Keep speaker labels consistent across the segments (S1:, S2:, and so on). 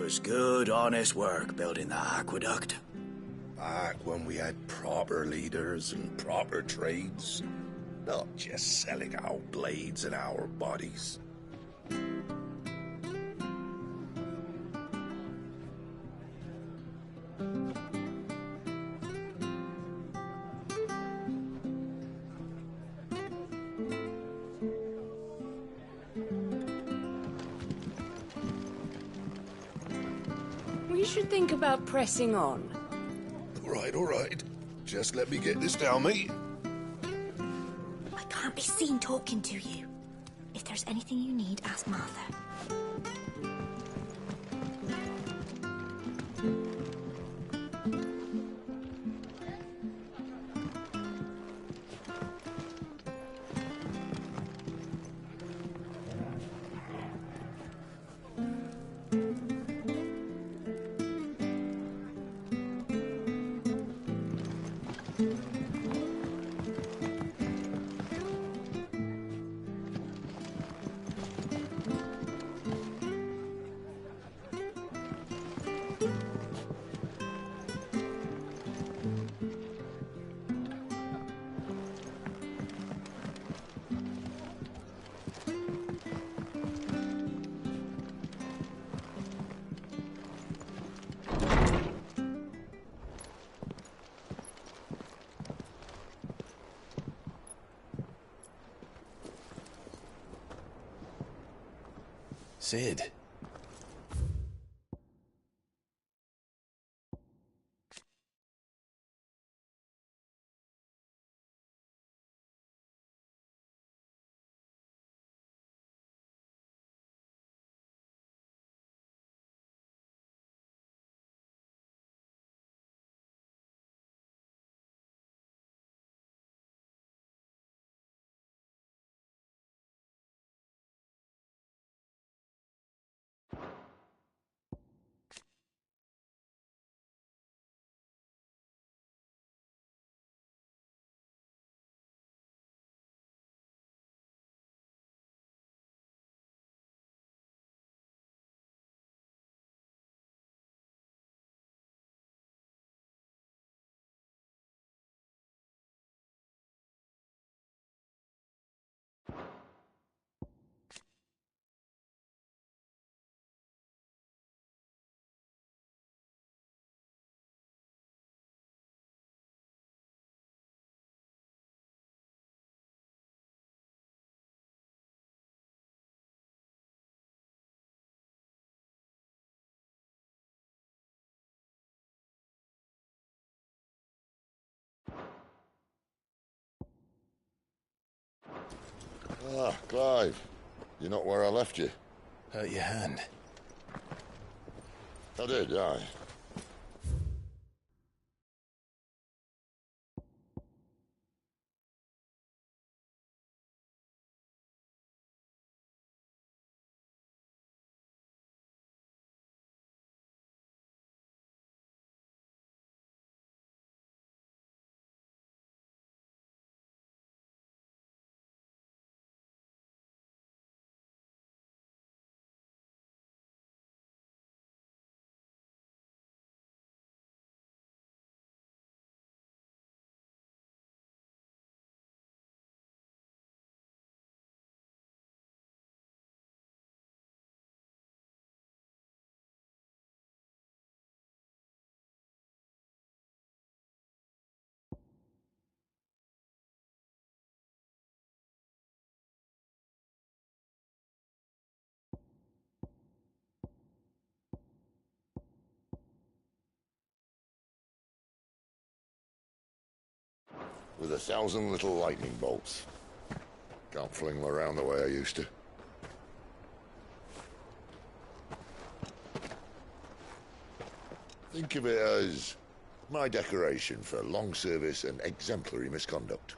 S1: was good, honest work building the aqueduct.
S2: Back when we had proper leaders and proper trades. Not just selling our blades and our bodies.
S3: We should think about pressing on.
S2: All right. Just let me get this down, mate.
S4: I can't be seen talking to you. If there's anything you need, ask Martha.
S5: Sid.
S6: Ah, Clive. You're not where I left you.
S5: Hurt your hand.
S6: I did, aye. With 1,000 little lightning bolts. Can't fling them around the way I used to. Think of it as my decoration for long service and exemplary misconduct.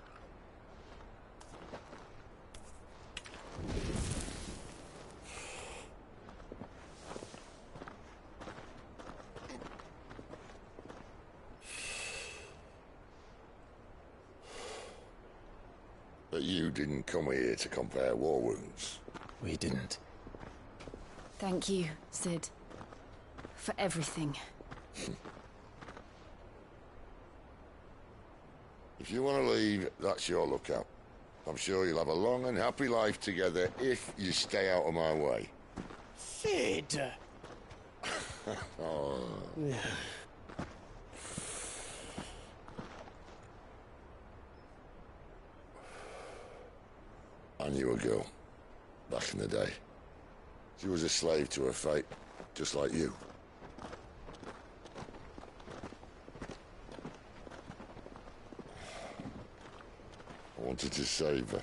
S6: But you didn't come here to compare war wounds.
S5: We didn't.
S3: Thank you, Sid. for everything.
S6: If you want to leave, that's your lookout. I'm sure you'll have a long and happy life together if you stay out of my way.
S7: Sid!
S6: Oh. I knew a girl, back in the day. She was a slave to her fate, just like you. I wanted to save her.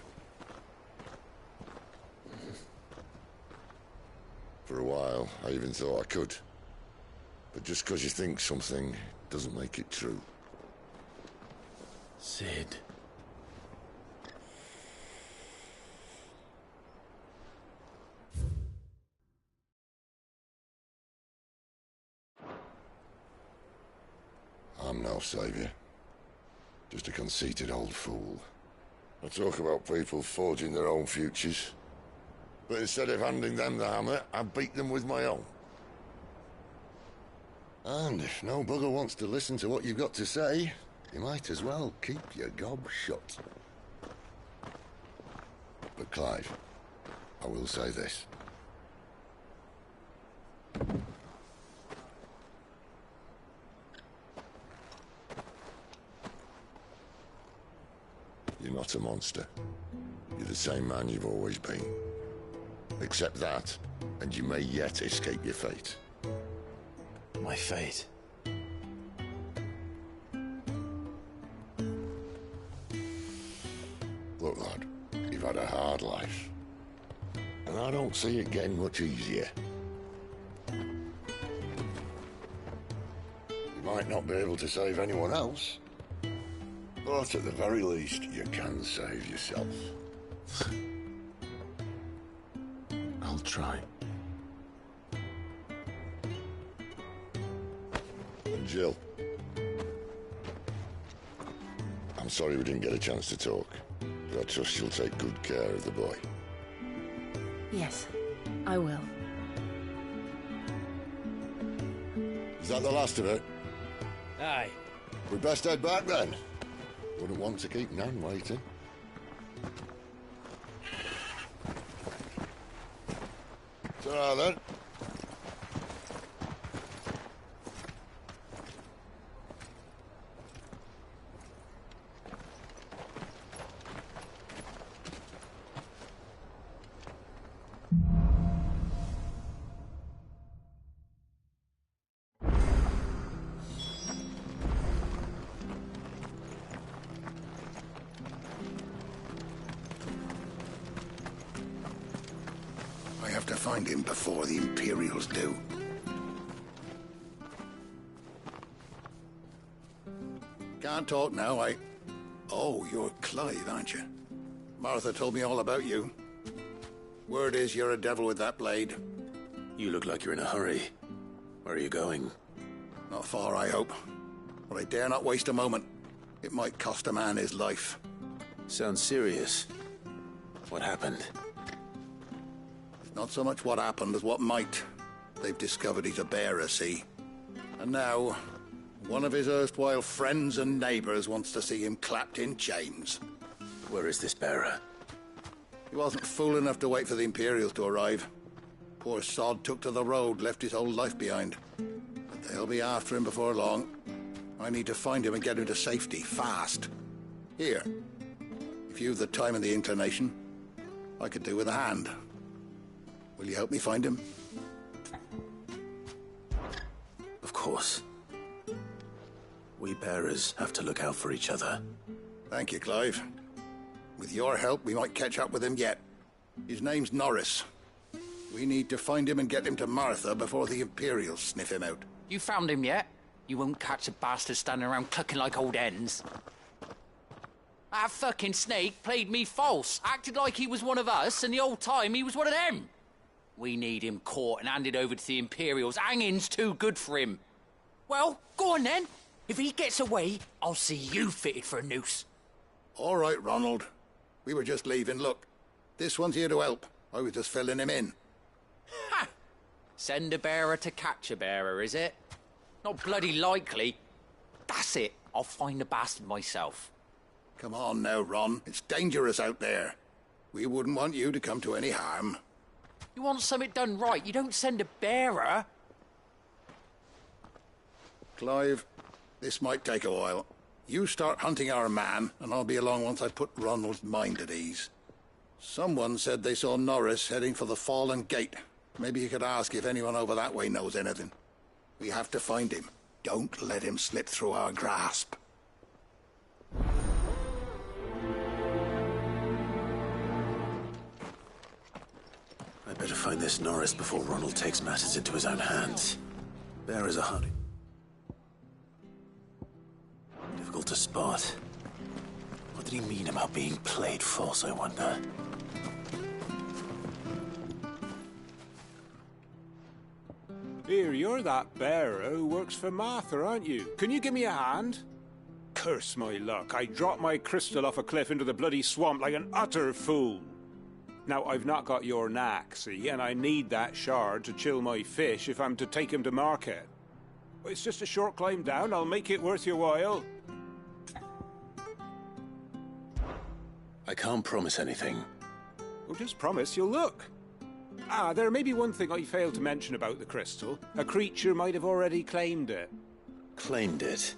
S6: For a while, I even thought I could. But just because you think something doesn't make it true.
S5: Sid.
S6: I'm no savior. Just a conceited old fool. I talk about people forging their own futures. But instead of handing them the hammer, I beat them with my own. And if no bugger wants to listen to what you've got to say, you might as well keep your gob shut. But Clive, I will say this. You're not a monster. You're the same man you've always been. Accept that, and you may yet escape your fate.
S5: My fate.
S6: Look, lad, you've had a hard life. And I don't see it getting much easier. You might not be able to save anyone else, but at the very least, you can save yourself.
S5: I'll try.
S6: And Jill, I'm sorry we didn't get a chance to talk, but I trust you'll take good care of the boy.
S3: Yes, I will.
S6: Is that the last of it?
S7: Aye.
S6: We'd best head back then. Wouldn't want to keep Nan waiting. Ta-ra then.
S2: I have to find him before the Imperials do. Can't talk now, Oh, you're Clive, aren't you? Martha told me all about you. Word is you're a devil with that blade.
S5: You look like you're in a hurry. Where are you going?
S2: Not far, I hope. But I dare not waste a moment. It might cost a man his life.
S5: Sounds serious. What happened?
S2: Not so much what happened as what might. They've discovered he's a bearer, see? And now, one of his erstwhile friends and neighbors wants to see him clapped in chains.
S5: Where is this bearer?
S2: He wasn't fool enough to wait for the Imperials to arrive. Poor sod took to the road, left his whole life behind. But they'll be after him before long. I need to find him and get him to safety, fast. Here, if you've the time and the inclination, I could do with a hand. Will you help me find him?
S5: Of course. We bearers have to look out for each other.
S2: Thank you, Clive. With your help, we might catch up with him yet. His name's Norris. We need to find him and get him to Martha before the Imperials sniff him out.
S8: You found him yet? You won't catch a bastard standing around clucking like old hens. That fucking snake played me false, acted like he was one of us, and the whole time he was one of them. We need him caught and handed over to the Imperials. Hanging's too good for him. Well, go on then. If he gets away, I'll see you fitted for a noose.
S2: All right, Ronald. We were just leaving. Look, this one's here to help. I was just filling him in.
S8: Ha! Send a bearer to catch a bearer, is it? Not bloody likely. That's it. I'll find the bastard myself.
S2: Come on now, Ron. It's dangerous out there. We wouldn't want you to come to any harm.
S8: You want something done right, you don't send a bearer.
S2: Clive, this might take a while. You start hunting our man, and I'll be along once I've put Ronald's mind at ease. Someone said they saw Norris heading for the Fallen Gate. Maybe you could ask if anyone over that way knows anything. We have to find him. Don't let him slip through our grasp.
S5: I better find this Norris before Ronald takes matters into his own hands. Bearers are hard. Difficult to spot. What did he mean about being played false, I wonder?
S9: Here, you're that bearer who works for Martha, aren't you? Can you give me a hand? Curse my luck, I dropped my crystal off a cliff into the bloody swamp like an utter fool. Now, I've not got your knack, see, and I need that shard to chill my fish if I'm to take him to market. It's just a short climb down, I'll make it worth your while.
S5: I can't promise anything.
S9: Well, just promise you'll look. Ah, there may be one thing I failed to mention about the crystal. A creature might have already claimed it.
S5: Claimed it?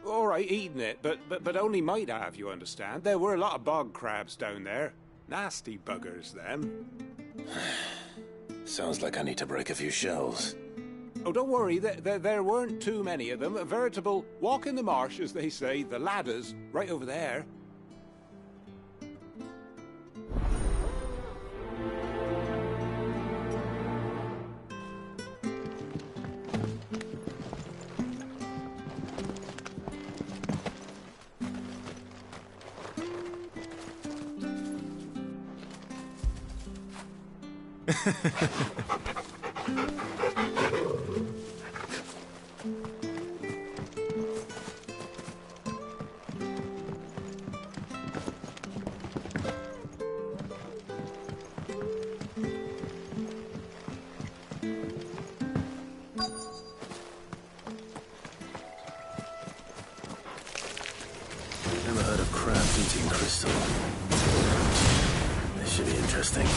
S9: All right, eaten it, but only might have, you understand. There were a lot of bog crabs down there. Nasty buggers, them.
S5: Sounds like I need to break a few shells.
S9: Oh, don't worry, there weren't too many of them. A veritable walk in the marsh, as they say, the ladders, right over there.
S5: Never heard of crabs eating crystal. This should be interesting.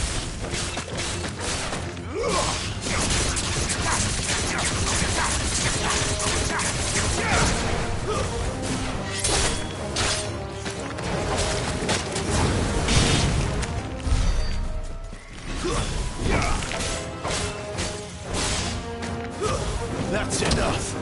S1: That's enough.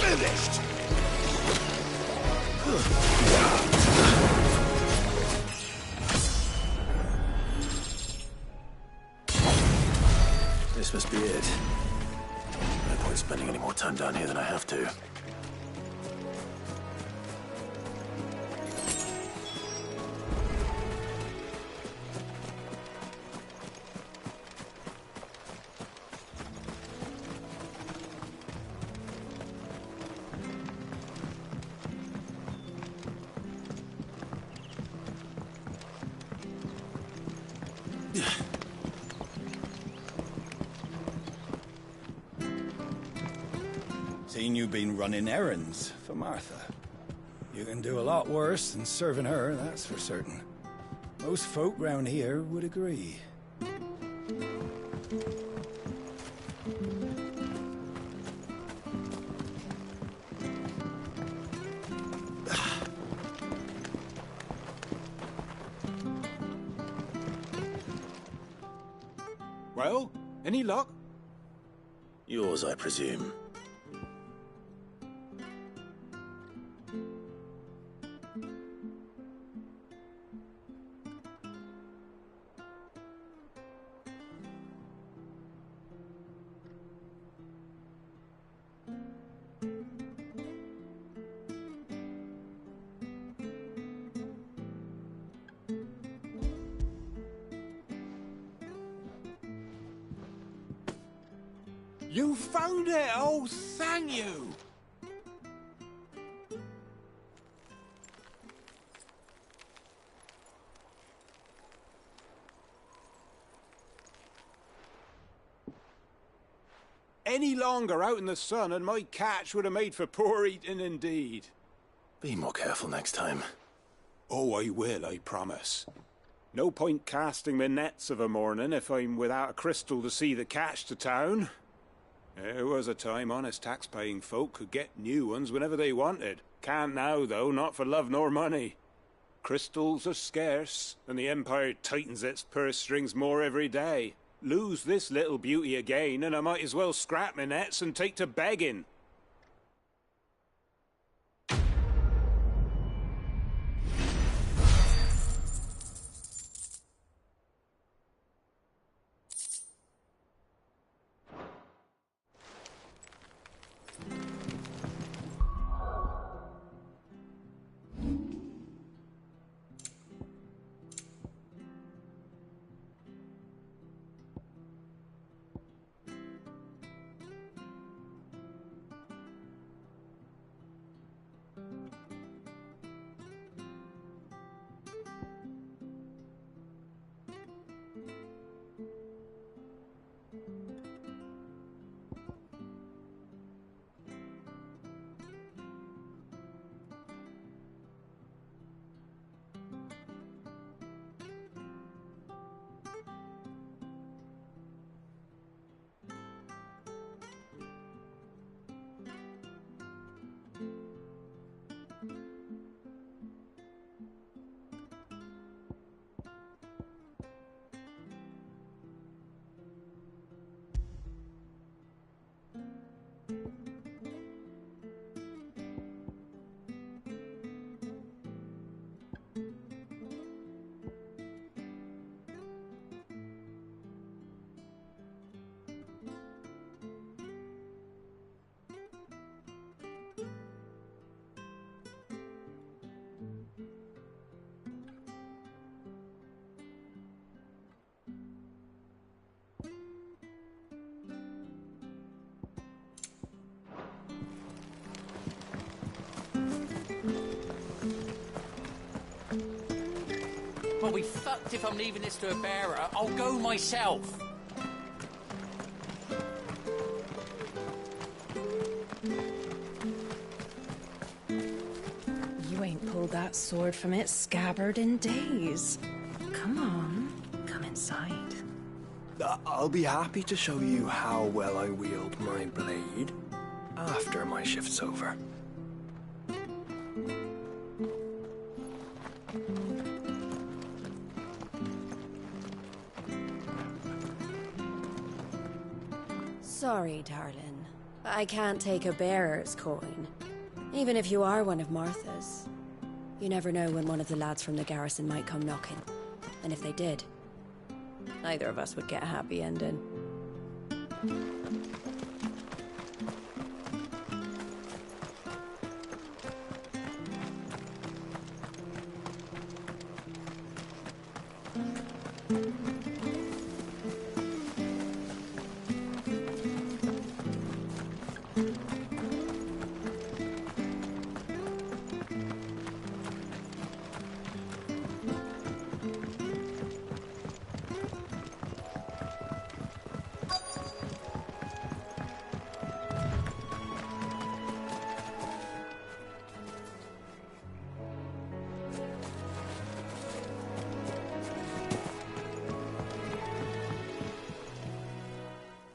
S1: Finished!
S5: This must be it. No point spending any more time down here than I have to.
S1: Seen you been running errands for Martha. You can do a lot worse than serving her, that's for certain. Most folk round here would agree.
S9: Well, any luck?
S5: Yours, I presume.
S9: You found it! Oh, thank you! Any longer out in the sun and my catch would have made for poor eating indeed.
S5: Be more careful next time.
S9: Oh, I will, I promise. No point casting my nets of a morning if I'm without a crystal to see the catch to town. There was a time honest tax-paying folk could get new ones whenever they wanted. Can't now, though, not for love nor money. Crystals are scarce, and the Empire tightens its purse strings more every day. Lose this little beauty again, and I might as well scrap my nets and take to begging.
S8: Well, we fucked if I'm leaving this to a bearer. I'll go myself.
S3: You ain't pulled that sword from its scabbard in days. Come on, come inside.
S10: I'll be happy to show you how well I wield my blade after my shift's over.
S3: Sorry, darling. I can't take a bearer's coin. Even if you are one of Martha's. You never know when one of the lads from the garrison might come knocking. And if they did, neither of us would get a happy ending.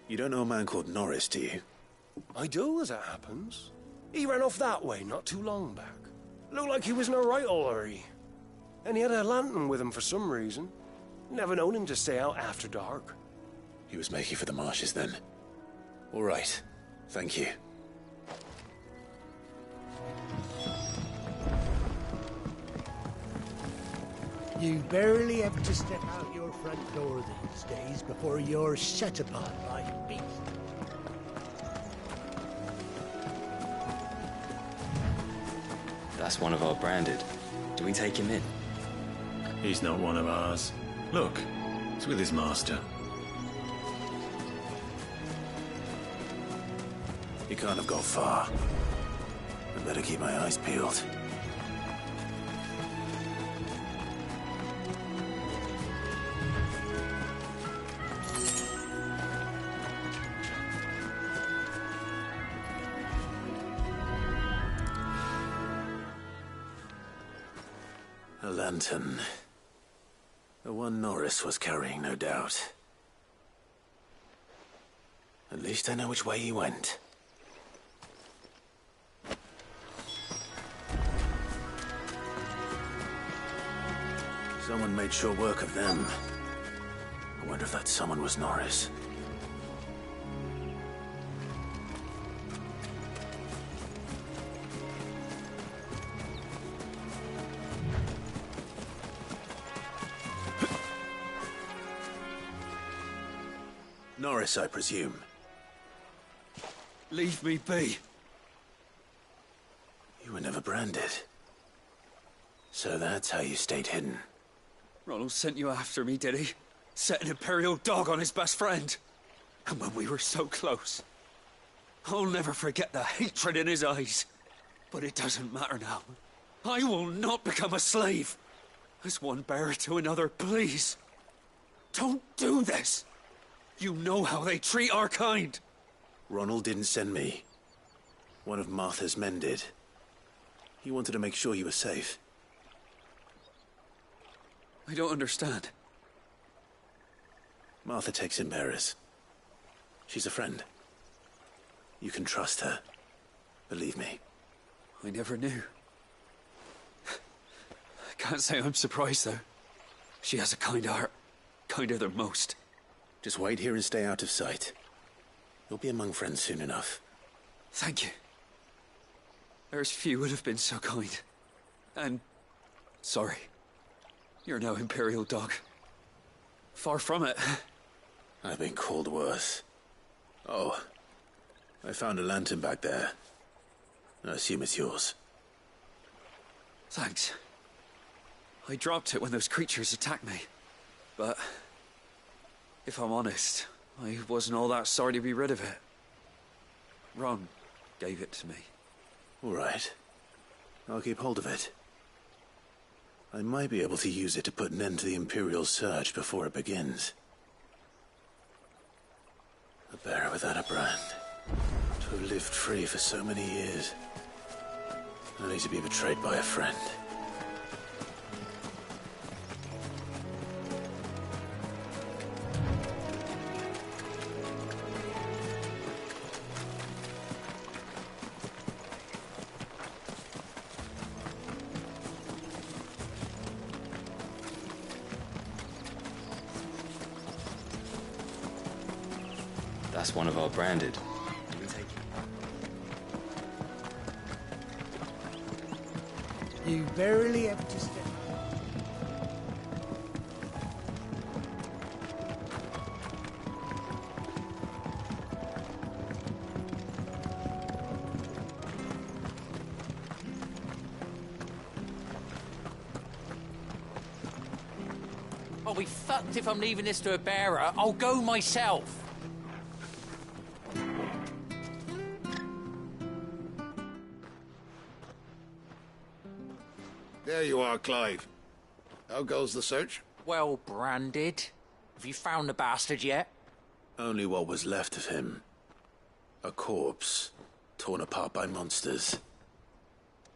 S5: You don't know a man called Norris, do you?
S10: I do, as it happens. He ran off that way not too long back. Looked like he was in a right old hurry. And he had a lantern with him for some reason. Never known him to stay out after dark.
S5: He was making for the marshes then. All right. Thank you.
S11: You barely have to step out your front door these days before you're set upon by beasts.
S12: That's one of our branded. Do we take him in?
S13: He's not one of ours. Look, he's with his master.
S5: He can't have got far. I better keep my eyes peeled. A lantern. The one Norris was carrying, no doubt. At least I know which way he went. Someone made sure work of them. I wonder if that someone was Norris. Norris, I presume.
S14: Leave me be.
S5: You were never branded. So that's how you stayed hidden.
S14: Ronald sent you after me, did he? Set an Imperial dog on his best friend. And when we were so close. I'll never forget the hatred in his eyes. But it doesn't matter now. I will not become a slave. As one bearer to another, please. Don't do this. You know how they treat our kind.
S5: Ronald didn't send me. One of Martha's men did. He wanted to make sure you were safe.
S14: I don't understand.
S5: Martha takes in bearers. She's a friend. You can trust her. Believe me.
S14: I never knew. I can't say I'm surprised, though. She has a kind heart. Kinder than most.
S5: Just wait here and stay out of sight. You'll be among friends soon enough.
S14: Thank you. There's few would have been so kind. And... sorry. You're no Imperial dog. Far from it.
S5: I've been called worse. Oh. I found a lantern back there. I assume it's yours.
S14: Thanks. I dropped it when those creatures attacked me. But... if I'm honest, I wasn't all that sorry to be rid of it. Ron gave it to me.
S5: All right. I'll keep hold of it. I might be able to use it to put an end to the Imperial surge before it begins. A bearer without a brand. To have lived free for so many years. Only to be betrayed by a friend.
S12: That's one of our branded. Do we take it?
S11: You barely have to step.
S8: I'll be fucked if I'm leaving this to a bearer. I'll go myself.
S2: There you are, Clive. How goes the search?
S8: Well, branded. Have you found the bastard yet?
S5: Only what was left of him. A corpse, torn apart by monsters.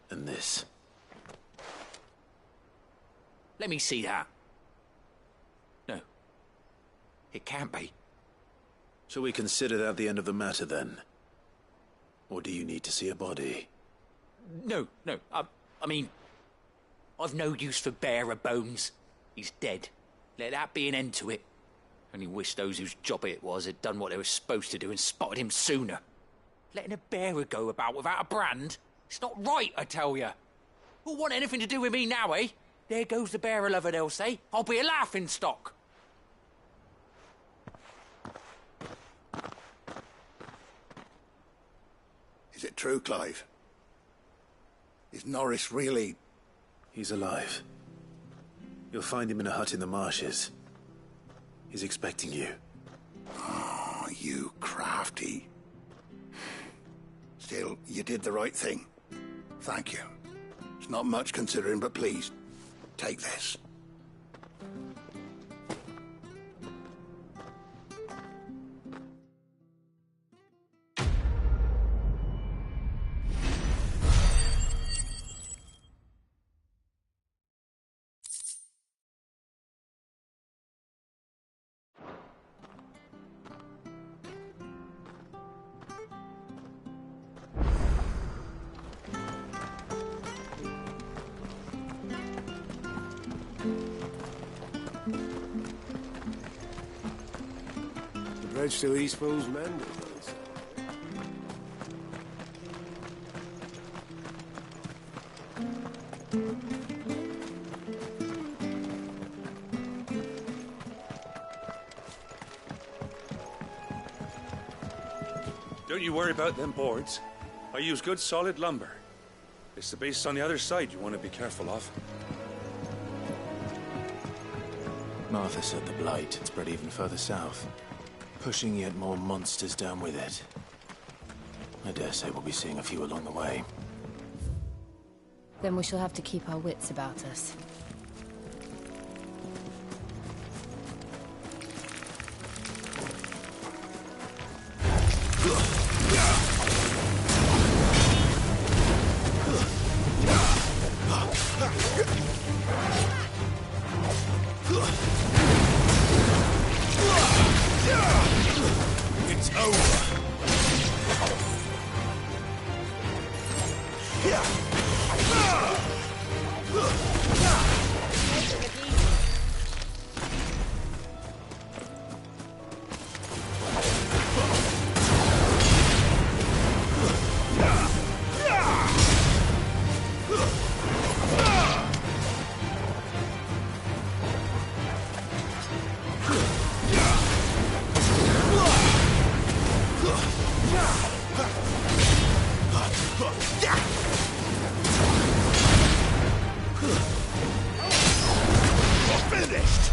S5: And this.
S8: Let me see that. No. It can't be.
S5: Shall we consider that the end of the matter, then? Or do you need to see a body?
S8: No. I mean... I've no use for bearer bones. He's dead. Let that be an end to it. Only wish those whose job it was had done what they were supposed to do and spotted him sooner. Letting a bearer go about without a brand? It's not right, I tell you. Who'll want anything to do with me now, eh? There goes the bearer lover, they'll say. I'll be a laughing stock.
S2: Is it true, Clive? Is Norris really...
S5: He's alive. You'll find him in a hut in the marshes. He's expecting you.
S2: Oh, you crafty. Still, you did the right thing. Thank you. It's not much considering, but please, take this.
S10: Bridge to these fools mended.
S15: Don't you worry about them boards. I use good solid lumber. It's the base on the other side you want to be careful of.
S5: Martha said the blight had spread even further south, pushing yet more monsters down with it. I dare say we'll be seeing a few along the way.
S16: Then we shall have to keep our wits about us.
S1: It's over. Finished!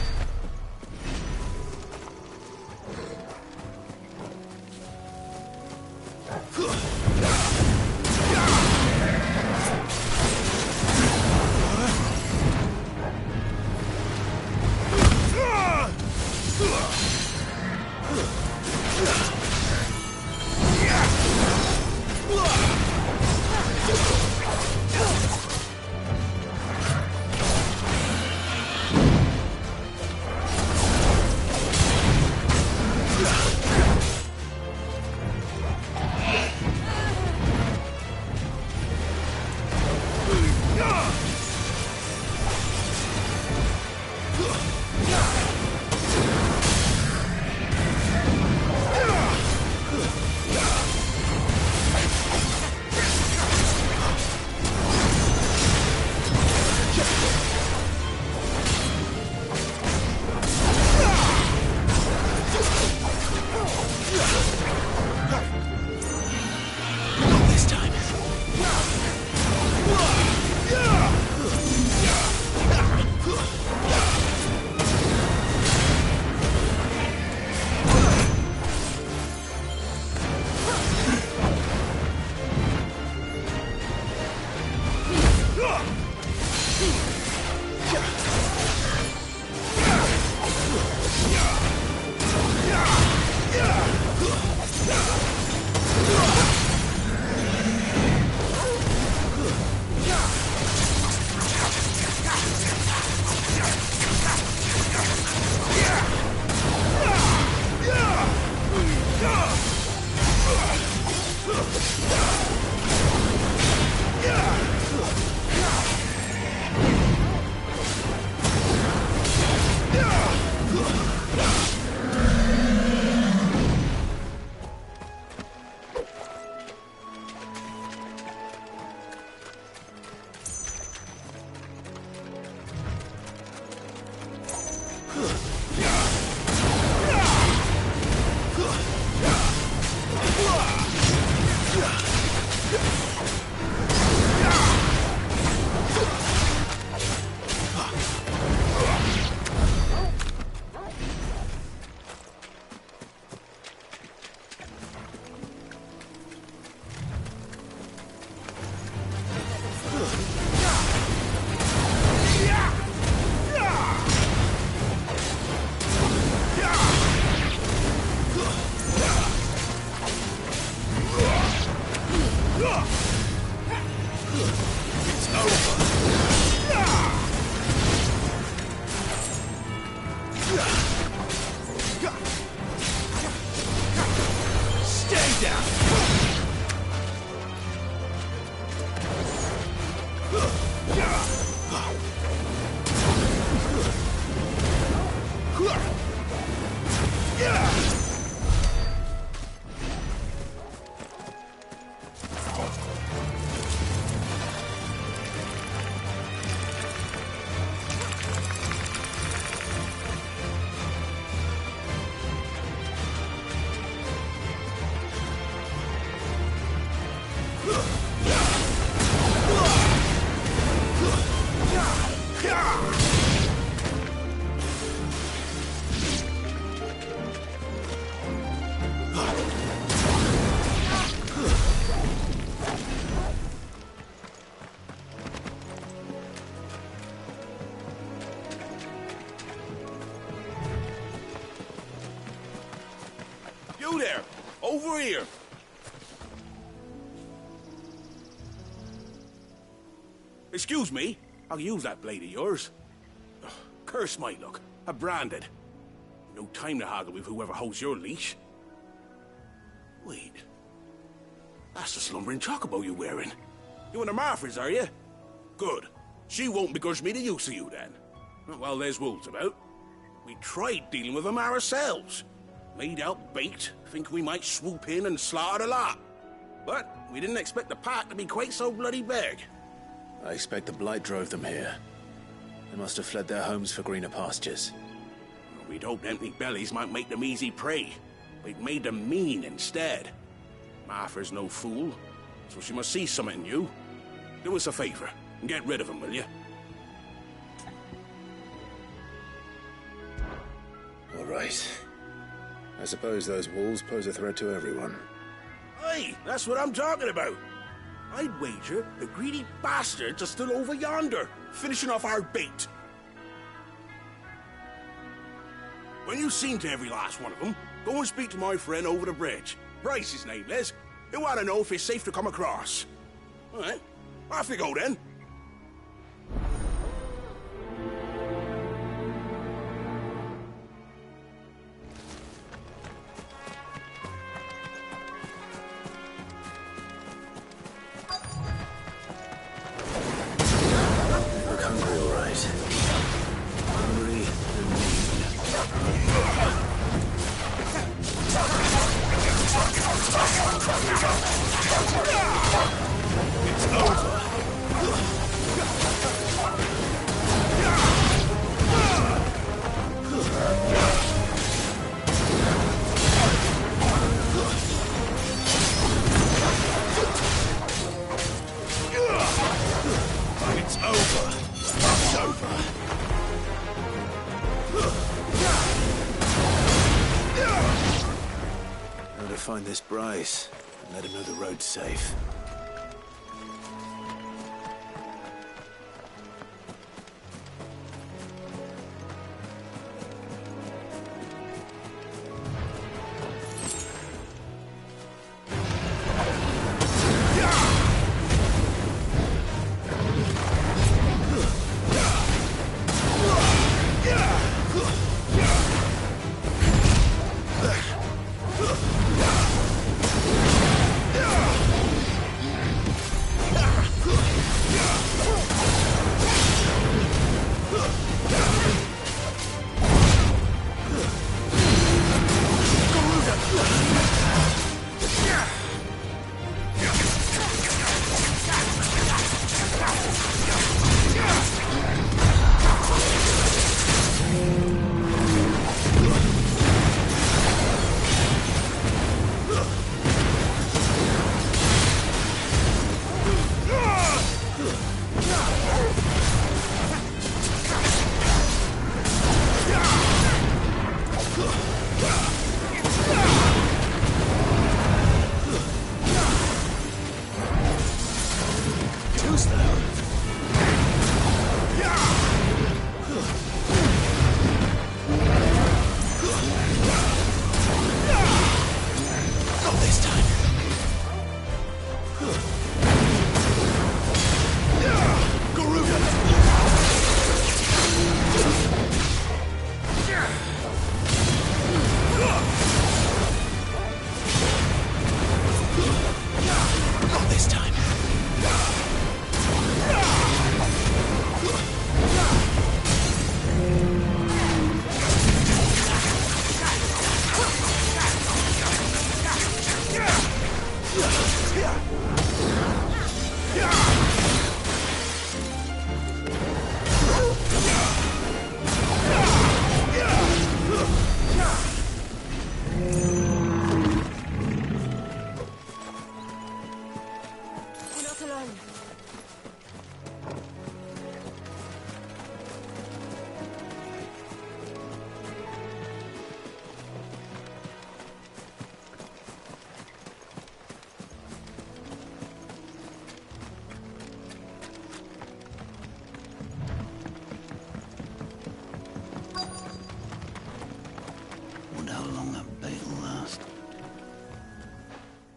S15: You there! Over here! Excuse me, I'll use that blade of yours. Ugh, curse my luck. I'm branded. No time to haggle with whoever holds your leash. Wait. That's the slumbering chocobo you're wearing. You one of Martha's, are you? Good. She won't begrudge me the use of you, then. Well, there's wolves about. We tried dealing with them ourselves. Laid out bait, thinking we might swoop in and slaughter the lot. But we didn't expect the pack to be quite so bloody big.
S5: I expect the blight drove them here. They must have fled their homes for greener pastures.
S15: We'd hoped empty bellies might make them easy prey. We'd made them mean instead. Martha's no fool, so she must see something in you. Do us a favor and get rid of them, will you?
S5: All right. I suppose those wolves pose a threat to everyone.
S15: Hey, that's what I'm talking about. I'd wager the greedy bastards are still over yonder, finishing off our bait. When you've seen to every last one of them, go and speak to my friend over the bridge. Bryce, his name is. He'll want to know if it's safe to come across. All right, off you go then.
S5: Find this Bryce and let him know the road's safe.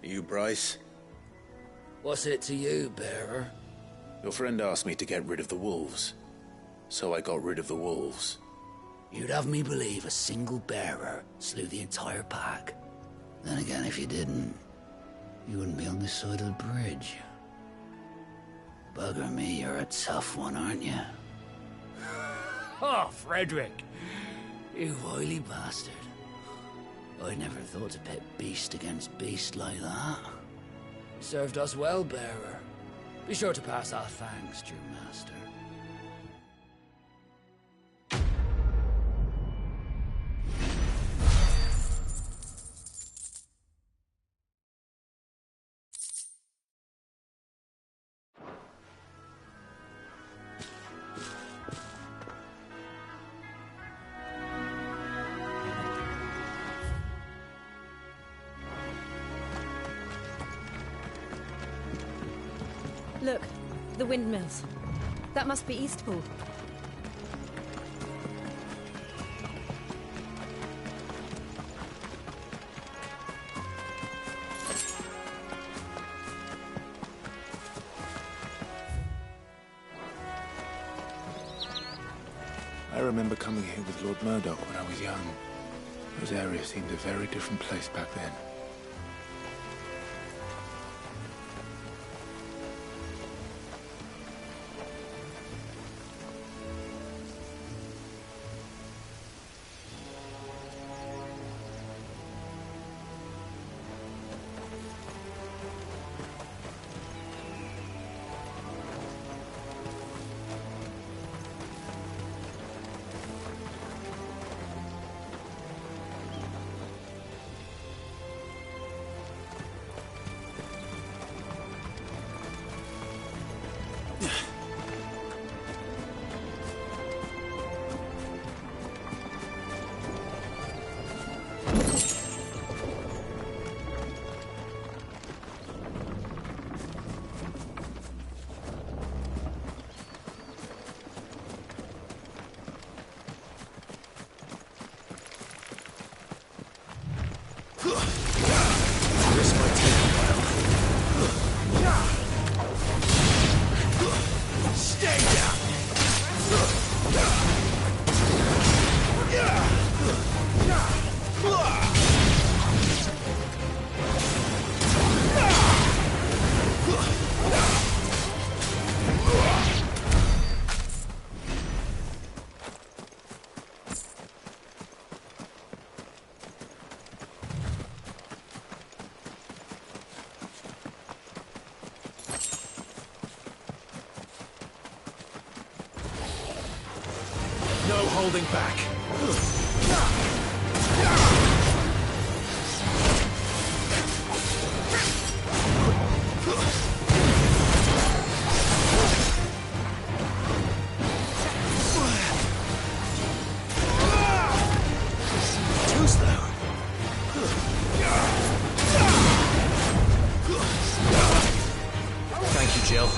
S5: You Bryce?
S17: What's it to you, bearer?
S5: Your friend asked me to get rid of the wolves. So I got rid of the wolves.
S17: You'd have me believe a single bearer slew the entire pack. Then again, if you didn't, you wouldn't be on this side of the bridge. Bugger me, you're a tough one, aren't you?
S7: Oh, Frederick!
S17: You wily bastard. I never thought to pit beast against beast like that. You served us well, bearer. Be sure to pass our thanks to your master.
S16: Look, the windmills. That must be Eastpool.
S5: I remember coming here with Lord Murdoch when I was young. Those areas seemed a very different place back then.
S10: No holding back. Too slow. Thank you, Jill.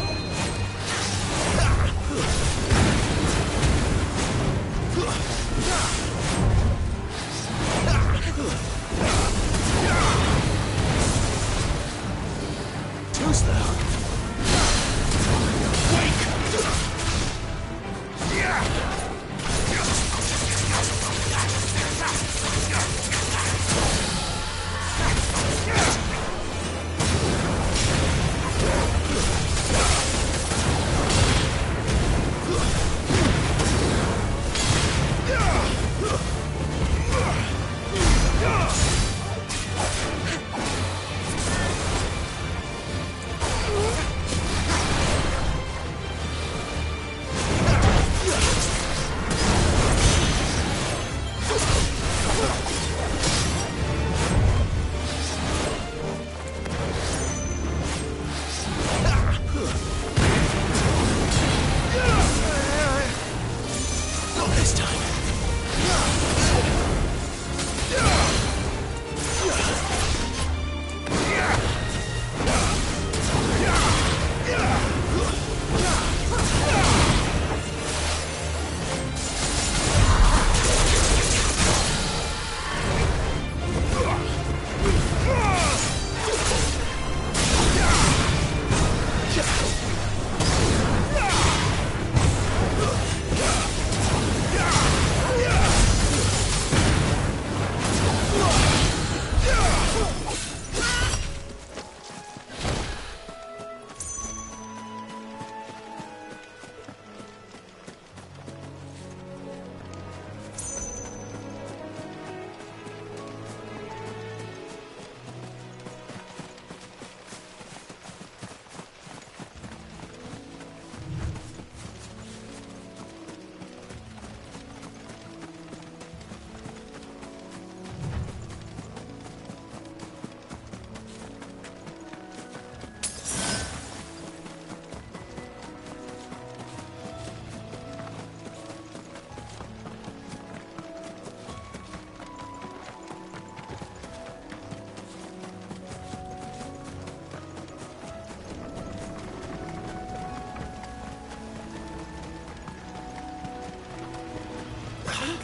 S10: Too slow. Wake!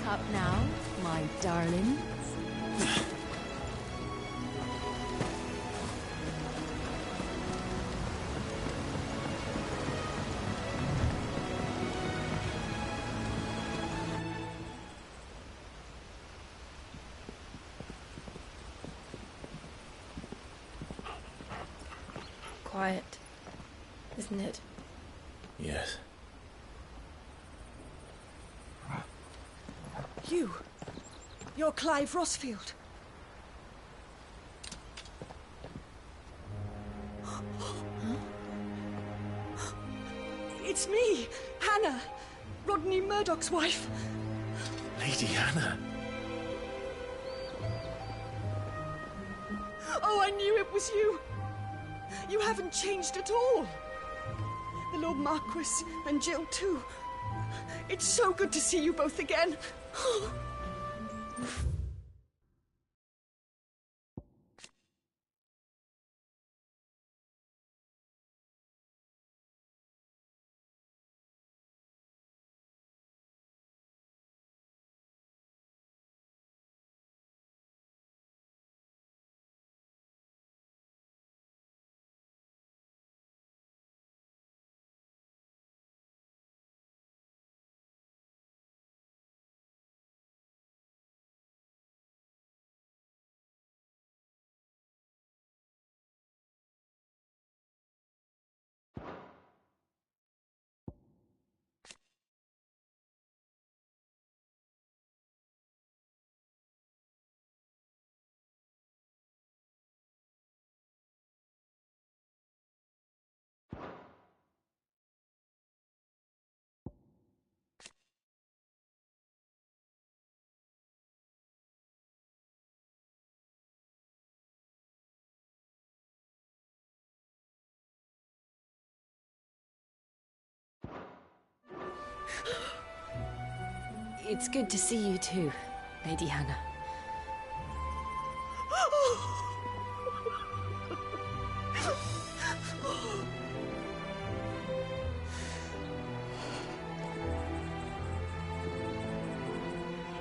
S16: Up now, my darling.
S3: Quiet, isn't it?
S5: Yes.
S18: You're Clive Rossfield. It's me, Hannah, Rodney Murdoch's wife.
S5: Lady Hannah.
S18: Oh, I knew it was you. You haven't changed at all. The Lord Marquis and Jill too. It's so good to see you both again.
S3: It's good to see you too, Lady Hannah.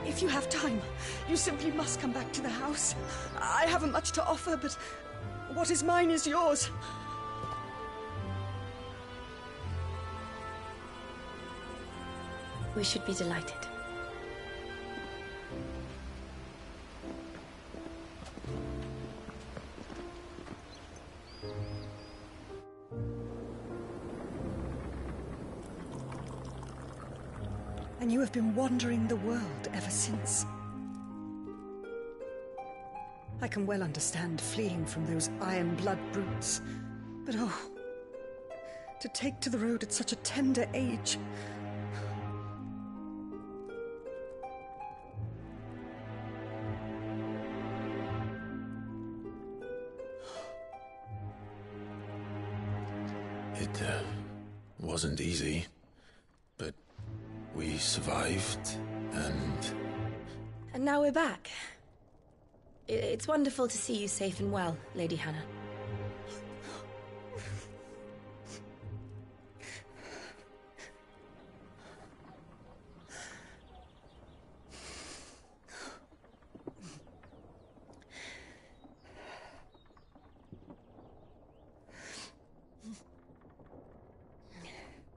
S18: If you have time, you simply must come back to the house. I haven't much to offer, but what is mine is yours.
S3: We should be delighted.
S18: And you have been wandering the world ever since. I can well understand fleeing from those iron blood brutes, but oh, to take to the road at such a tender age.
S5: It wasn't easy, but we survived, and...
S3: And now we're back. It's wonderful to see you safe and well, Lady Hannah.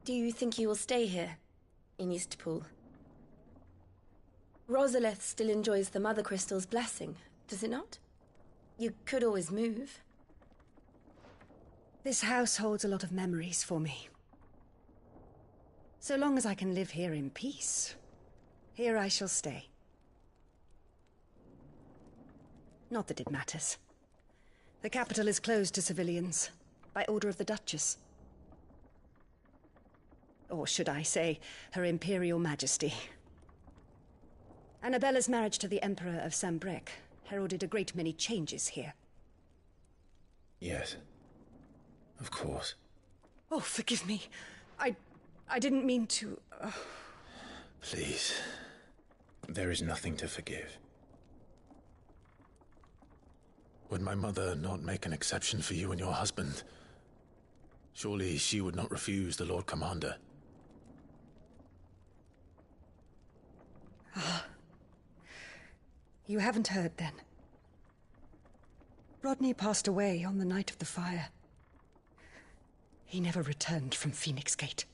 S3: Do you think you will stay here, in Eastpool? Rosalith still enjoys the Mother Crystal's blessing, does it not? You could always move.
S18: This house holds a lot of memories for me. So long as I can live here in peace, here I shall stay. Not that it matters. The capital is closed to civilians, by order of the Duchess. Or should I say, Her Imperial Majesty. Annabella's marriage to the Emperor of Sambrec heralded a great many changes here.
S5: Yes. Of course.
S18: Oh, forgive me. I didn't mean to...
S5: Please. There is nothing to forgive. Would my mother not make an exception for you and your husband? Surely she would not refuse the Lord Commander.
S18: You haven't heard, then. Rodney passed away on the night of the fire. He never returned from Phoenix Gate.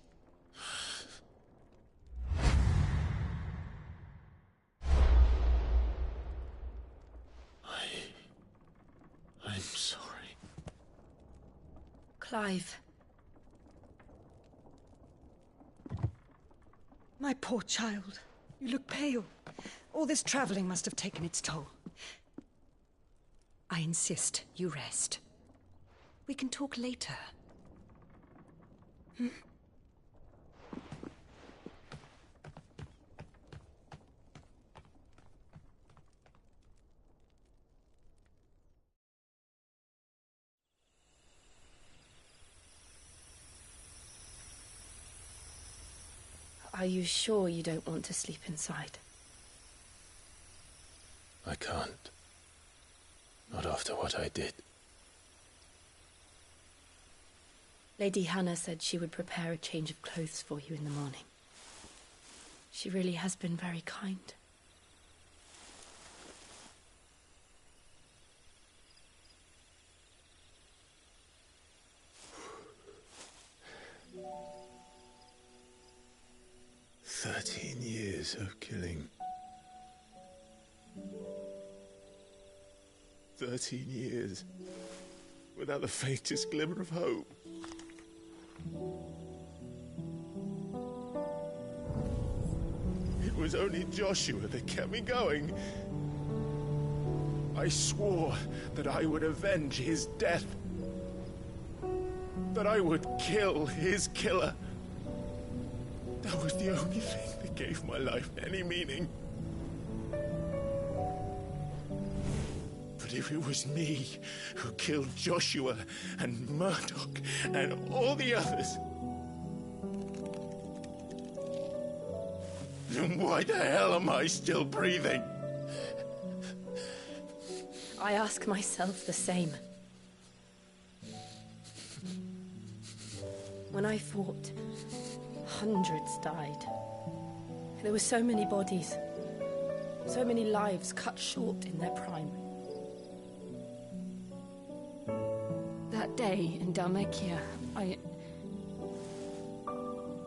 S5: I'm sorry.
S3: Clive.
S18: My poor child. You look pale. All this traveling must have taken its toll. I insist you rest. We can talk later. Hmm?
S3: Are you sure you don't want to sleep inside?
S5: I can't. Not after what I did.
S3: Lady Hannah said she would prepare a change of clothes for you in the morning. She really has been very kind.
S5: Years of killing. 13 years without the faintest glimmer of hope. It was only Joshua that kept me going. I swore that I would avenge his death. That I would kill his killer. That was the only thing that gave my life any meaning. But if it was me who killed Joshua and Murdoch and all the others, then why the hell am I still breathing?
S3: I ask myself the same. When I fought, hundreds died. There were so many bodies, so many lives cut short in their prime. That day in Dalmekia,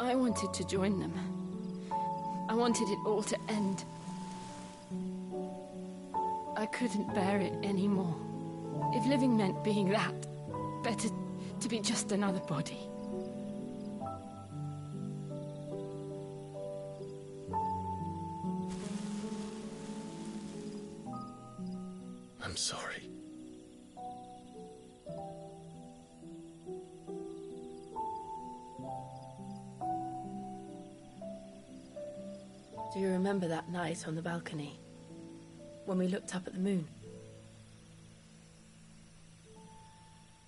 S3: I wanted to join them. I wanted it all to end. I couldn't bear it anymore. If living meant being that, better to be just another body.
S5: I'm sorry.
S3: Do you remember that night on the balcony, when we looked up at the moon?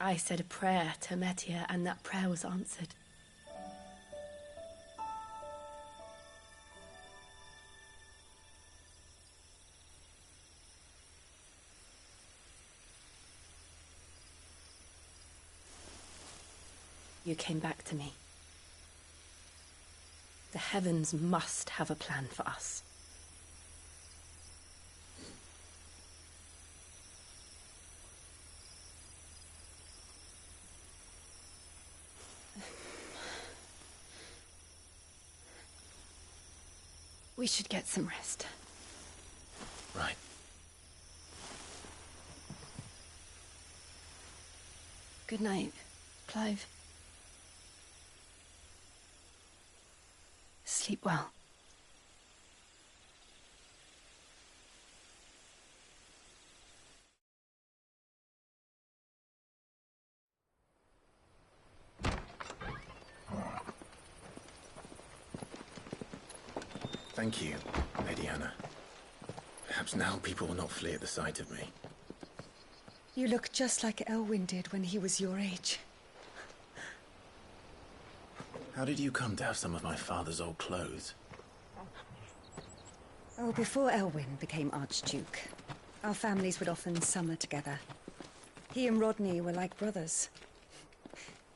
S3: I said a prayer to Metia, and that prayer was answered. You came back to me. The heavens must have a plan for us. We should get some rest.
S5: Right.
S3: Good night, Clive. Sleep well.
S5: Thank you, Lady Hannah. Perhaps now people will not flee at the sight of me.
S18: You look just like Elwyn did when he was your age.
S5: How did you come to have some of my father's old clothes?
S18: Oh, before Elwyn became Archduke, our families would often summer together. He and Rodney were like brothers.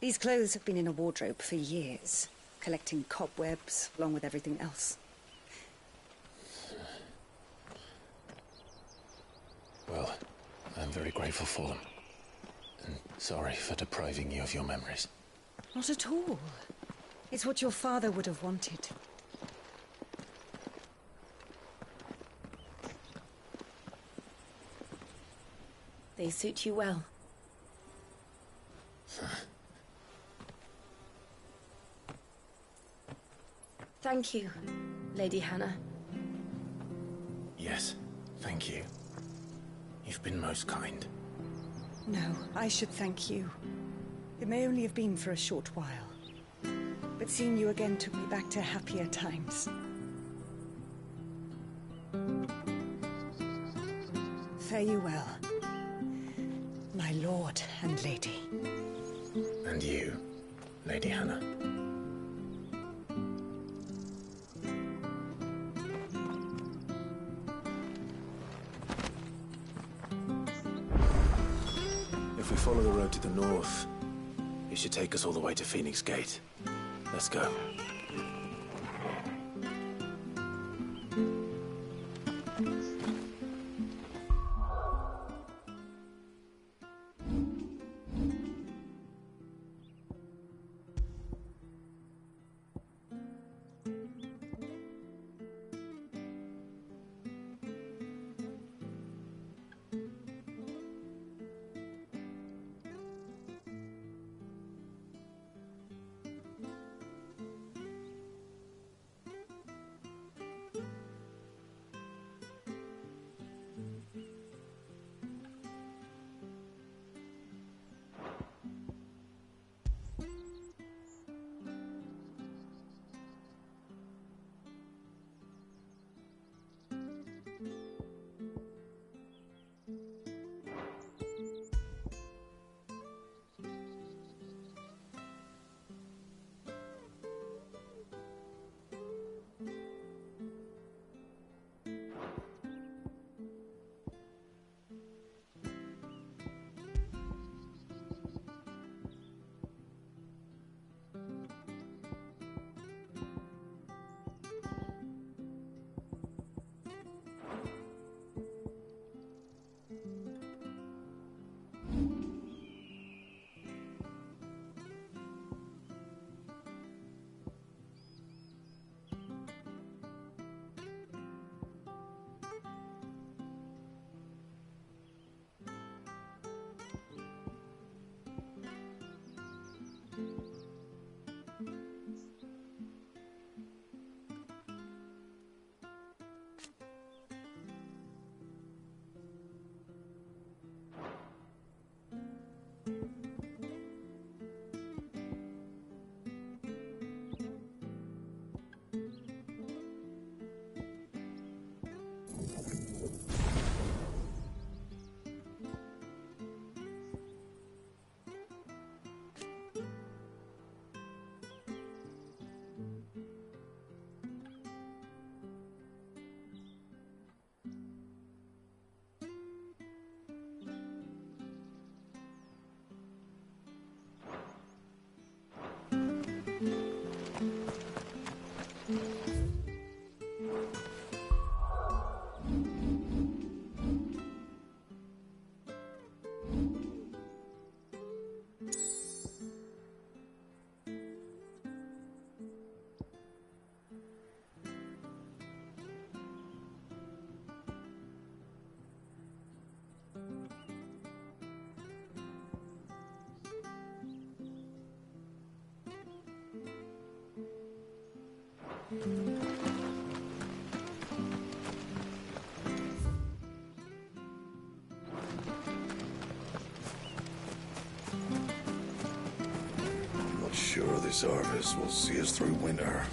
S18: These clothes have been in a wardrobe for years, collecting cobwebs along with everything else.
S5: Well, I'm very grateful for them. And sorry for depriving you of your memories.
S18: Not at all. It's what your father would have wanted.
S3: They suit you well. Thank you, Lady Hannah.
S5: Yes, thank you. You've been most kind.
S18: No, I should thank you. It may only have been for a short while, but seeing you again took me back to happier times. Fare you well, my lord and lady.
S5: And you, Lady Hannah. If we follow the road to the north, it should take us all the way to Phoenix Gate. Let's go.
S6: I'm not sure this harvest will see us through winter.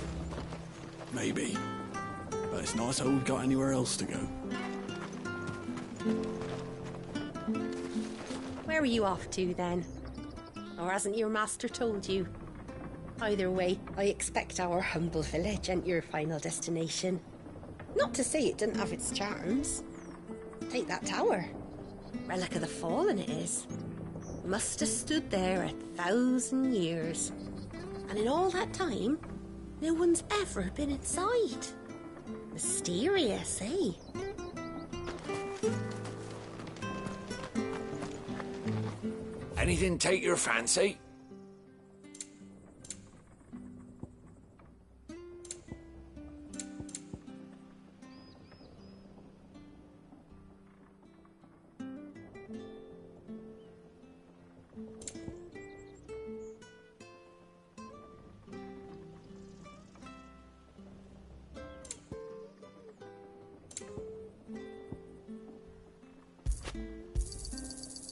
S15: Maybe. But it's nice that we've got anywhere else to go.
S19: Where are you off to, then? Or hasn't your master told you? Either way, I expect our humble village ain't your final destination. Not to say it didn't have its charms. Take that tower. Relic of the Fallen it is. Must have stood there 1,000 years. And in all that time, no one's ever been inside. Mysterious, eh?
S20: Anything take your fancy?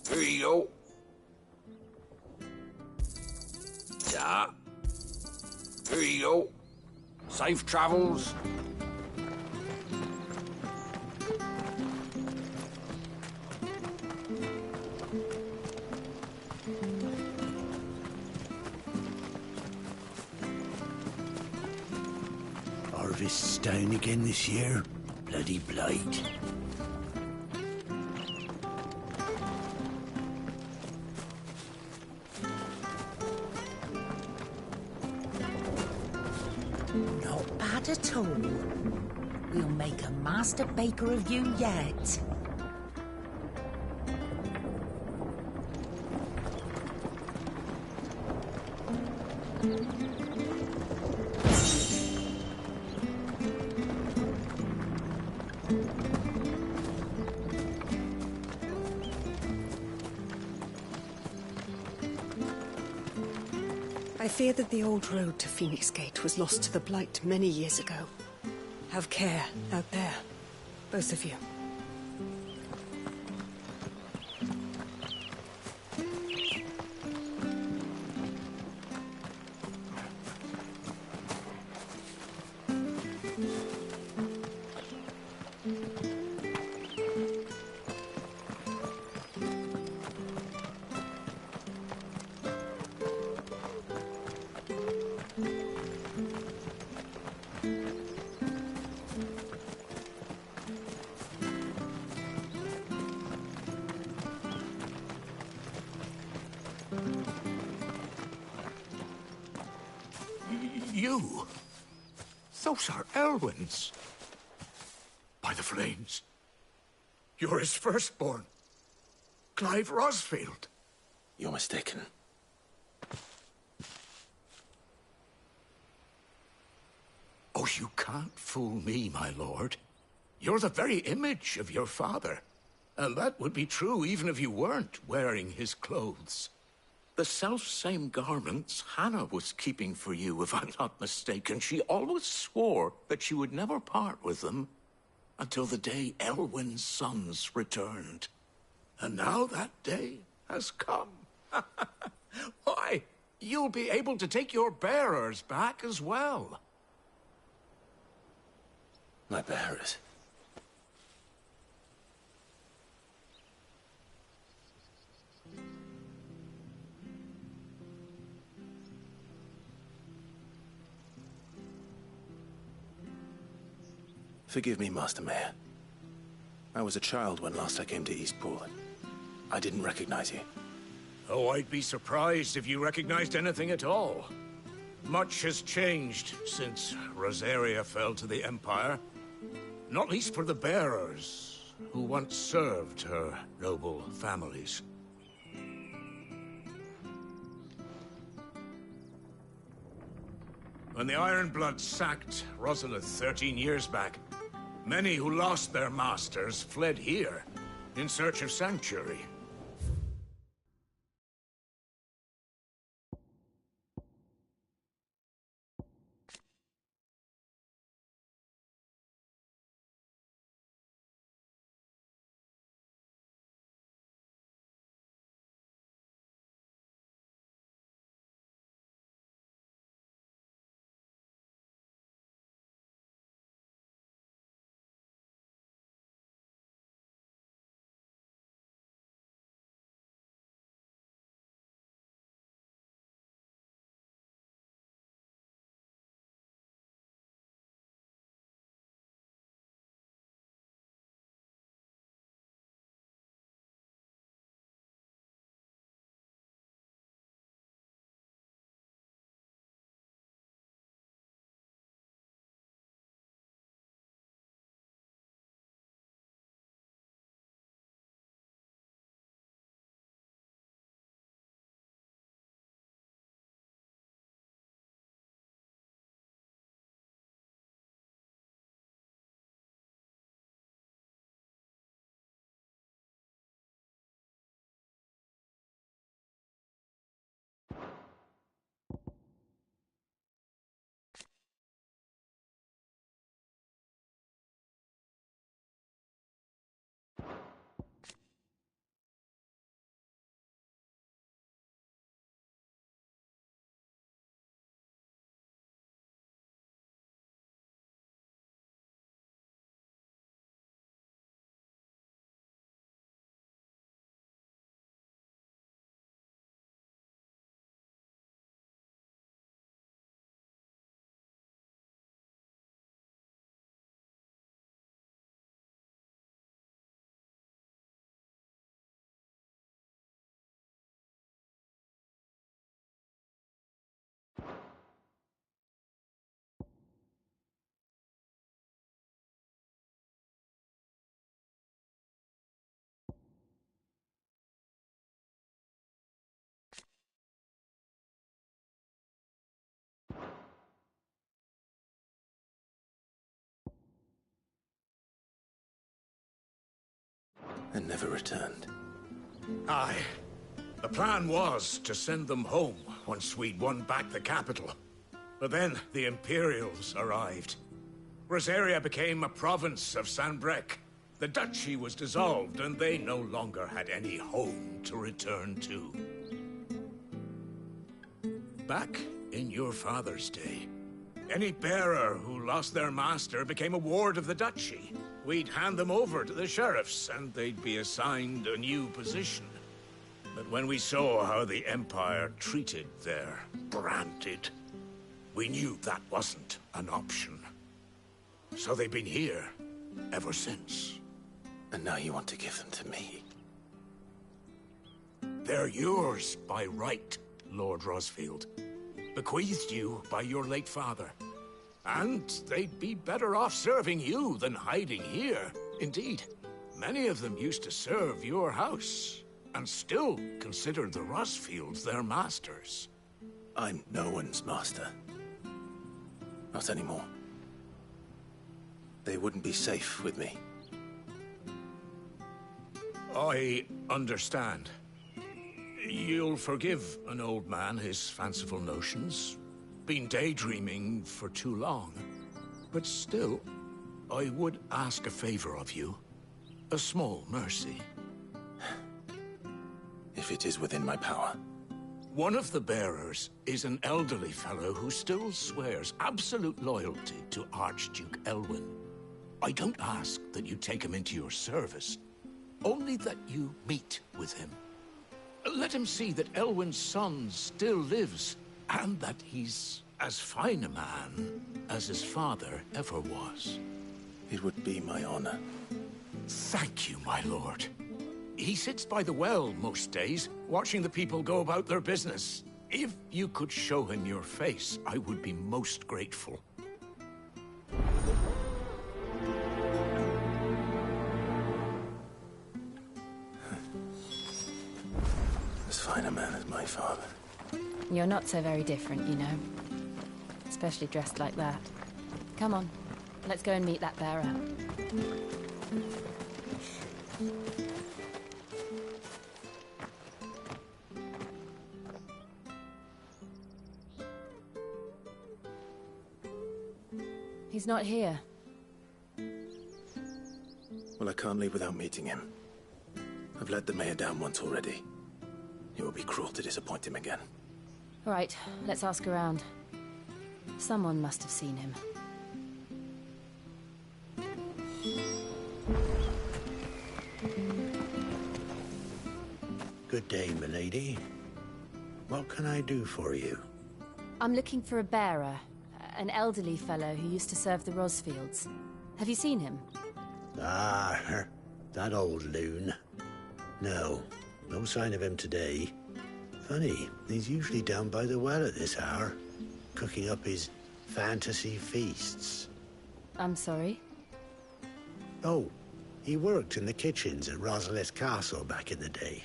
S20: Here you go. Yeah. Here you go. Safe travels.
S11: Harvest's down again this year. Bloody blight.
S21: Not bad at all. We'll make a master baker of you yet.
S18: I fear that the old road to Phoenix Gate was lost to the Blight many years ago. Have care out there, both of you.
S20: You? Those are Elwyn's. By the flames. You're his firstborn. Clive Rosfield.
S5: You're mistaken.
S20: Oh, you can't fool me, my lord. You're the very image of your father. And that would be true even if you weren't wearing his clothes. The self-same garments Hannah was keeping for you, if I'm not mistaken. She always swore that she would never part with them until the day Elwyn's sons returned. And now that day has come. Why, you'll be able to take your bearers back as well.
S5: My bearers? Forgive me, Master Mayor. I was a child when last I came to Eastpool. I didn't recognize you.
S20: Oh, I'd be surprised if you recognized anything at all. Much has changed since Rosaria fell to the Empire. Not least for the bearers, who once served her noble families. When the Ironbloods sacked Rosalith 13 years back, many who lost their masters fled here in search of sanctuary.
S5: and never returned.
S20: Aye. The plan was to send them home once we'd won back the capital. But then the Imperials arrived. Rosaria became a province of Sanbreque. The duchy was dissolved, and they no longer had any home to return to. Back in your father's day, any bearer who lost their master became a ward of the duchy. We'd hand them over to the sheriffs, and they'd be assigned a new position. But when we saw how the Empire treated their branded, we knew that wasn't an option. So they've been here ever since.
S5: And now you want to give them to me?
S20: They're yours by right, Lord Rosfield. Bequeathed you by your late father. And they'd be better off serving you than hiding here. Indeed, many of them used to serve your house, and still consider the Rosfields their masters.
S5: I'm no one's master. Not anymore. They wouldn't be safe with me.
S20: I understand. You'll forgive an old man his fanciful notions. Been daydreaming for too long. But still, I would ask a favor of you. A small mercy.
S5: If it is within my power.
S20: One of the bearers is an elderly fellow who still swears absolute loyalty to Archduke Elwyn. I don't ask that you take him into your service, only that you meet with him. Let him see that Elwyn's son still lives, and that he's as fine a man as his father ever was.
S5: It would be my honor.
S20: Thank you, my lord. He sits by the well most days, watching the people go about their business. If you could show him your face, I would be most grateful.
S5: As fine a man as my father.
S3: You're not so very different, you know. Especially dressed like that. Come on, let's go and meet that bearer. He's not here.
S5: Well, I can't leave without meeting him. I've let the mayor down once already. It would be cruel to disappoint him again.
S3: All right, let's ask around. Someone must have seen him.
S11: Good day, milady. What can I do for you?
S3: I'm looking for a bearer. An elderly fellow who used to serve the Rosfields. Have you seen him?
S11: Ah, that old loon. No sign of him today. Funny, he's usually down by the well at this hour, cooking up his fantasy feasts.
S3: I'm sorry?
S11: Oh, he worked in the kitchens at Rosalith Castle back in the day.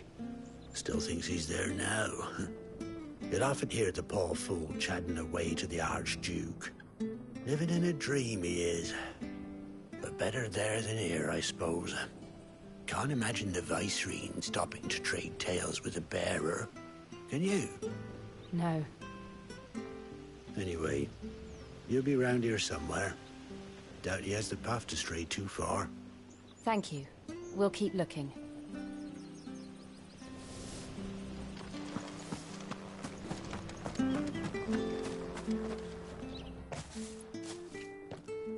S11: Still thinks he's there now. You'd often hear the poor fool chatting away to the Archduke. Living in a dream he is. But better there than here, I suppose. Can't imagine the Vicereine stopping to trade tales with a bearer. Can you?
S3: No.
S11: Anyway, you'll be round here somewhere. Doubt he has the path to stray too far.
S3: Thank you. We'll keep looking.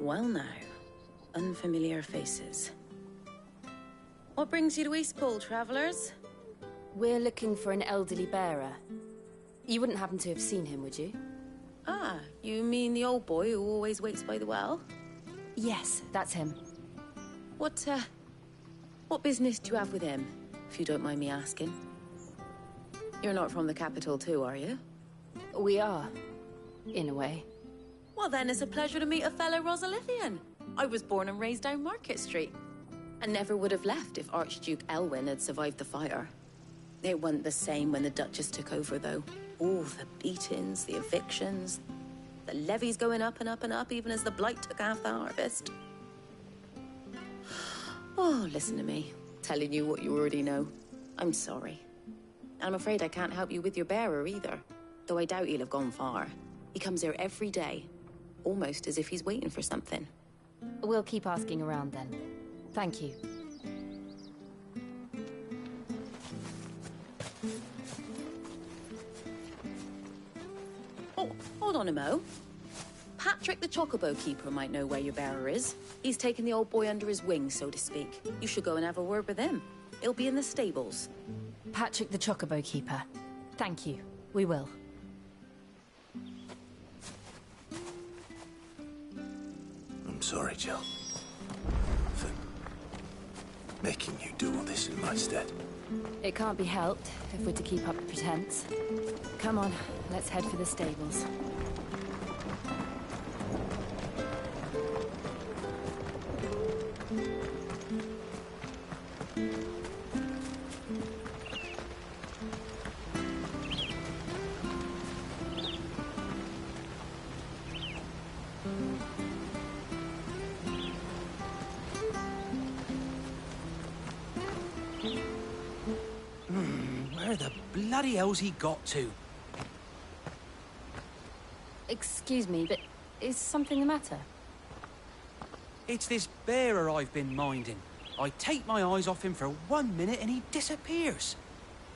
S4: Well now, unfamiliar faces. What brings you to Eastpool, travellers?
S3: We're looking for an elderly bearer. You wouldn't happen to have seen him, would you?
S4: Ah, you mean the old boy who always waits by the well?
S3: Yes, that's him.
S4: What business do you have with him, if you don't mind me asking? You're not from the capital too, are you?
S3: We are, in a way.
S4: Well then, it's a pleasure to meet a fellow Rosalithian. I was born and raised down Market Street. And never would have left if Archduke Elwyn had survived the fire. It wasn't the same when the Duchess took over, though. All the beatings, the evictions, the levies going up and up and up, even as the blight took half the harvest. Oh, listen to me. telling you what you already know. I'm sorry. I'm afraid I can't help you with your bearer either, though I doubt he'll have gone far. He comes here every day, almost as if he's waiting for something.
S16: We'll keep asking around then. Thank you.
S4: Oh, hold on a mo. Patrick the Chocobo Keeper might know where your bearer is. He's taken the old boy under his wing, so to speak. You should go and have a word with him. He'll be in the stables.
S16: Patrick the Chocobo Keeper. Thank you. We will.
S5: I'm sorry, Jill. For making you do all this in my stead.
S16: It can't be helped if we're to keep up the pretense. Come on, let's head for the stables.
S14: Where the bloody hell's he got to?
S16: Excuse me, but is something the matter?
S14: It's this bearer I've been minding. I take my eyes off him for 1 minute and he disappears.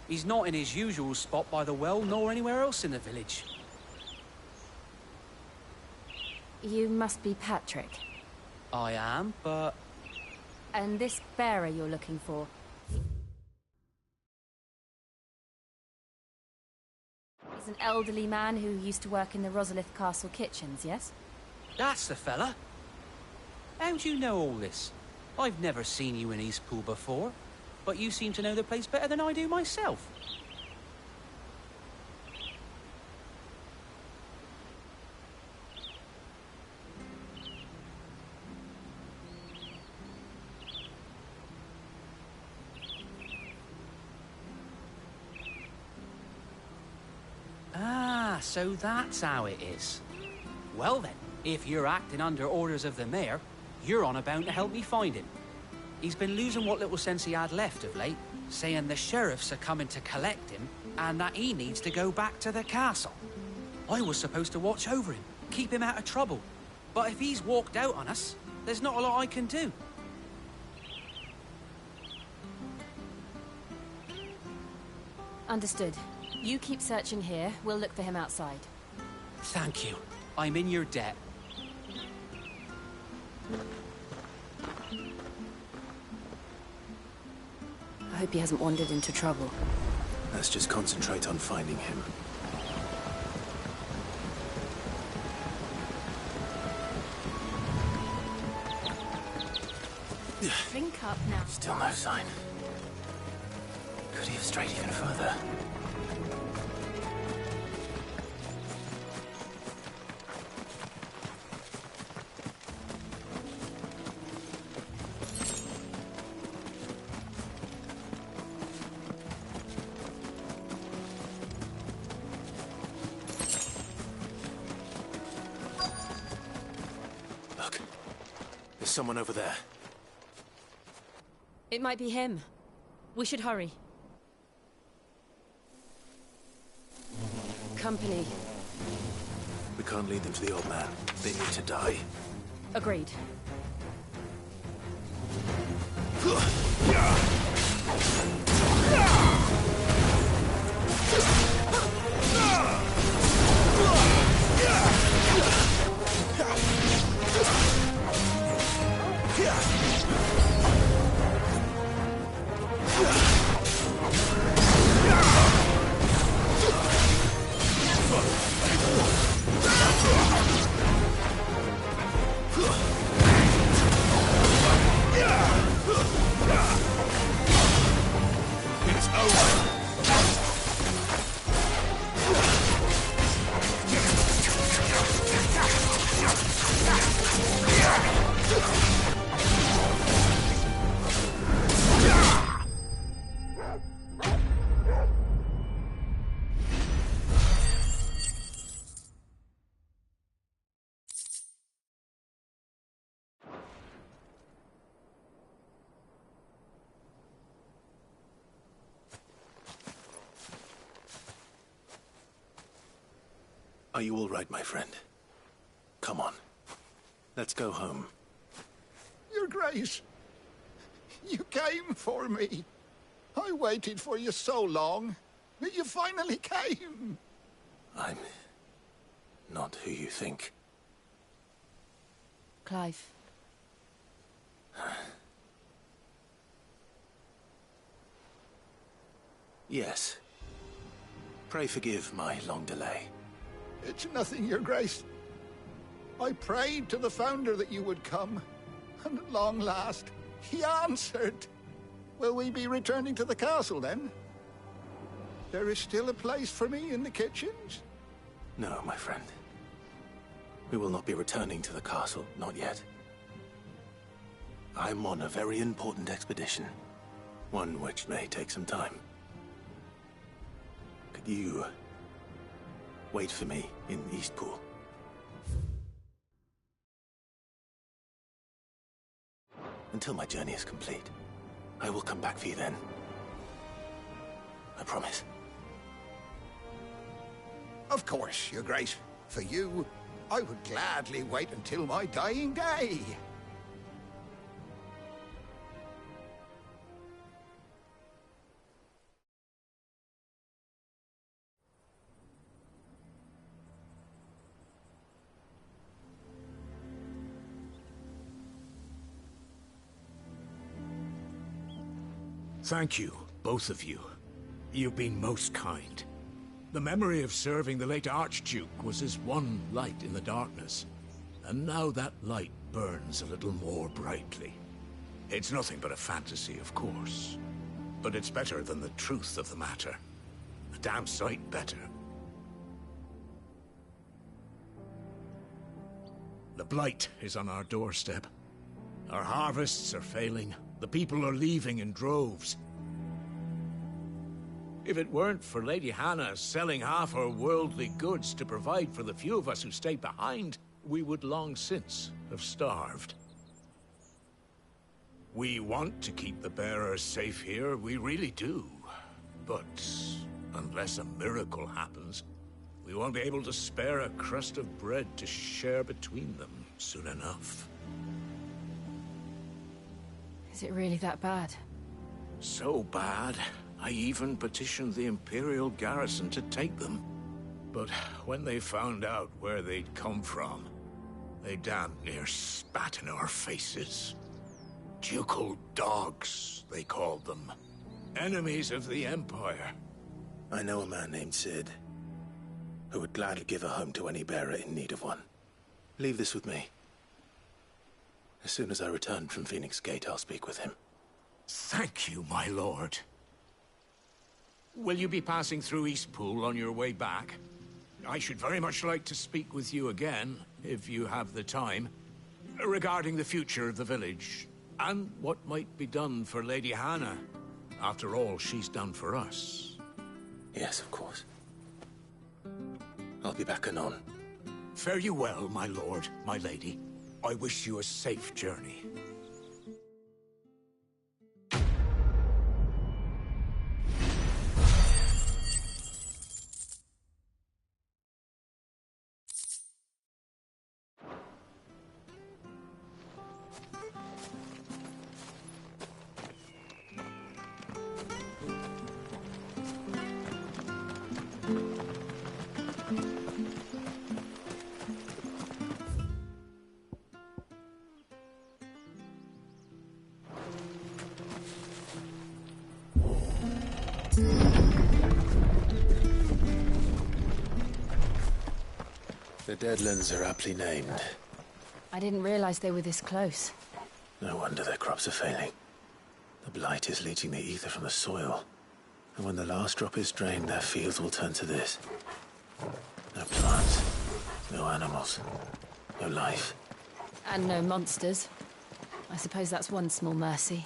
S14: He's not in his usual spot by the well, nor anywhere else in the village.
S16: You must be Patrick.
S14: I am, but...
S16: And this bearer you're looking for... He's an elderly man who used to work in the Rosalith Castle kitchens, yes?
S14: That's the fella. How do you know all this? I've never seen you in Eastpool before, but you seem to know the place better than I do myself. Ah, so that's how it is. Well then, if you're acting under orders of the mayor, you're on about to help me find him. He's been losing what little sense he had left of late, saying the sheriffs are coming to collect him and that he needs to go back to the castle. I was supposed to watch over him, keep him out of trouble. But if he's walked out on us, there's not a lot I can do.
S16: Understood. You keep searching here, we'll look for him outside.
S14: Thank you. I'm in your debt.
S16: I hope he hasn't wandered into trouble.
S5: Let's just concentrate on finding him.
S16: Drink up now.
S5: Still no sign. Could he have strayed even further? Look, there's someone over there.
S16: It might be him. We should hurry. Company.
S5: We can't lead them to the old man. They need to die.
S16: Agreed.
S5: Are you all right, my friend? Come on. Let's go home.
S2: Your Grace, you came for me. I waited for you so long, but you finally came.
S5: I'm not who you think.
S16: Clive.
S5: Yes. Pray forgive my long delay.
S2: It's nothing, Your Grace. I prayed to the Founder that you would come, and at long last, he answered. Will we be returning to the castle, then? There is still a place for me in the kitchens?
S5: No, my friend. We will not be returning to the castle, not yet. I'm on a very important expedition. One which may take some time. Could you wait for me in Eastpool? Until my journey is complete. I will come back for you then. I promise.
S2: Of course, Your Grace. For you, I would gladly wait until my dying day.
S20: Thank you, both of you. You've been most kind. The memory of serving the late Archduke was as one light in the darkness, and now that light burns a little more brightly. It's nothing but a fantasy, of course, but it's better than the truth of the matter. A damn sight better. The blight is on our doorstep. Our harvests are failing. The people are leaving in droves. If it weren't for Lady Hannah selling half her worldly goods to provide for the few of us who stay behind, we would long since have starved. We want to keep the bearers safe here, we really do. But unless a miracle happens, we won't be able to spare a crust of bread to share between them soon enough.
S16: Is it really that bad?
S20: So bad, I even petitioned the Imperial garrison to take them. But when they found out where they'd come from, they damn near spat in our faces. Ducal dogs, they called them. Enemies of the Empire.
S5: I know a man named Sid, who would gladly give a home to any bearer in need of one. Leave this with me. As soon as I return from Phoenix Gate, I'll speak with him.
S20: Thank you, my lord. Will you be passing through Eastpool on your way back? I should very much like to speak with you again, if you have the time, regarding the future of the village, and what might be done for Lady Hannah. After all she's done for us.
S5: Yes, of course. I'll be back anon.
S20: Fare you well, my lord, my lady. I wish you a safe journey.
S5: The Deadlands are aptly named.
S16: I didn't realize they were this close.
S5: No wonder their crops are failing. The blight is leaching the ether from the soil. And when the last drop is drained, their fields will turn to this. No plants, no animals, no life.
S16: And no monsters. I suppose that's one small mercy.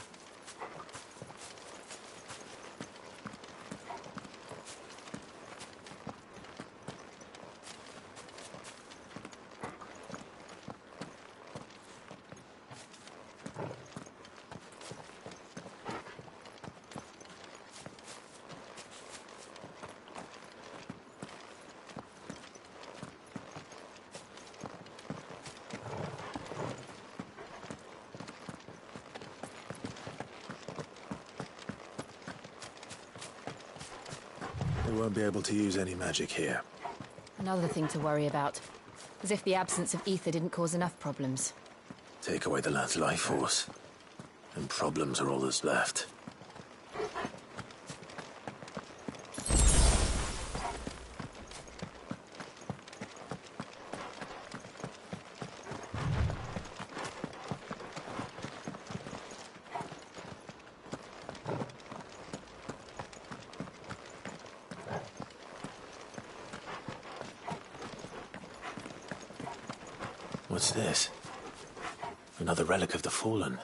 S5: won't be able to use any magic here.
S16: Another thing to worry about. As if the absence of ether didn't cause enough problems.
S5: Take away the lad's life force, and problems are all that's left. What's this? Another relic of the Fallen.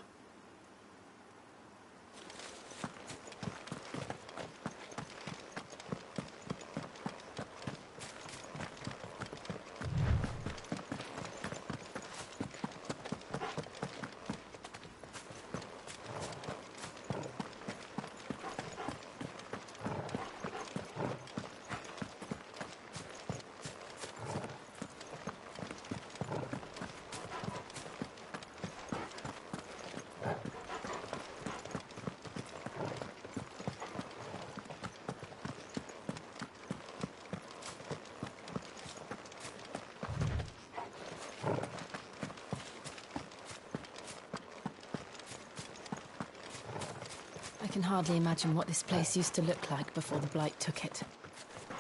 S16: I can hardly imagine what this place used to look like before the Blight took it.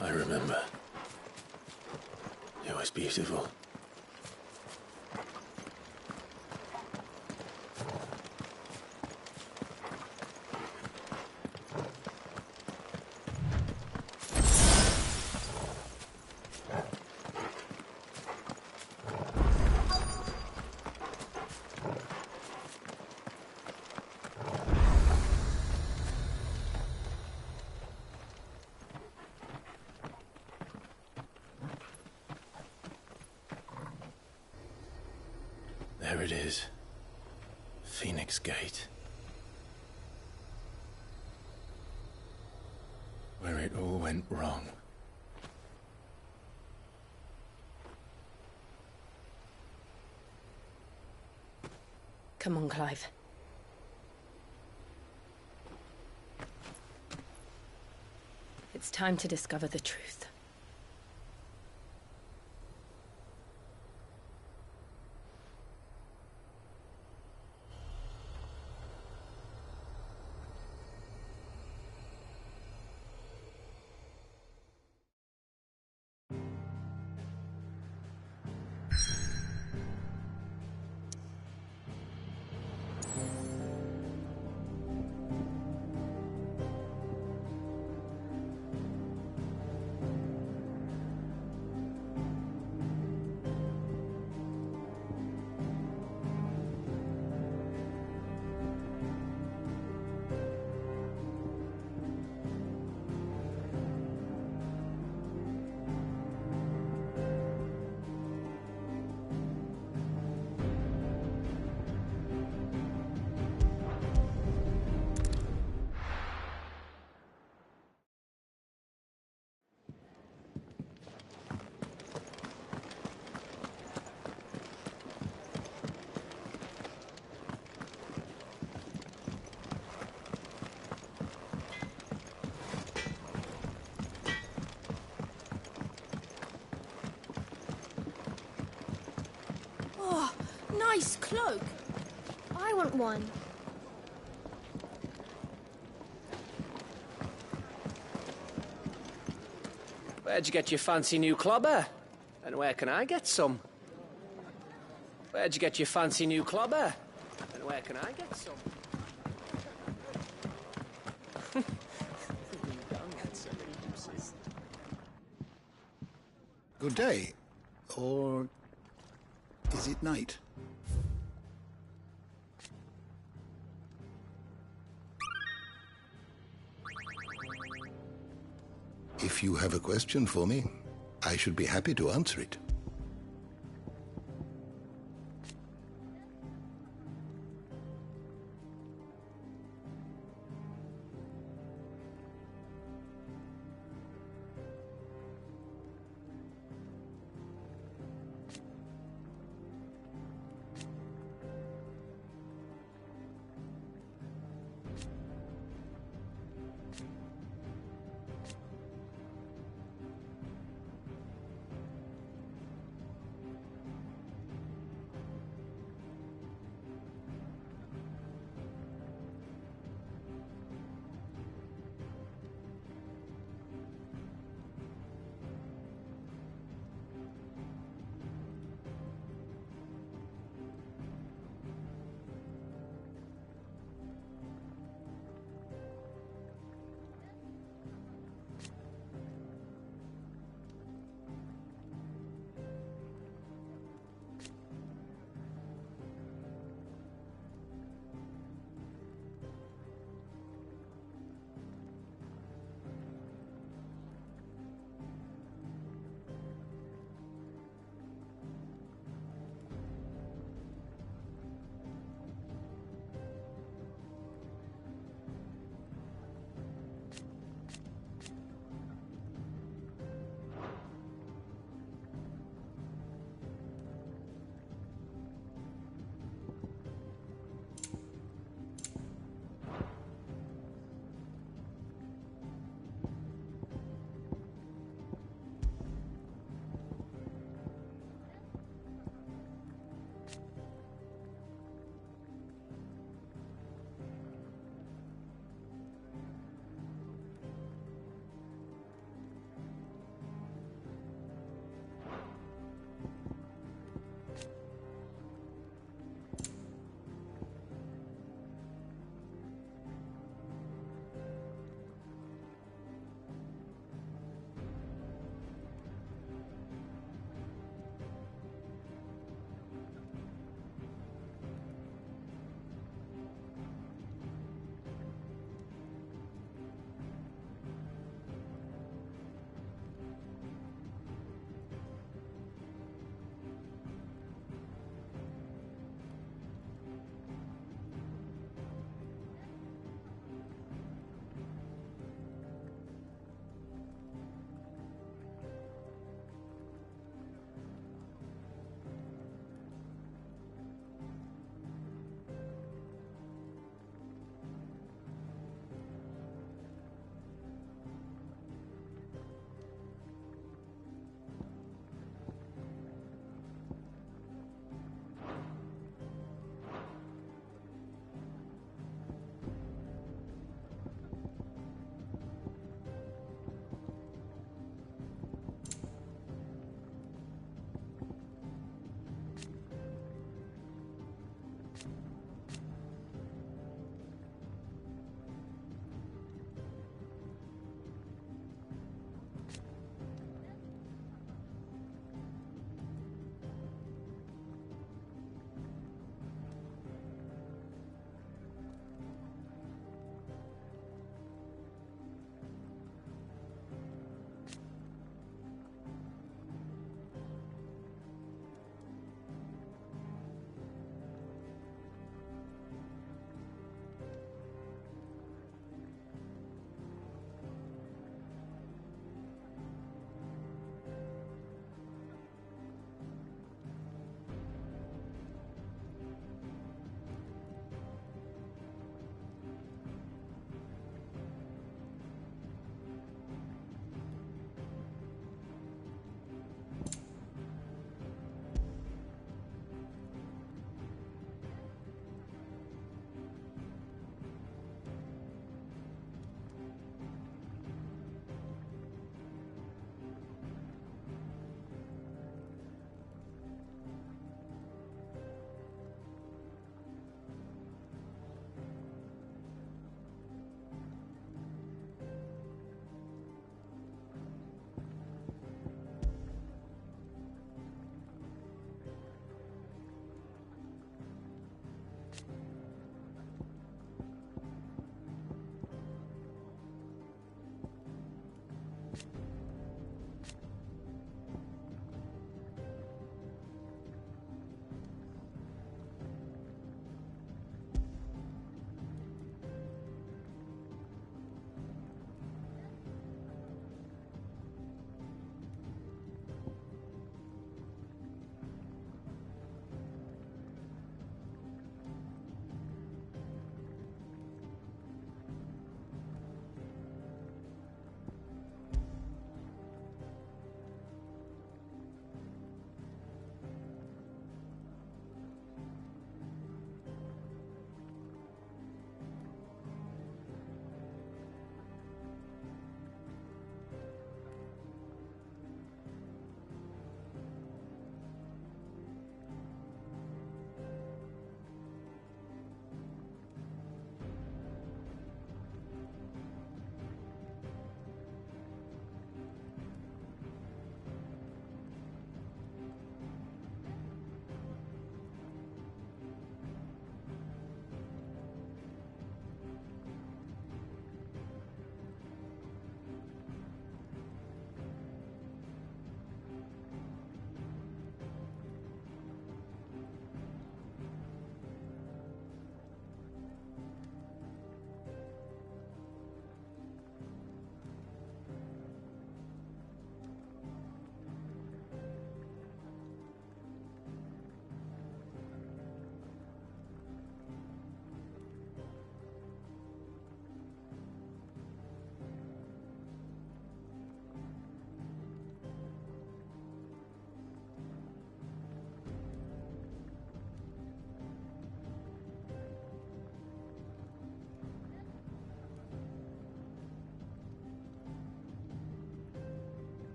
S5: I remember. It was beautiful. There it is. Phoenix Gate. Where it all went wrong.
S19: Come on, Clive. It's time to discover the truth.
S9: Oh, nice cloak. I want one.
S7: Where'd you get your fancy new clobber? And where can I get some? Where'd you get your fancy new clobber? And where can I get some?
S2: Good day. Or is it night? If you have a question for me, I should be happy to answer it.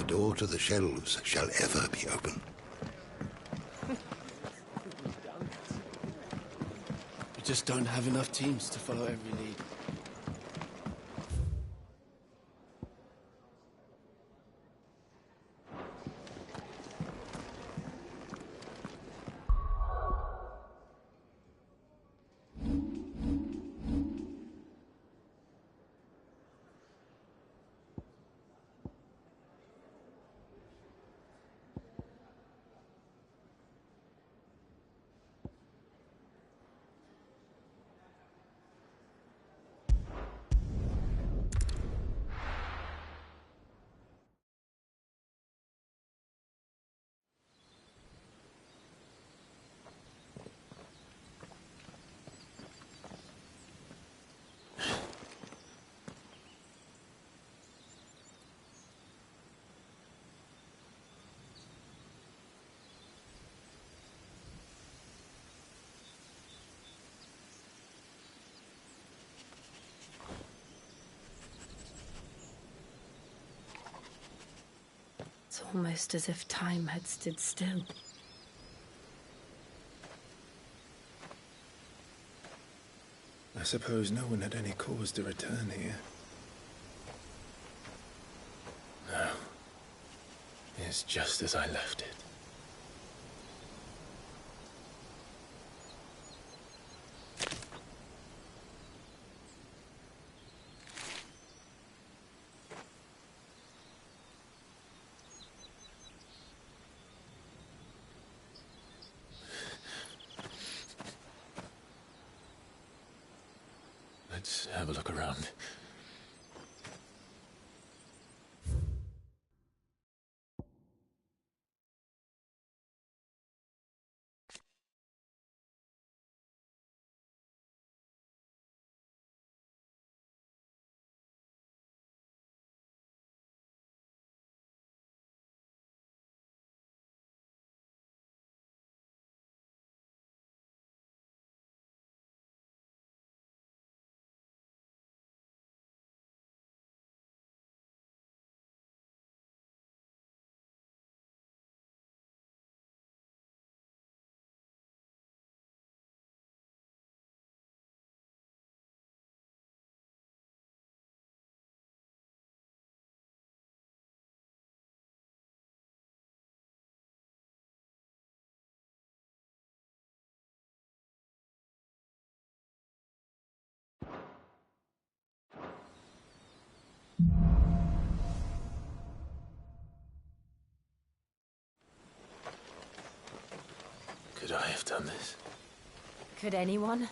S2: door to the shelves shall ever be open.
S13: We just don't have enough teams to follow every lead.
S3: It's almost as if time had stood still.
S5: I suppose no one had any cause to return here. No. It's just as I left it. Let's have a look around. Could I have done this?
S16: Could anyone?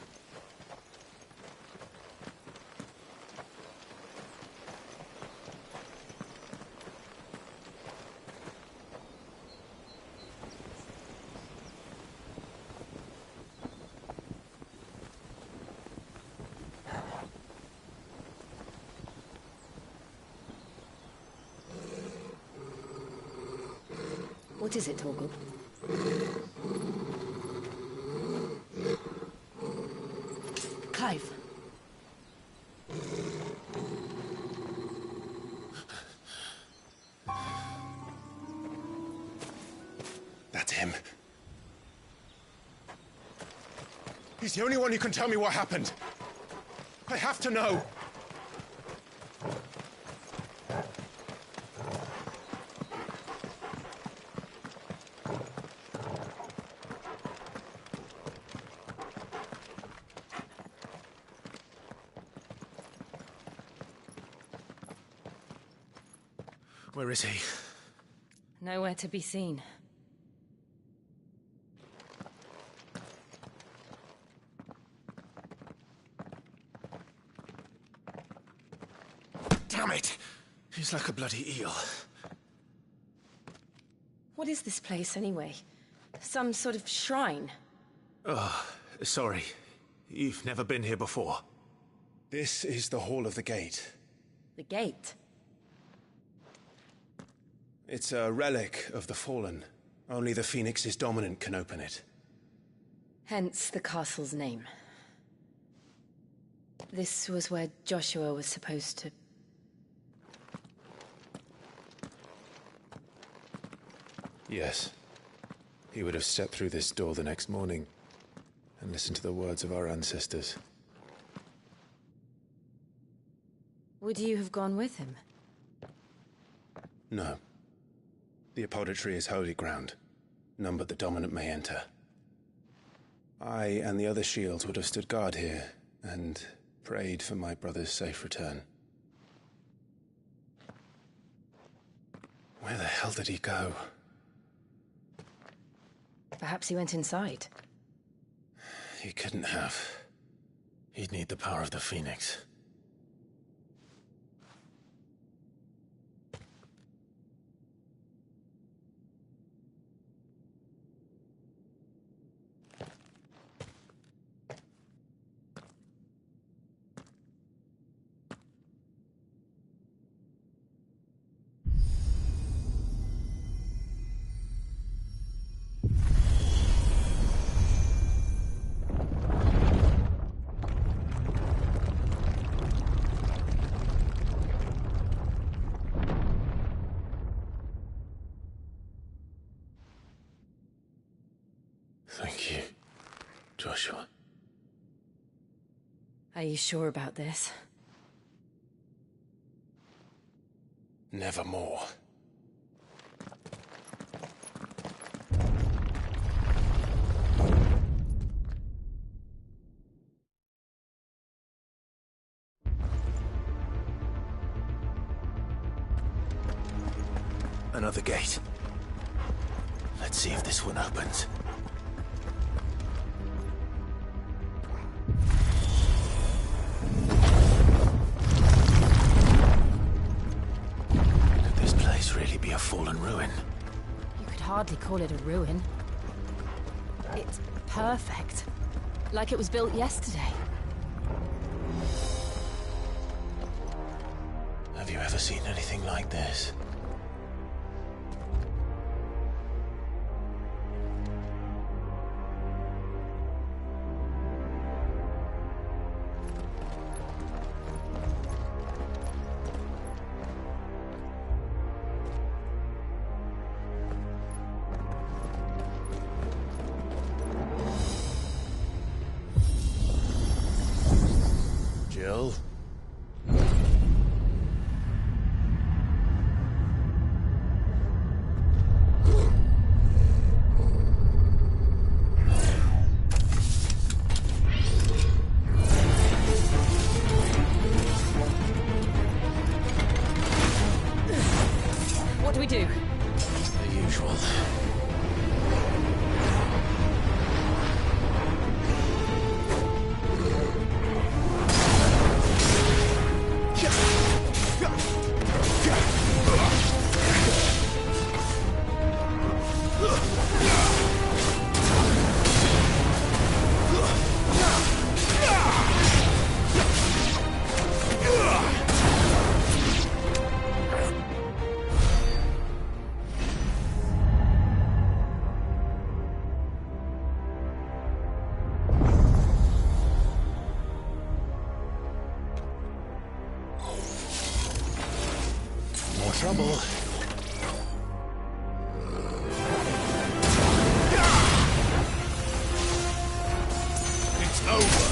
S3: What is it, Torgal? Clive.
S5: That's him. He's the only one who can tell me what happened. I have to know. Where is he?
S16: Nowhere to be seen.
S5: Damn it! He's like a bloody eel.
S3: What is this place, anyway? Some sort of shrine?
S5: Oh, sorry. You've never been here before. This is the Hall of the Gate.
S3: The gate?
S5: It's a relic of the Fallen. Only the Phoenix's dominant can open it.
S3: Hence the castle's name. This was where Joshua was supposed to...
S5: Yes. He would have stepped through this door the next morning and listened to the words of our ancestors.
S16: Would you have gone with him?
S5: No. The apodatory is holy ground. None but the dominant may enter. I and the other shields would have stood guard here and prayed for my brother's safe return. Where the hell did he go?
S16: Perhaps he went inside.
S5: He couldn't have. He'd need the power of the Phoenix. Thank you, Joshua.
S16: Are you sure about this?
S5: Nevermore. Another gate. Let's see if this one opens. Could this place really be a fallen ruin?
S16: You could hardly call it a ruin. It's perfect. Like it was built yesterday.
S5: Have you ever seen anything like this? Jill?
S16: What do we do?
S5: The usual. More trouble.
S15: It's over.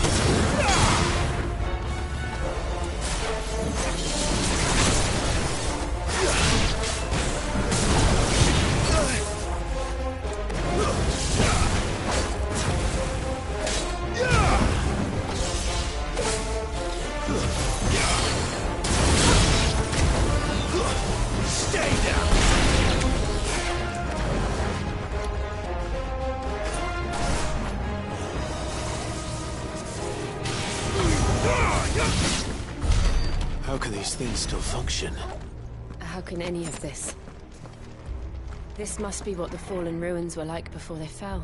S15: Stay down.
S5: How can these things still function?
S16: How can any of this? This must be what the fallen ruins were like before they fell.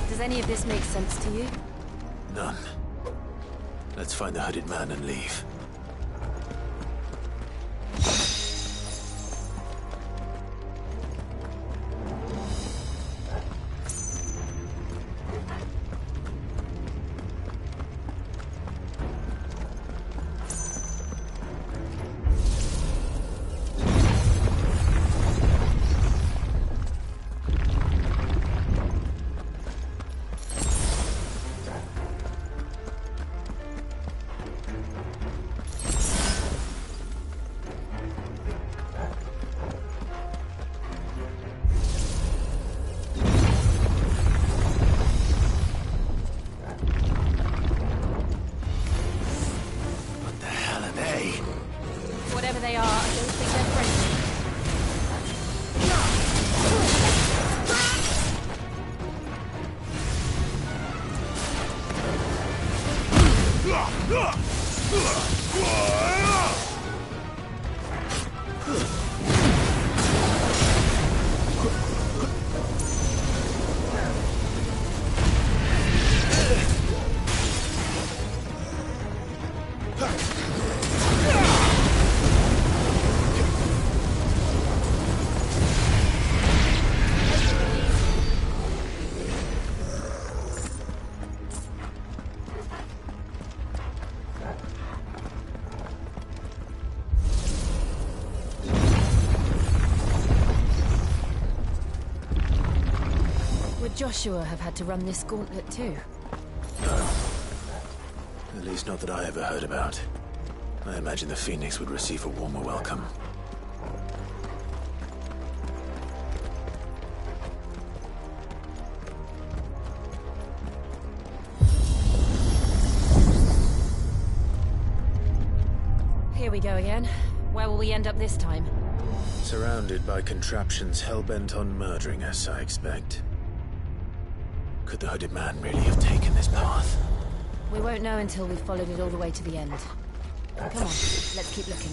S16: Does any of this make sense to you?
S5: None. Let's find the hooded man and leave.
S16: Whatever they are, I don't think they're friendly. Would Joshua have had to run this gauntlet too?
S5: No. At least not that I ever heard about. I imagine the Phoenix would receive a warmer welcome.
S16: Here we go again. Where will we end up this time?
S5: Surrounded by contraptions hell-bent on murdering us, I expect. Could the hooded man really have taken this path?
S16: We won't know until we've followed it all the way to the end. Come on, let's keep looking.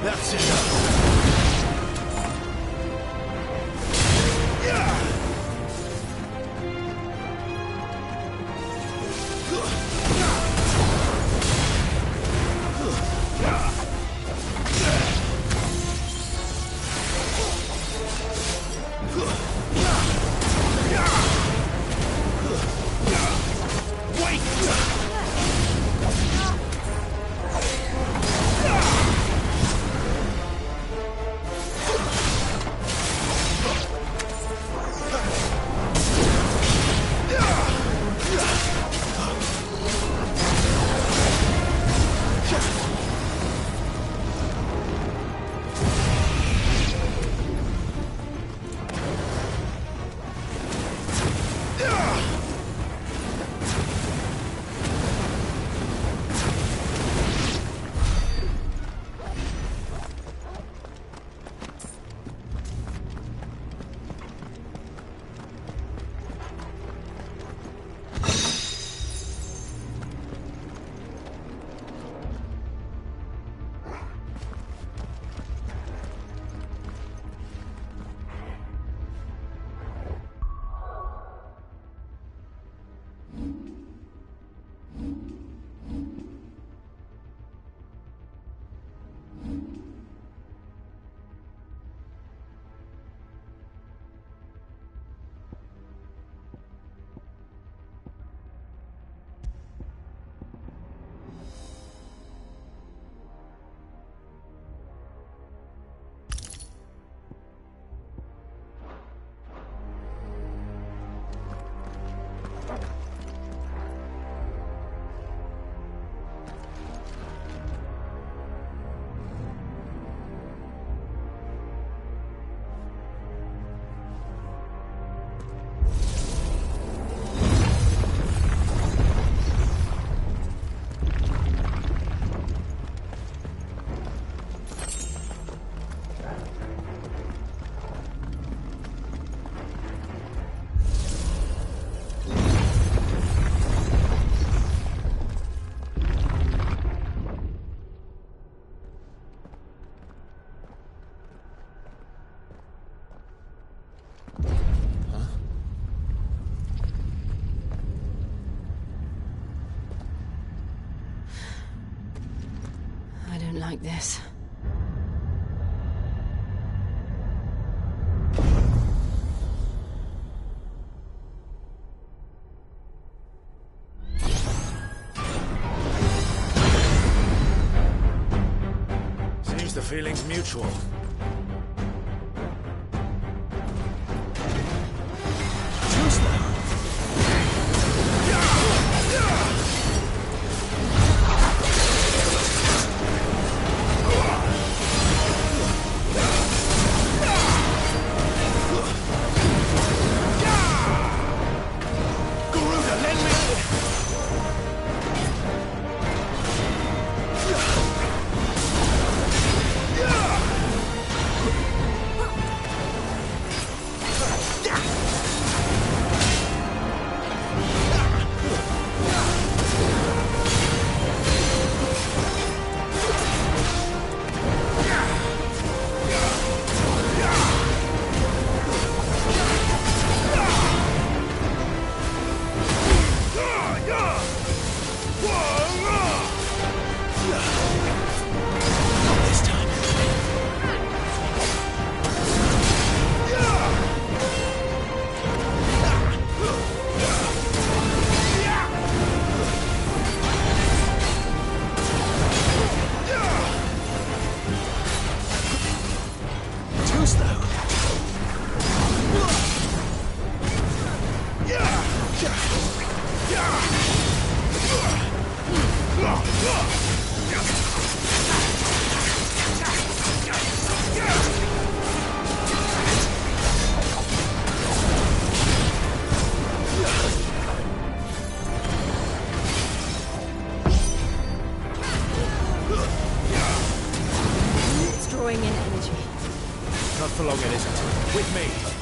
S5: That's enough.
S3: Like this.
S5: Seems the feeling's mutual. Not for long, it isn't. With me.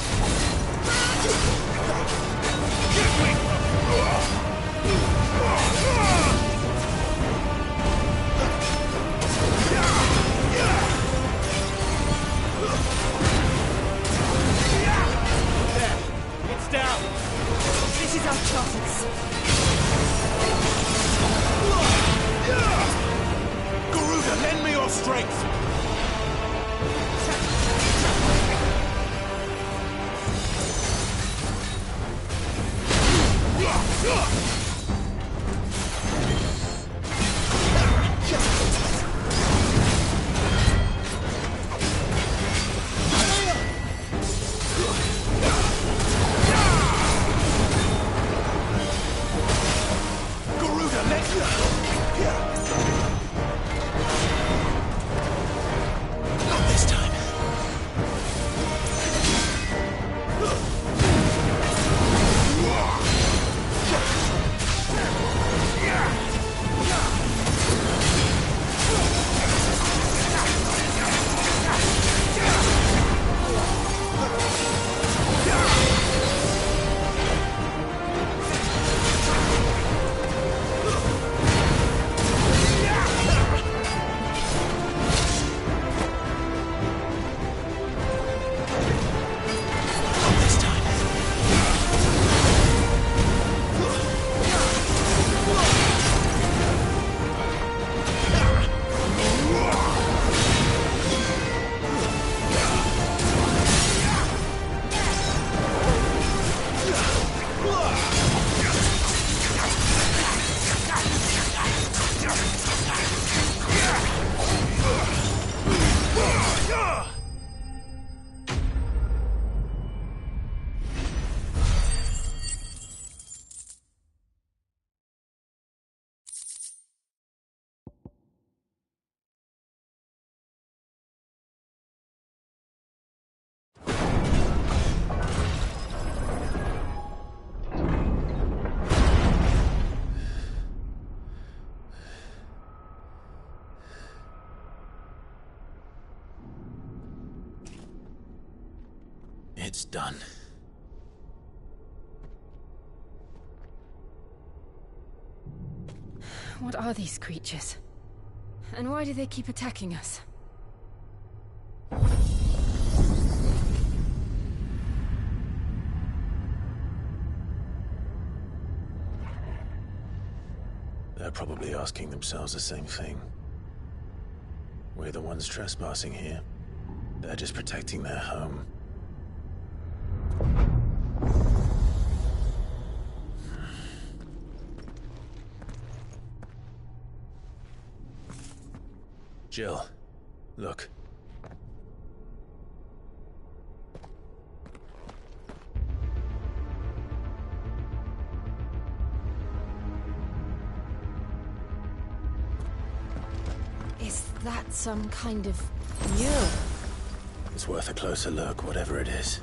S5: Not this time. It's done.
S16: What are these creatures? And why do they keep attacking us?
S5: They're probably asking themselves the same thing. We're the ones trespassing here. They're just protecting their home. Jill, look.
S16: Is that some kind of mural?
S5: It's worth a closer look, whatever it is.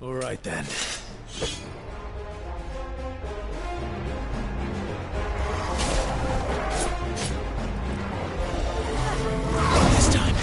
S5: All right then. This time.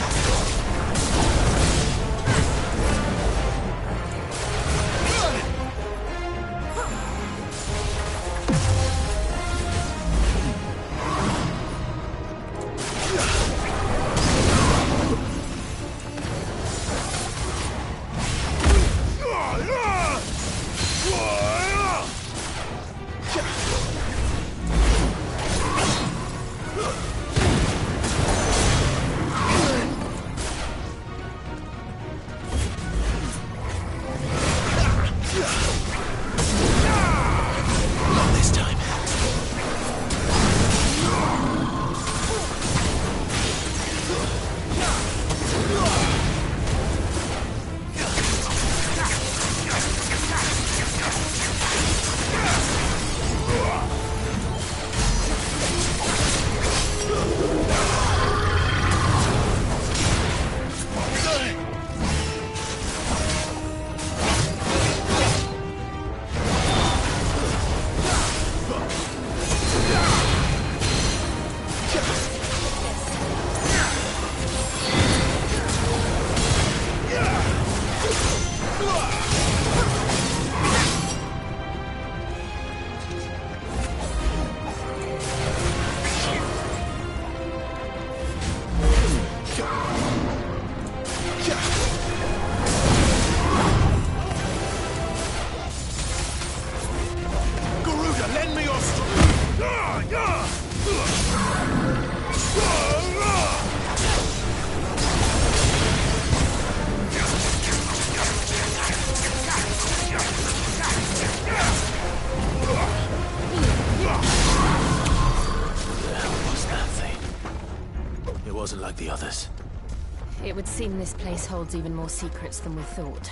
S16: would seem this place holds even more secrets than we thought.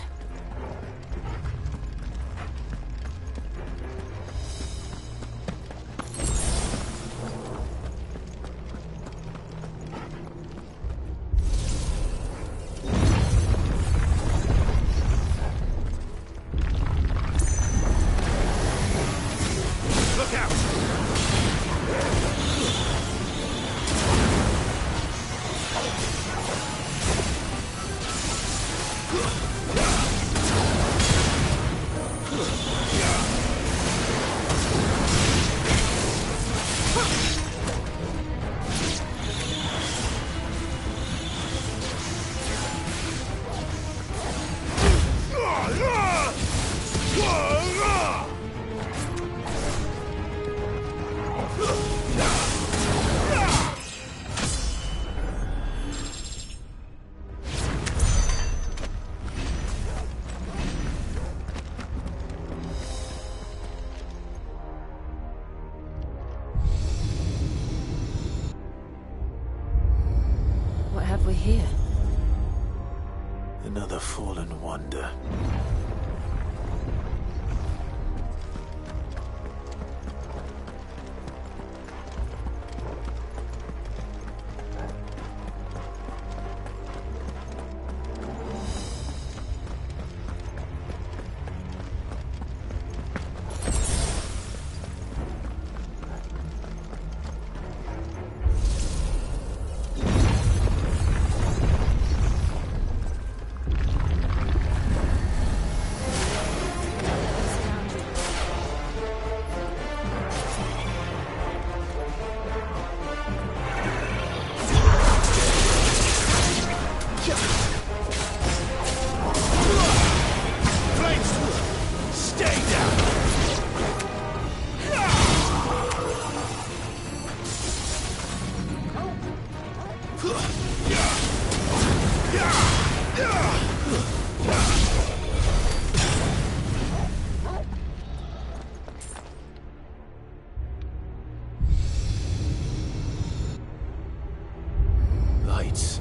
S16: What have we here?
S5: Another fallen wonder. Lights.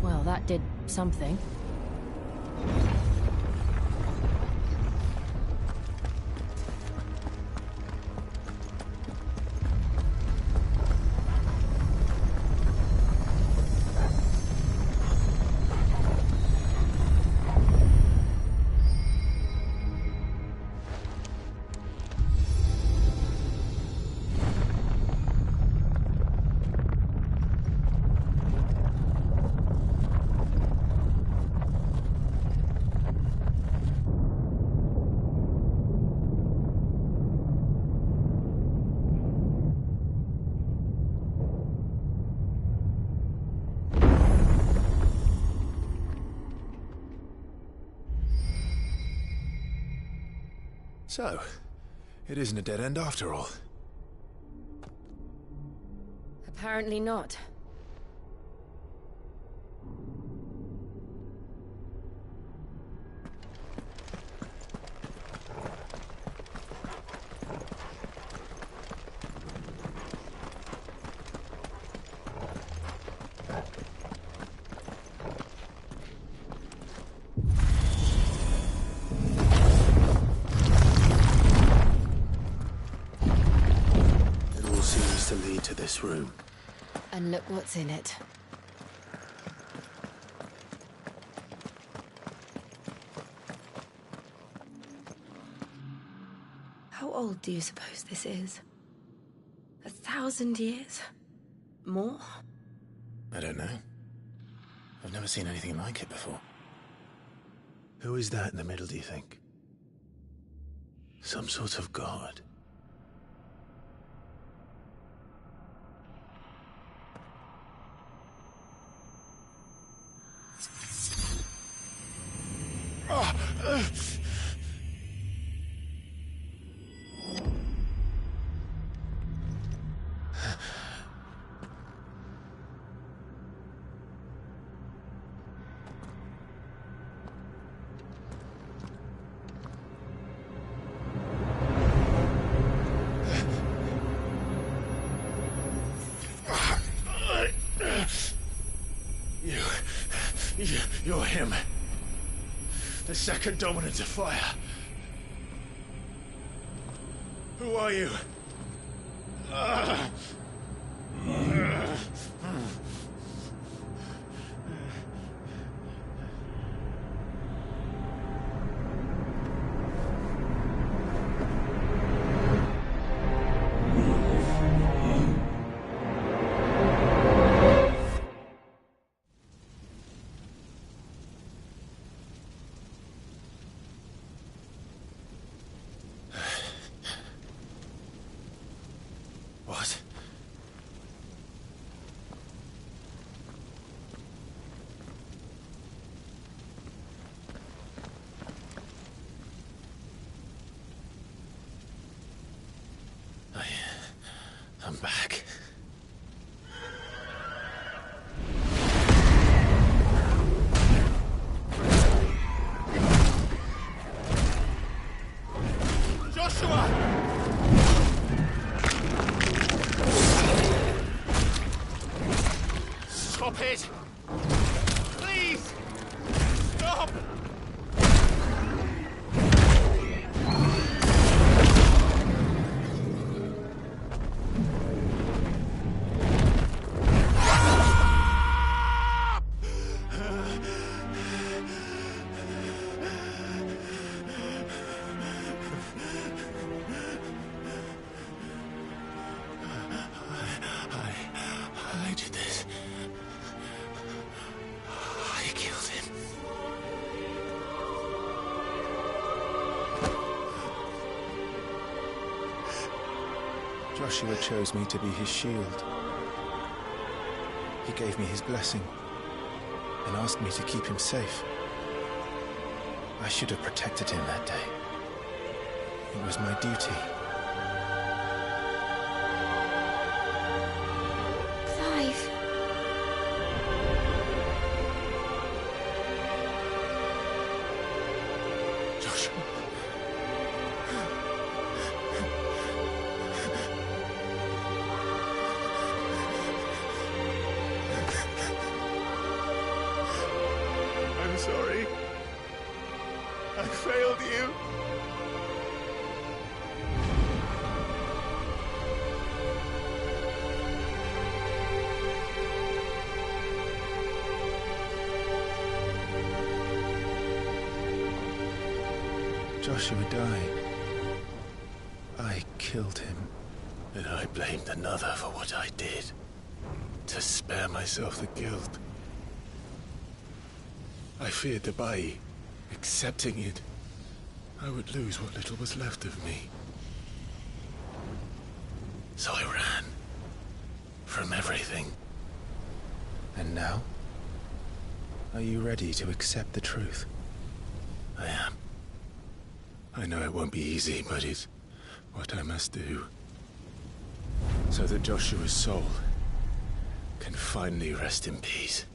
S16: Well, that did something.
S5: So, it isn't a dead end after all.
S16: Apparently not.
S5: To lead to this room.
S16: And look what's in it.
S3: How old do you suppose this is? 1,000 years? More?
S5: I don't know. I've never seen anything like it before. Who is that in the middle, do you think? Some sort of god? You... You're him. The second dominant of fire. Who are you? What? I'm back.
S15: Joshua! Stop it! Please! Stop!
S5: I did this. I killed him. Joshua chose me to be his shield. He gave me his blessing and asked me to keep him safe. I should have protected him that day. It was my duty.
S9: Clive.
S5: Joshua. I'm sorry. I failed you. Joshua died. I killed him. And I blamed another for what I did. To spare myself the guilt. I feared that by accepting it, I would lose what little was left of me. So I ran. From everything. And now? Are you ready to accept the truth? I am. I know it won't be easy, but it's what I must do. So that Joshua's soul can finally rest in peace.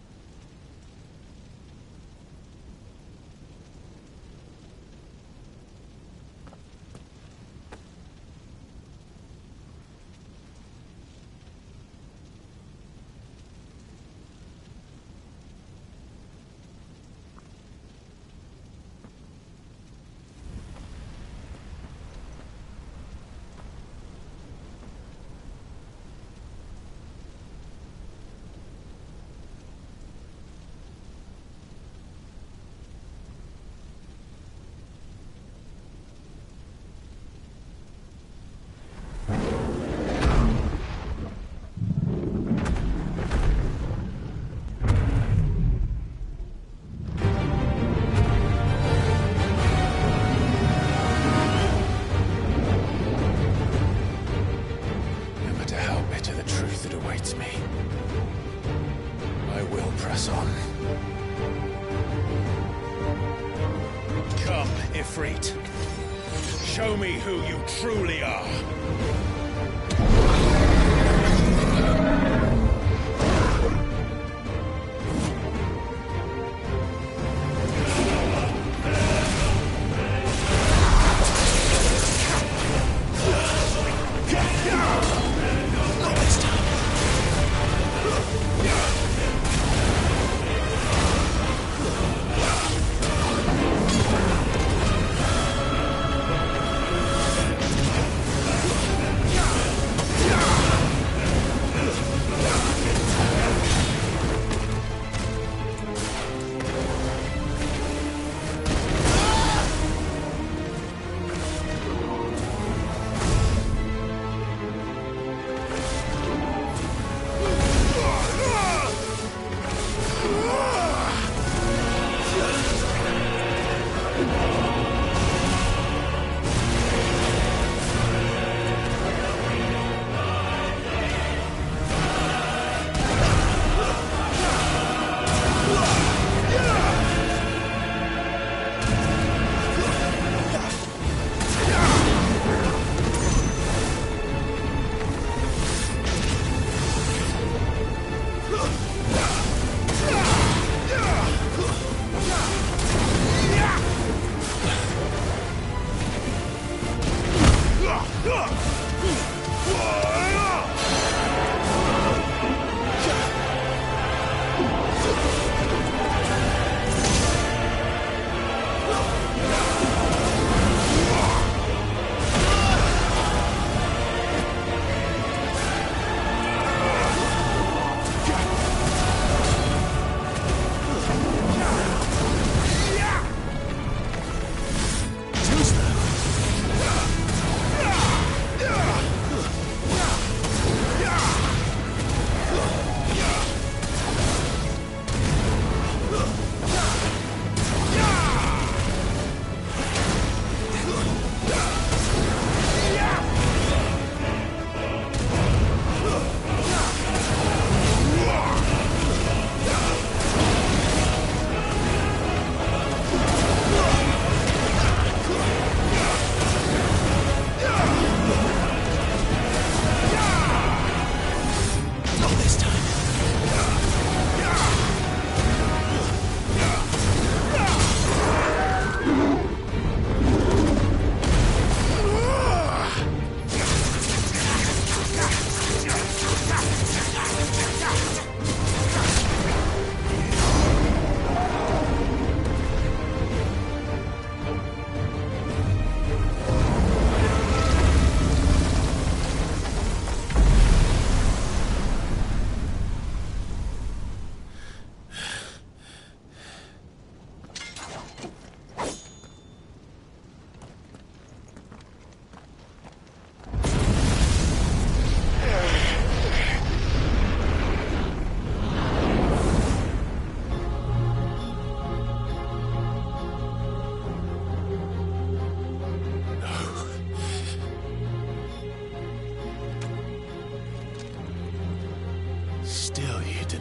S15: Ifrit. Show me who you truly are.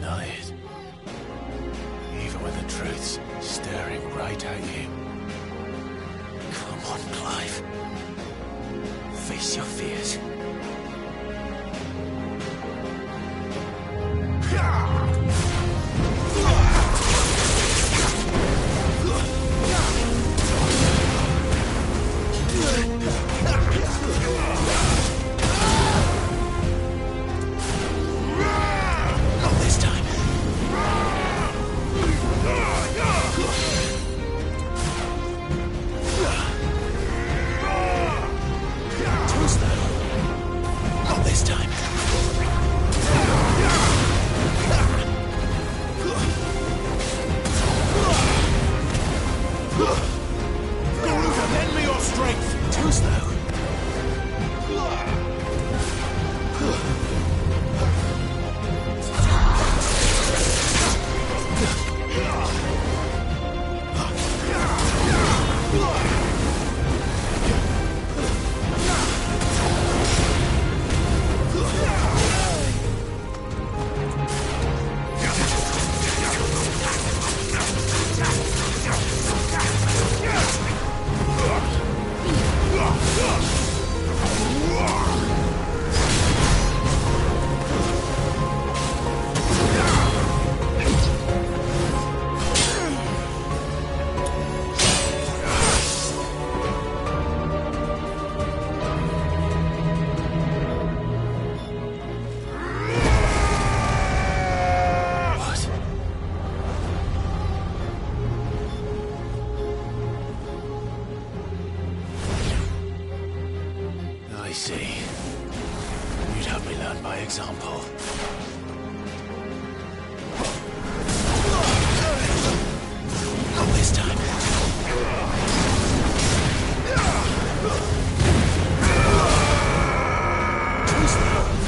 S5: deny it. Even when the truth's staring right at you. Come on, Clive. Face your fears. I see. You'd have me learn by example. Not this time. Too slow.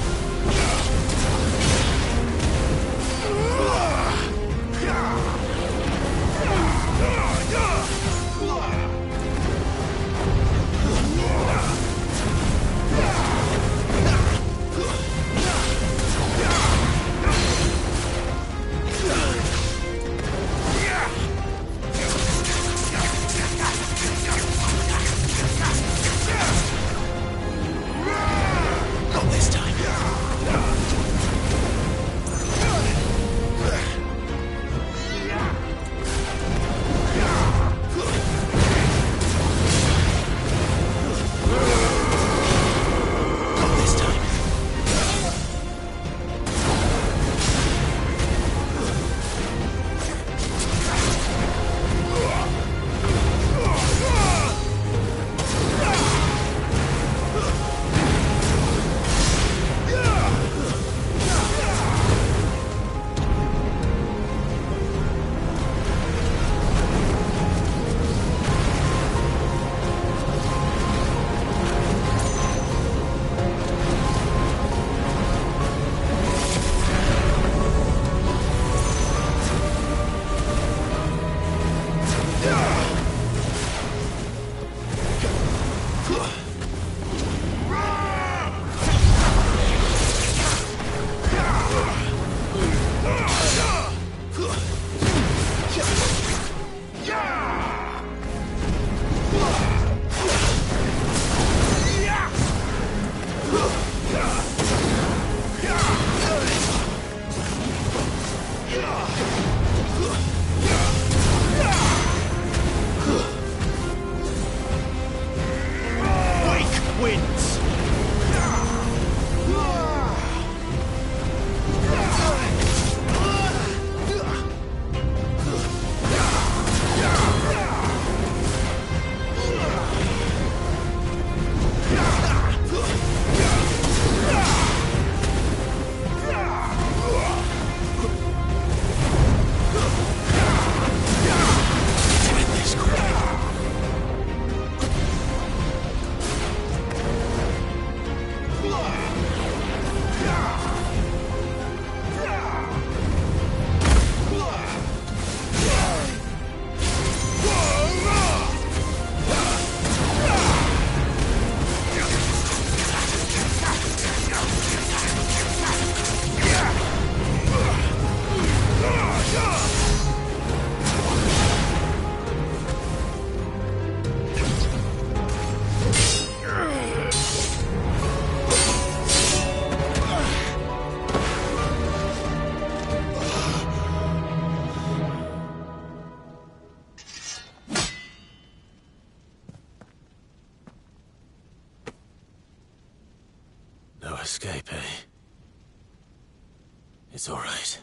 S5: It's all right.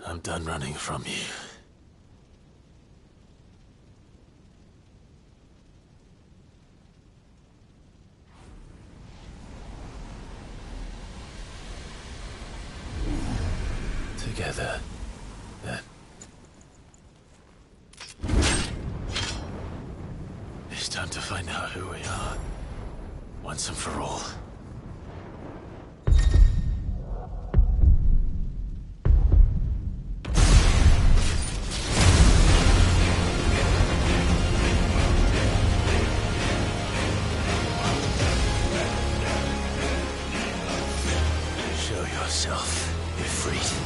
S5: I'm done running from you. Together, then. It's time to find out who we are, once and for all. Show yourself, Ifrit.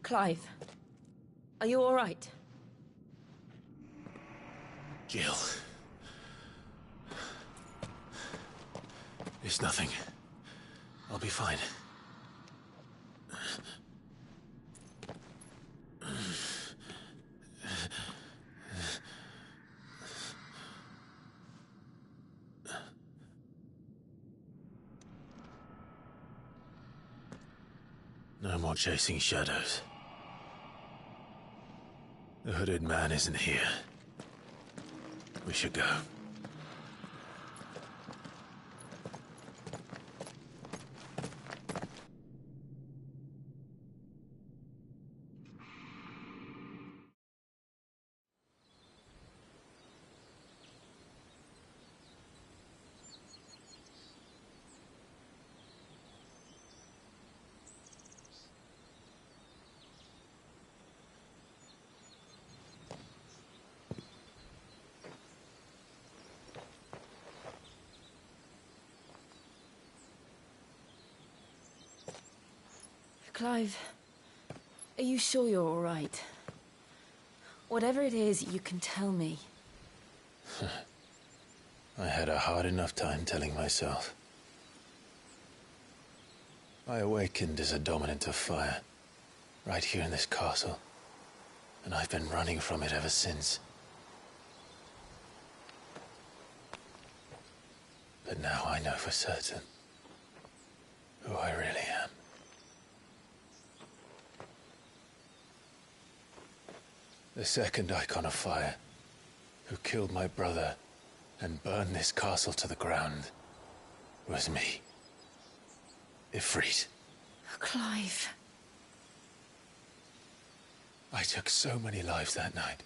S16: Clive, are you all right?
S5: Jill. It's nothing. I'll be fine. No more chasing shadows. The hooded man isn't here. We should go.
S16: Clive, are you sure you're all right? Whatever it is, you can tell me.
S5: I had a hard enough time telling myself. I awakened as a dominant of fire, right here in this castle, and I've been running from it ever since. But now I know for certain who I really am. The second icon of fire, who killed my brother and burned this castle to the ground, was me. Ifrit.
S16: Clive.
S5: I took so many lives that night,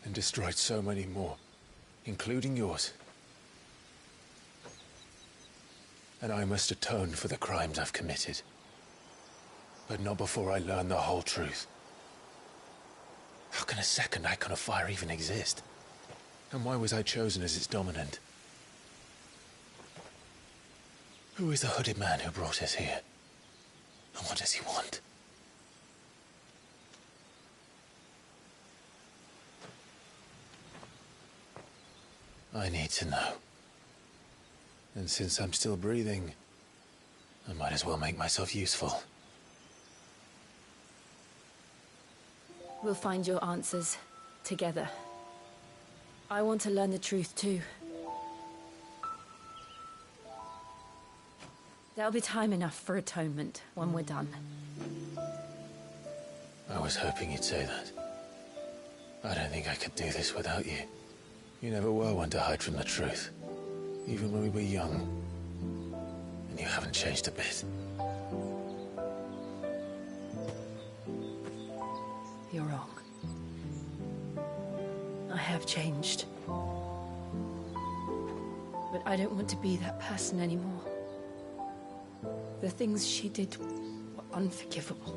S5: and destroyed so many more, including yours. And I must atone for the crimes I've committed. But not before I learn the whole truth. How can a second icon of fire even exist? And why was I chosen as its dominant? Who is the hooded man who brought us here? And what does he want? I need to know. And since I'm still breathing, I might as well make myself useful.
S16: We'll find your answers together. I want to learn the truth too. There'll be time enough for atonement when we're done.
S5: I was hoping you'd say that. I don't think I could do this without you. You never were one to hide from the truth, even when we were young. And you haven't changed a bit.
S16: You're wrong. I have changed. But I don't want to be that person anymore. The things she did were unforgivable.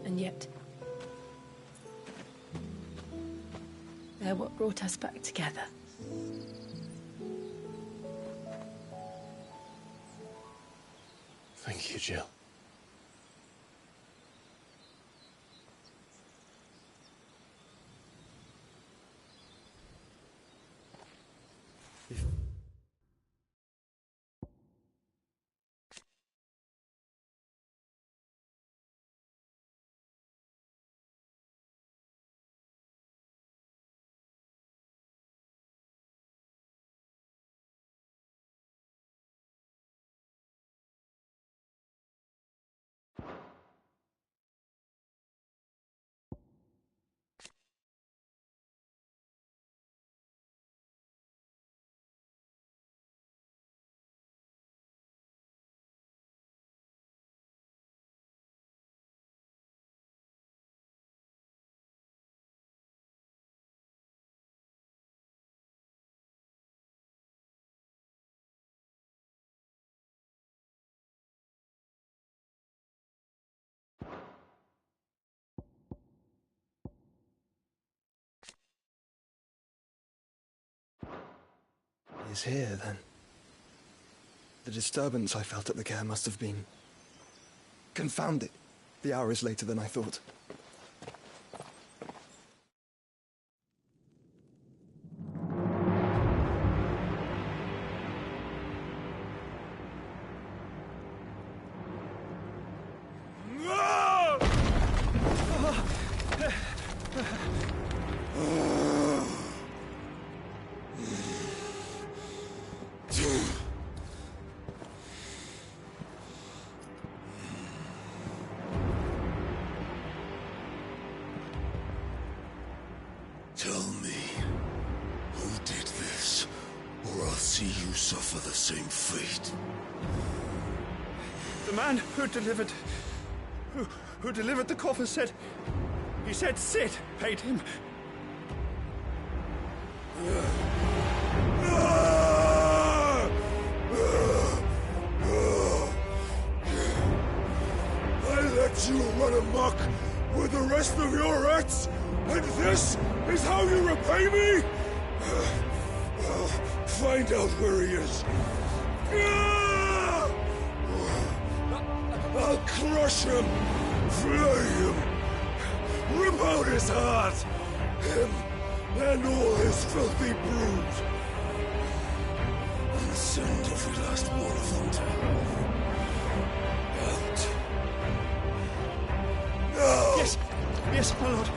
S16: And yet, they're what brought us back together.
S5: Thank you, Jill.
S12: He's here, then. The disturbance I felt at the care must have been... confounded. The hour is later than I thought.
S8: Tell me, who did this, or I'll see you suffer the same fate.
S12: The man who delivered the coffer said... He said Sid paid him.
S8: I let you run amok with the rest of your rats, and this is how you repay me? Find out where he is. I'll crush him, flay him, rip out his heart, him and all his filthy brood, and send every last one of them to out. No!
S12: Yes, yes, my lord.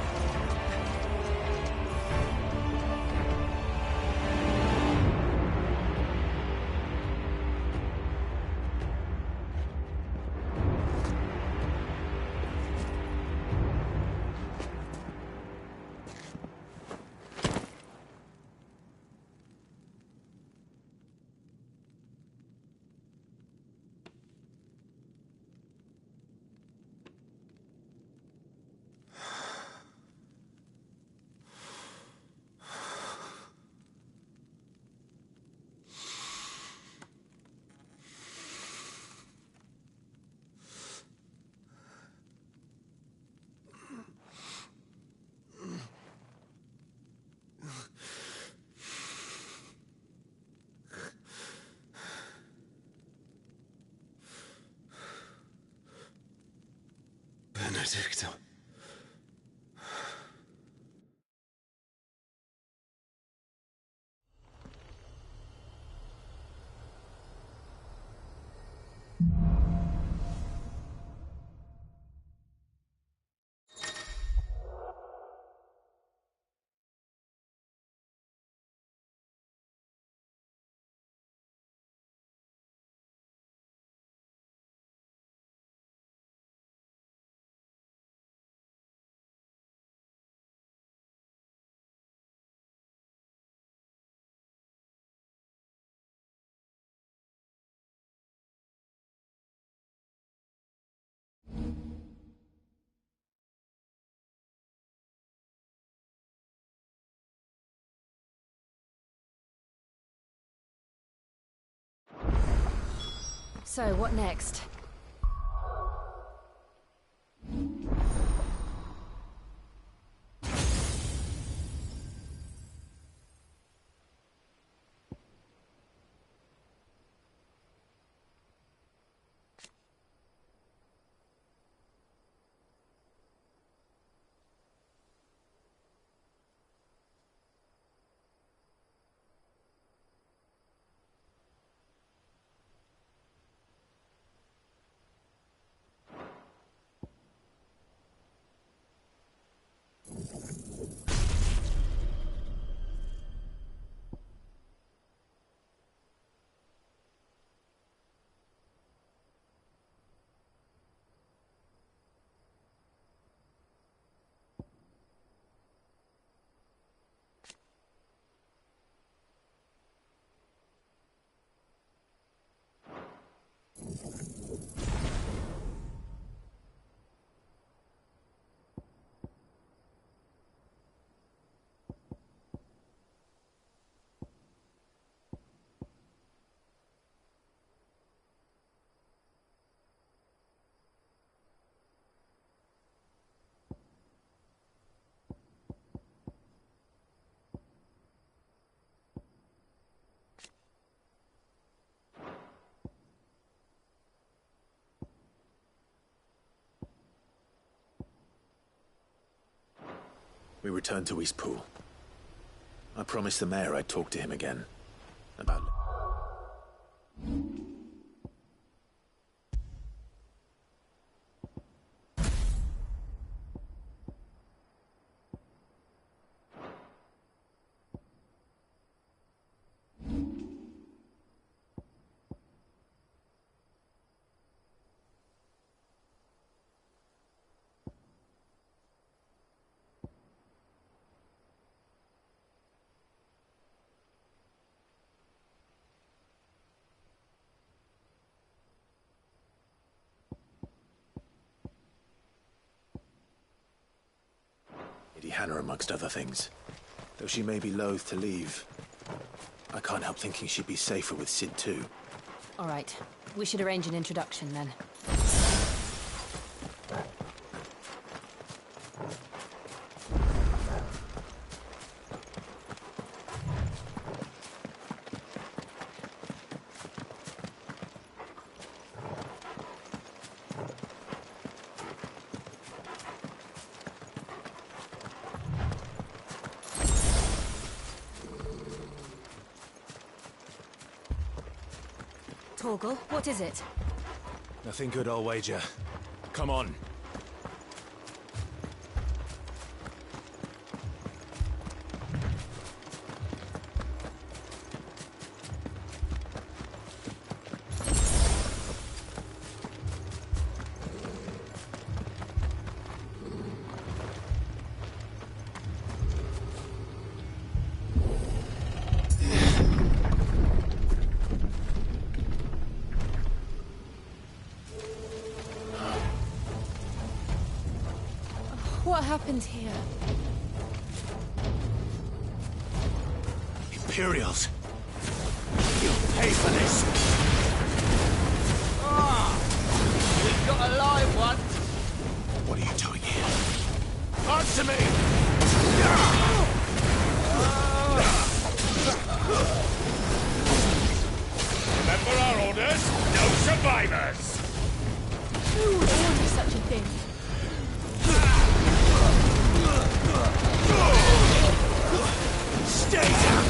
S8: Benedicta.
S16: So, what next?
S5: We returned to Eastpool. I promised the mayor I'd talk to him again. About... Hannah amongst other things. Though she may be loath to leave, I can't help thinking she'd be safer with Sid too.
S16: All right. We should arrange an introduction then. Torgal, what is it?
S1: Nothing good, I'll wager. Come on.
S16: What happened here?
S1: Imperials! You'll pay for this!
S7: We've got a live one!
S1: What are you doing here? Answer me!
S8: Remember our orders? No survivors!
S16: Who would order such a thing?
S8: Stay down!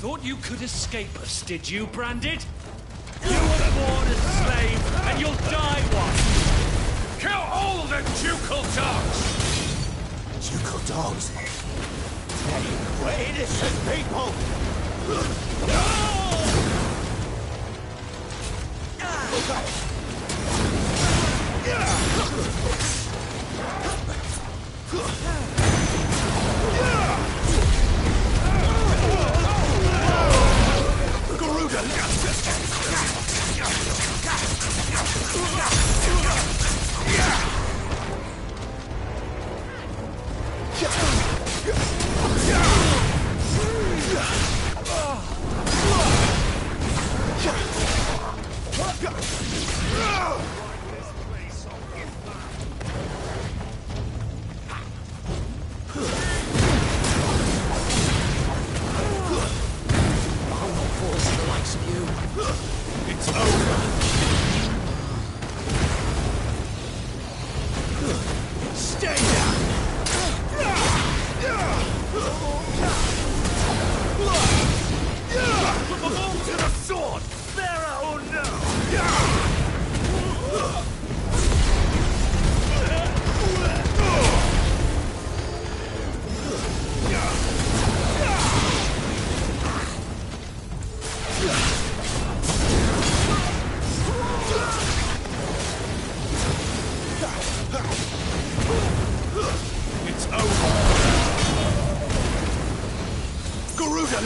S22: Thought you could escape us, did you, Branded? You were born a slave, and you'll die one!
S8: Kill all the ducal dogs!
S1: Ducal dogs? We're innocent people!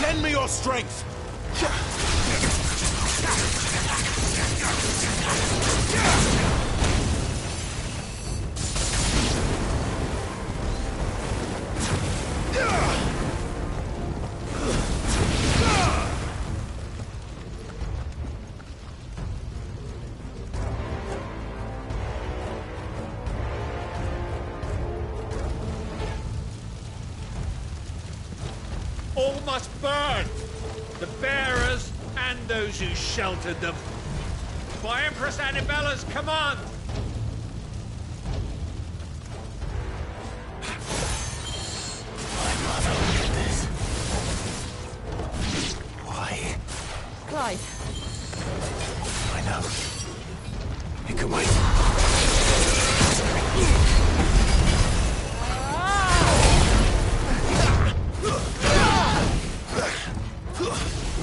S8: Lend me your strength! All must burn!
S22: the bearers, and those who sheltered them. By Empress Annabella's command!
S5: My mother did this. Why?
S16: Clive.
S5: I know. It can wait.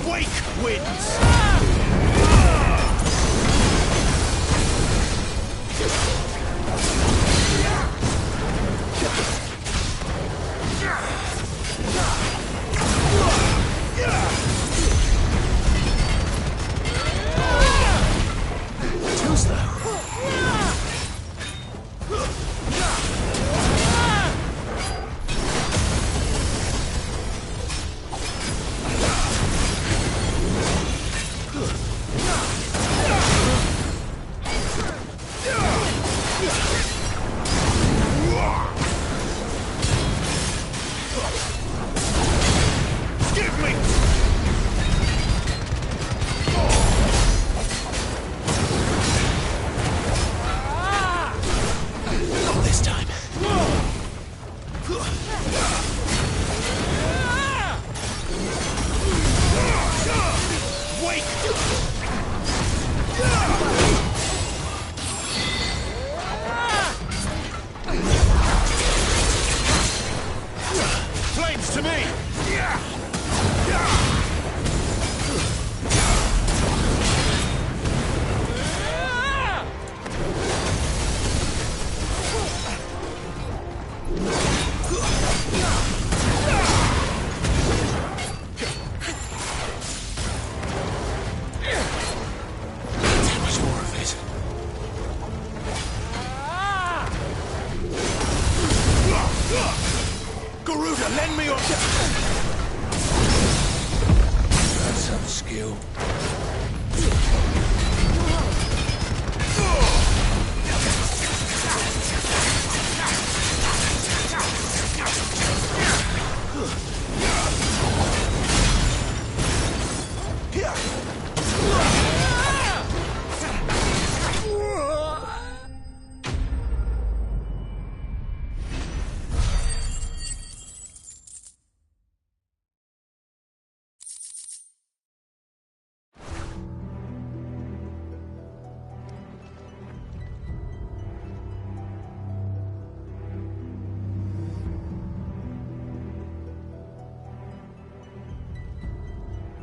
S22: Wake wins!
S5: Too slow.
S22: Give me!
S5: Not this time.
S22: Wake! Flames to me!
S5: How much more of it?
S22: Garuda, lend me your...
S13: That's some skill.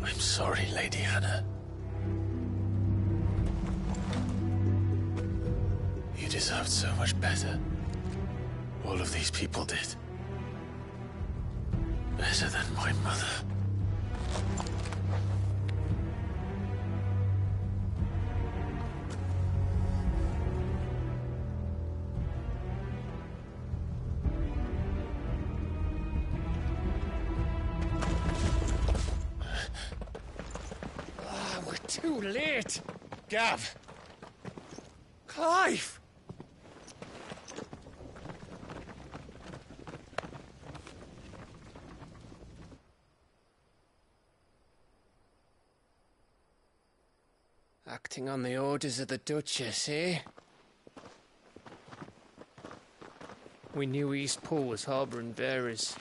S5: I'm sorry, Lady Hannah. You deserved so much better. All of these people did. Better than my mother.
S22: We're too late! Gav! Clive!
S7: Acting on the orders of the Duchess, eh? We knew East Pool was harbouring bearers.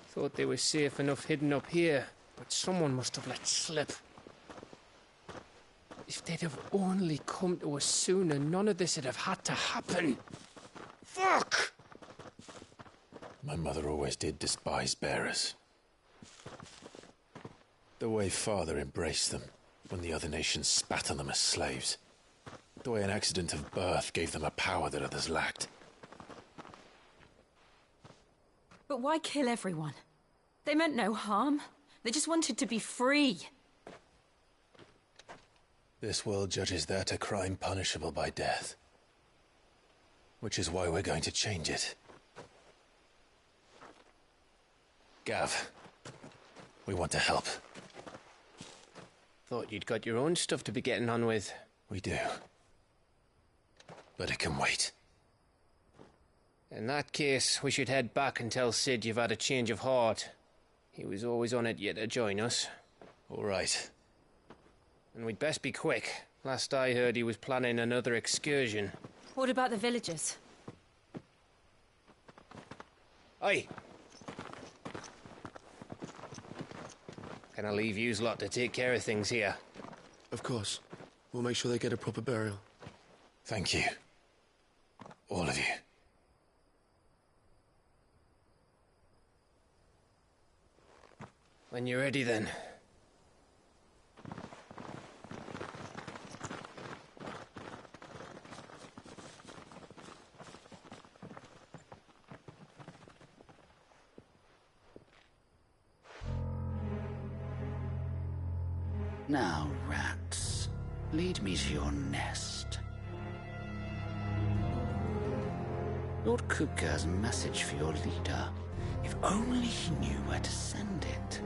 S7: Thought they were safe enough hidden up here, but someone must have let slip. If they'd have only come to us sooner, none of this would have had to happen. Fuck!
S5: My mother always did despise bearers. The way Father embraced them when the other nations spat on them as slaves. The way an accident of birth gave them a power that others lacked.
S16: But why kill everyone? They meant no harm. They just wanted to be free.
S5: This world judges that a crime punishable by death. Which is why we're going to change it. Gav, we want to help.
S7: Thought you'd got your own stuff to be getting on with.
S5: We do. But it can wait.
S7: In that case, we should head back and tell Sid you've had a change of heart. He was always on it yet to join us. All right. And we'd best be quick. Last I heard, he was planning another excursion.
S16: What about the villagers?
S7: Oi! Can I leave yous lot to take care of things here?
S13: Of course. We'll make sure they get a proper burial.
S5: Thank you. All of you.
S7: When you're ready, then.
S21: Now, rats, lead me to your nest. Lord Kupka has a message for your leader. If only he knew where to send it.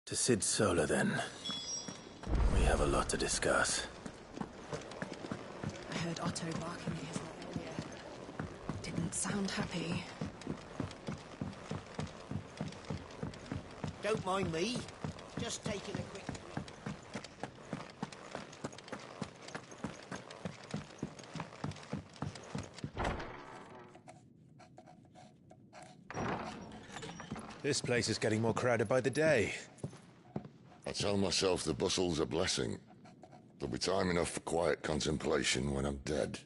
S5: To Sid Solar, then. We have a lot to discuss.
S3: I heard Otto barking at his lot earlier. Didn't sound happy.
S21: Don't mind me. Just taking a quick...
S5: This place is getting more crowded by the day.
S6: I tell myself the bustle's a blessing. There'll be time enough for quiet contemplation when I'm dead.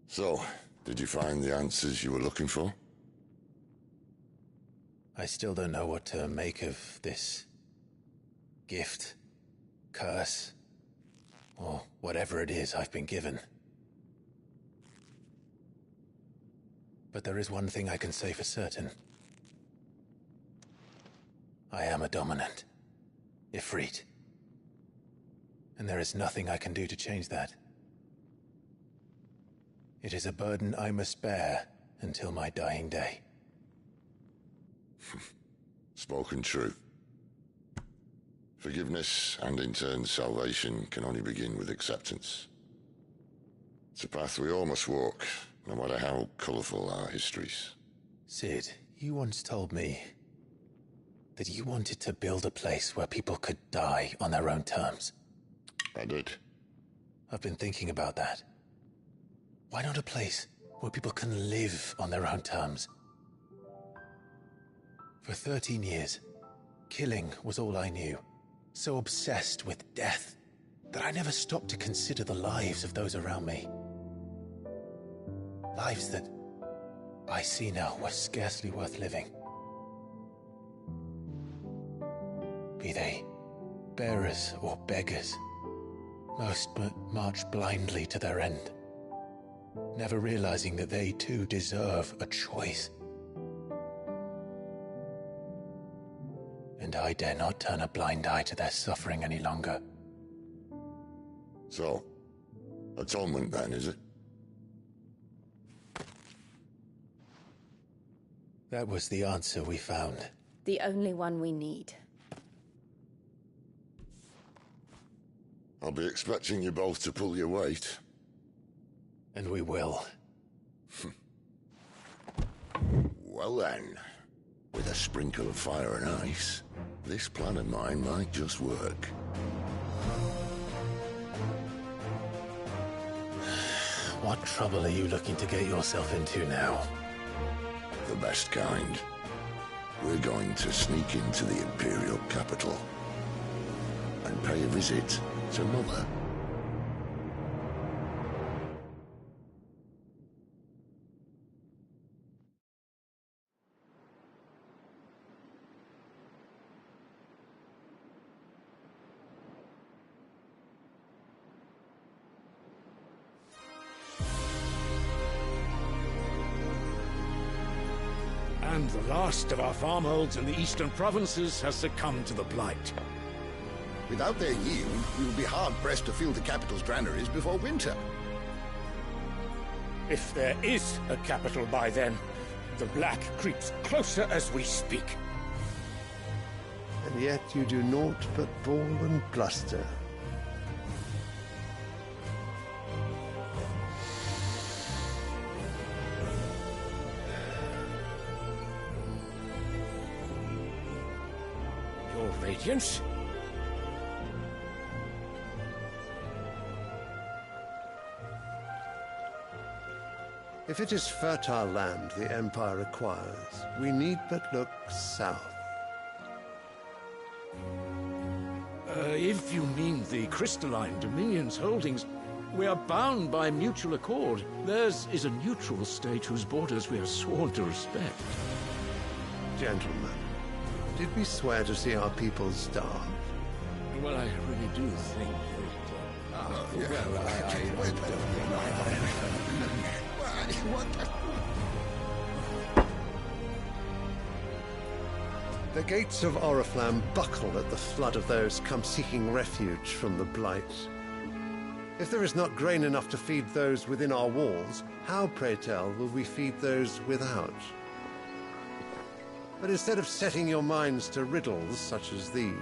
S6: So, did you find the answers you were looking for?
S5: I still don't know what to make of this gift, curse, or whatever it is I've been given. But there is one thing I can say for certain. I am a dominant, Ifrit. And there is nothing I can do to change that. It is a burden I must bear until my dying day.
S6: Spoken true. Forgiveness, and in turn salvation, can only begin with acceptance. It's a path we all must walk, no matter how colourful our histories.
S5: Sid, you once told me that you wanted to build a place where people could die on their own terms.
S6: I did.
S5: I've been thinking about that. Why not a place where people can live on their own terms? For 13 years, killing was all I knew. So obsessed with death that I never stopped to consider the lives of those around me. Lives that I see now were scarcely worth living. Be they bearers or beggars, most march blindly to their end, never realizing that they too deserve a choice. And I dare not turn a blind eye to their suffering any longer.
S6: So, atonement then, is it?
S5: That was the answer we found.
S4: The only one we need.
S6: I'll be expecting you both to pull your weight.
S5: And we will.
S6: Well then, with a sprinkle of fire and ice, this plan of mine might just work.
S5: What trouble are you looking to get yourself into now?
S6: The best kind. We're going to sneak into the Imperial capital and pay a visit to Mother.
S15: And the last of our farmholds in the eastern provinces has succumbed to the blight.
S2: Without their yield, we will be hard-pressed to fill the capital's granaries before winter.
S10: If there is a capital by then, the black creeps closer as we speak.
S17: And yet you do naught but bawl and bluster.
S10: Your Radiance?
S17: If it is fertile land the Empire requires, we need but look south.
S20: If you mean the crystalline Dominion's holdings, we are bound by mutual accord. Theirs is a neutral state whose borders we are sworn to respect.
S17: Gentlemen, did we swear to see our people starve?
S20: Well, I really do think that...
S17: The gates of Oriflamme buckle at the flood of those come seeking refuge from the Blight. If there is not grain enough to feed those within our walls, how, pray tell, will we feed those without? But instead of setting your minds to riddles such as these,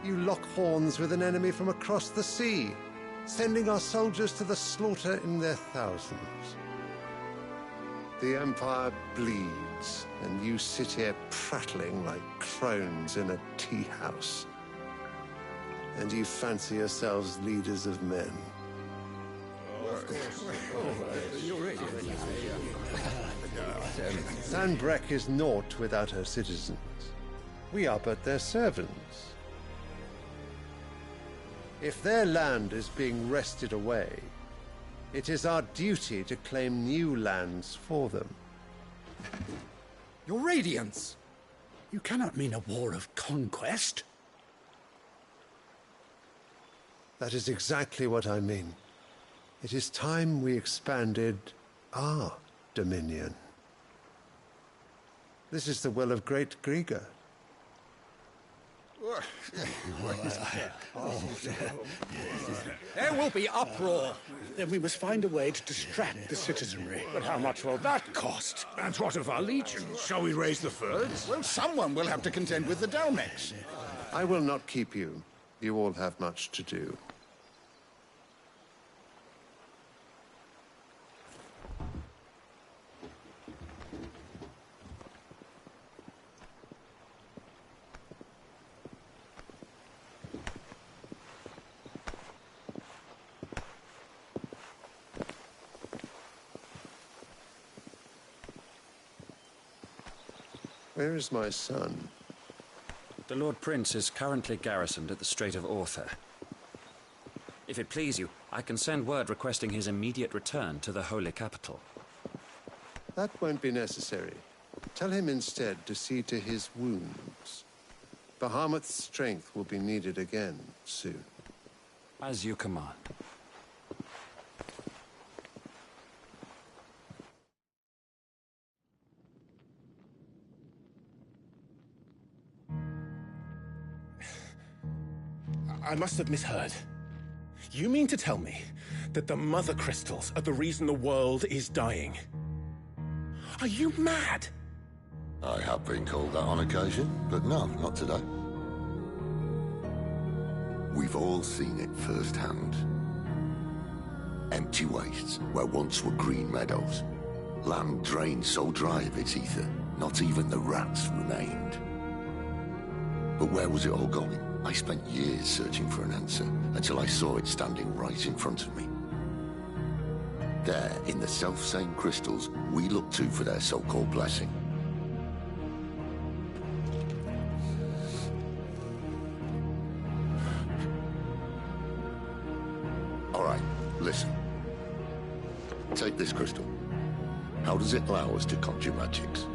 S17: you lock horns with an enemy from across the sea, sending our soldiers to the slaughter in their thousands. The Empire bleeds, and you sit here prattling like crones in a tea house. And you fancy yourselves leaders of men. Sanbreque is naught without her citizens. We are but their servants. If their land is being wrested away, it is our duty to claim new lands for them.
S20: Your Radiance! You cannot mean a war of conquest.
S17: That is exactly what I mean. It is time we expanded our dominion. This is the will of great Grieger.
S10: There will be uproar. Then we must find a way to distract the citizenry. But how much will that cost?
S1: And what of our legions? Shall we raise the furs?
S2: Well, someone will have to contend with the Dalmex.
S17: I will not keep you. You all have much to do. Where is my son?
S11: The Lord Prince is currently garrisoned at the Strait of Arthur. If it please you, I can send word requesting his immediate return to the Holy Capital.
S17: That won't be necessary. Tell him instead to see to his wounds. Bahamut's strength will be needed again soon.
S11: As you command.
S1: I must have misheard. You mean to tell me that the Mother Crystals are the reason the world is dying? Are you mad?
S6: I have been called that on occasion, but no, not today. We've all seen it firsthand. Empty wastes where once were green meadows. Land drained so dry of its ether, not even the rats remained. But where was it all going? I spent years searching for an answer, until I saw it standing right in front of me. There, in the self-same crystals we look to for their so-called blessing. All right, listen. Take this crystal. How does it allow us to conjure magics?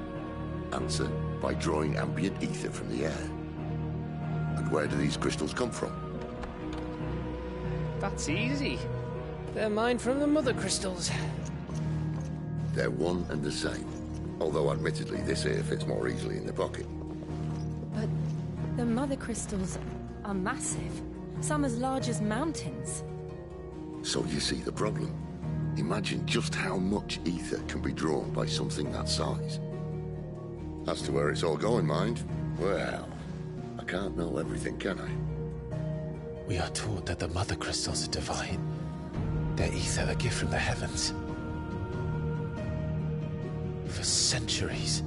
S6: Answer, by drawing ambient ether from the air. And where do these crystals come from?
S7: That's easy. They're mine from the Mother Crystals.
S6: They're one and the same. Although admittedly this here fits more easily in the pocket.
S16: But the Mother Crystals are massive. Some as large as mountains.
S6: So you see the problem. Imagine just how much ether can be drawn by something that size. As to where it's all going, mind, well, I can't know everything, can I?
S5: We are taught that the Mother Crystals are divine. Their ether a gift from the heavens. For centuries,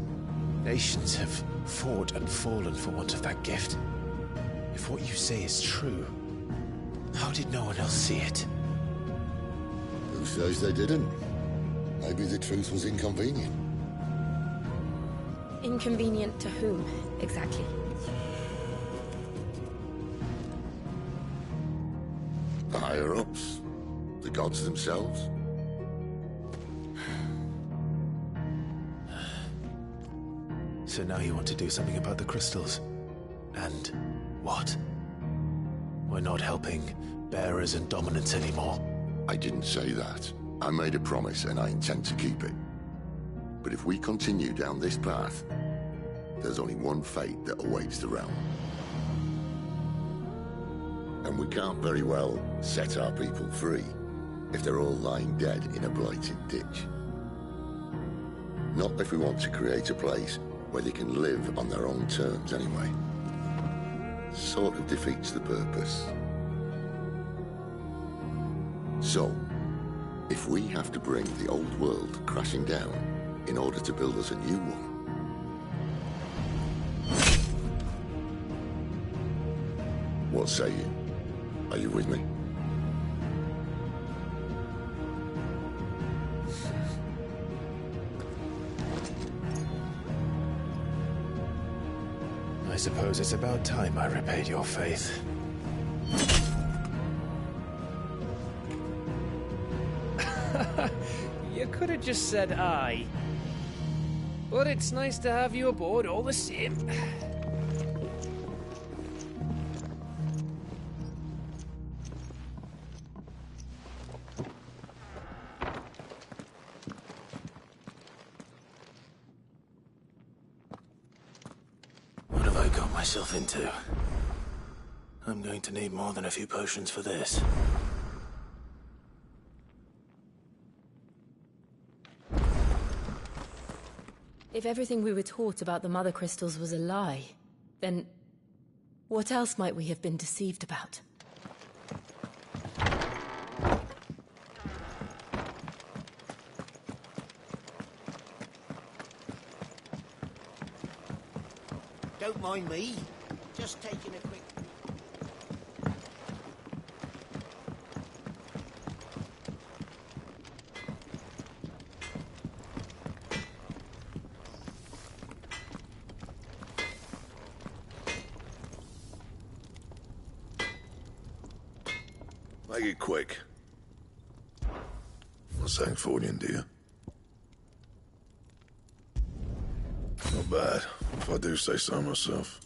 S5: nations have fought and fallen for want of that gift. If what you say is true, how did no one else see it?
S6: Who says they didn't? Maybe the truth was inconvenient.
S3: Inconvenient to whom, exactly?
S6: The higher-ups, the gods themselves.
S5: So now you want to do something about the crystals. And what? We're not helping bearers and dominants anymore.
S6: I didn't say that. I made a promise and I intend to keep it. But if we continue down this path, there's only one fate that awaits the realm. And we can't very well set our people free if they're all lying dead in a blighted ditch. Not if we want to create a place where they can live on their own terms anyway. Sort of defeats the purpose. So, if we have to bring the old world crashing down in order to build us a new one, what say you? Are you with me?
S5: I suppose it's about time I repaid your faith.
S7: You could have just said aye. But it's nice to have you aboard all the same.
S5: What have I got myself into? I'm going to need more than a few potions for this.
S16: If everything we were taught about the Mother Crystals was a lie, then what else might we have been deceived about?
S14: Don't mind me. Just taking a quick...
S8: Make it quick. What's that for you, dear? Not bad, if I do say so myself.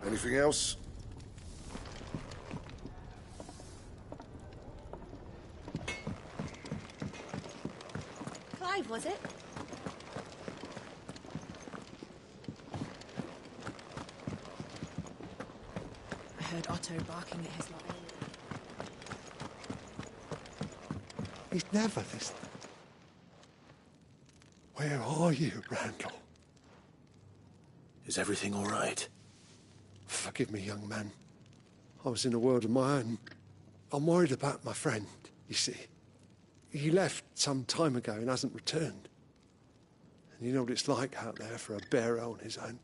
S8: Anything else?
S9: Clive, was it?
S3: I heard Otto barking at his lot.
S17: He's never listened. Where are you, Randall?
S5: Is everything all right?
S17: Forgive me, young man. I was in a world of my own. I'm worried about my friend, you see. He left some time ago and hasn't returned. And you know what it's like out there for a bearer on his own.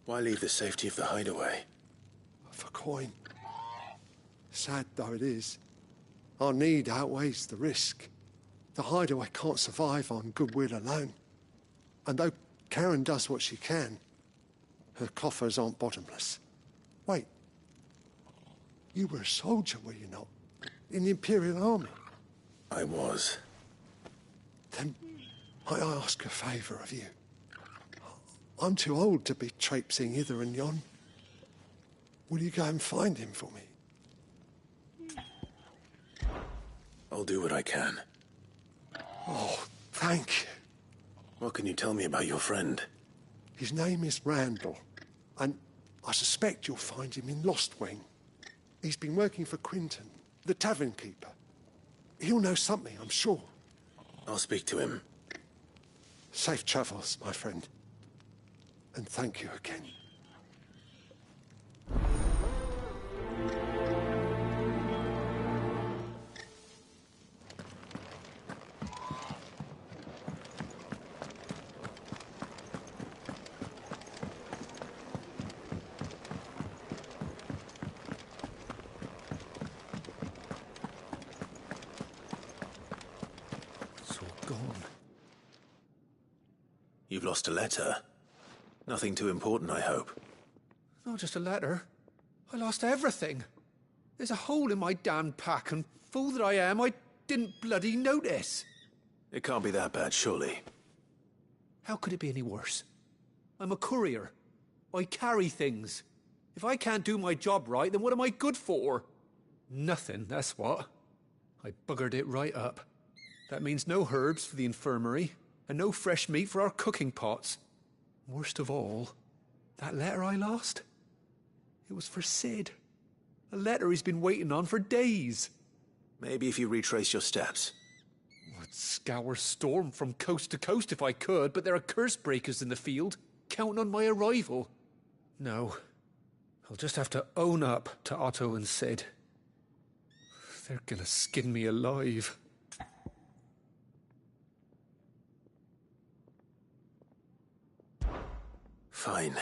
S5: Why leave the safety of the hideaway?
S17: For coin. Sad though it is, our need outweighs the risk. The hideaway can't survive on goodwill alone. And though Karen does what she can, her coffers aren't bottomless. Wait. You were a soldier, were you not? In the Imperial Army?
S5: I was.
S17: Then I ask a favour of you. I'm too old to be traipsing hither and yon. Will you go and find him for me?
S5: I'll do what I can.
S17: Oh, thank you.
S5: What can you tell me about your friend?
S17: His name is Randall, and I suspect you'll find him in Lost Wing. He's been working for Quinton, the tavern keeper. He'll know something, I'm sure.
S5: I'll speak to him.
S17: Safe travels, my friend. And thank you again.
S5: You've lost a letter. Nothing too important, I hope.
S18: Not just a letter. I lost everything. There's a hole in my damned pack, and fool that I am, I didn't bloody notice.
S5: It can't be that bad, surely.
S18: How could it be any worse? I'm a courier. I carry things. If I can't do my job right, then what am I good for? Nothing, that's what. I buggered it right up. That means no herbs for the infirmary, and no fresh meat for our cooking pots. Worst of all, that letter I lost? It was for Sid. A letter he's been waiting on for days.
S5: Maybe if you retrace your steps.
S18: I'd scour Storm from coast to coast if I could, but there are curse breakers in the field, counting on my arrival. No. I'll just have to own up to Otto and Sid. They're gonna skin me alive.
S5: Fine.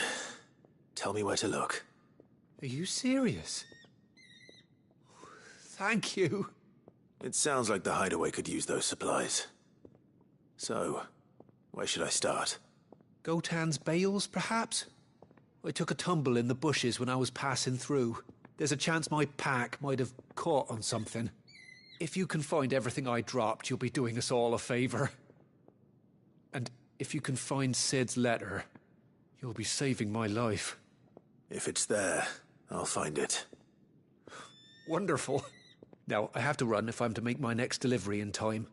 S5: Tell me where to look.
S18: Are you serious? Thank you.
S5: It sounds like the hideaway could use those supplies. So, where should I start?
S18: Gotan's bales, perhaps? I took a tumble in the bushes when I was passing through. There's a chance my pack might have caught on something. If you can find everything I dropped, you'll be doing us all a favor. And if you can find Sid's letter, you'll be saving my life.
S5: If it's there, I'll find it.
S18: Wonderful. Now, I have to run if I'm to make my next delivery in time.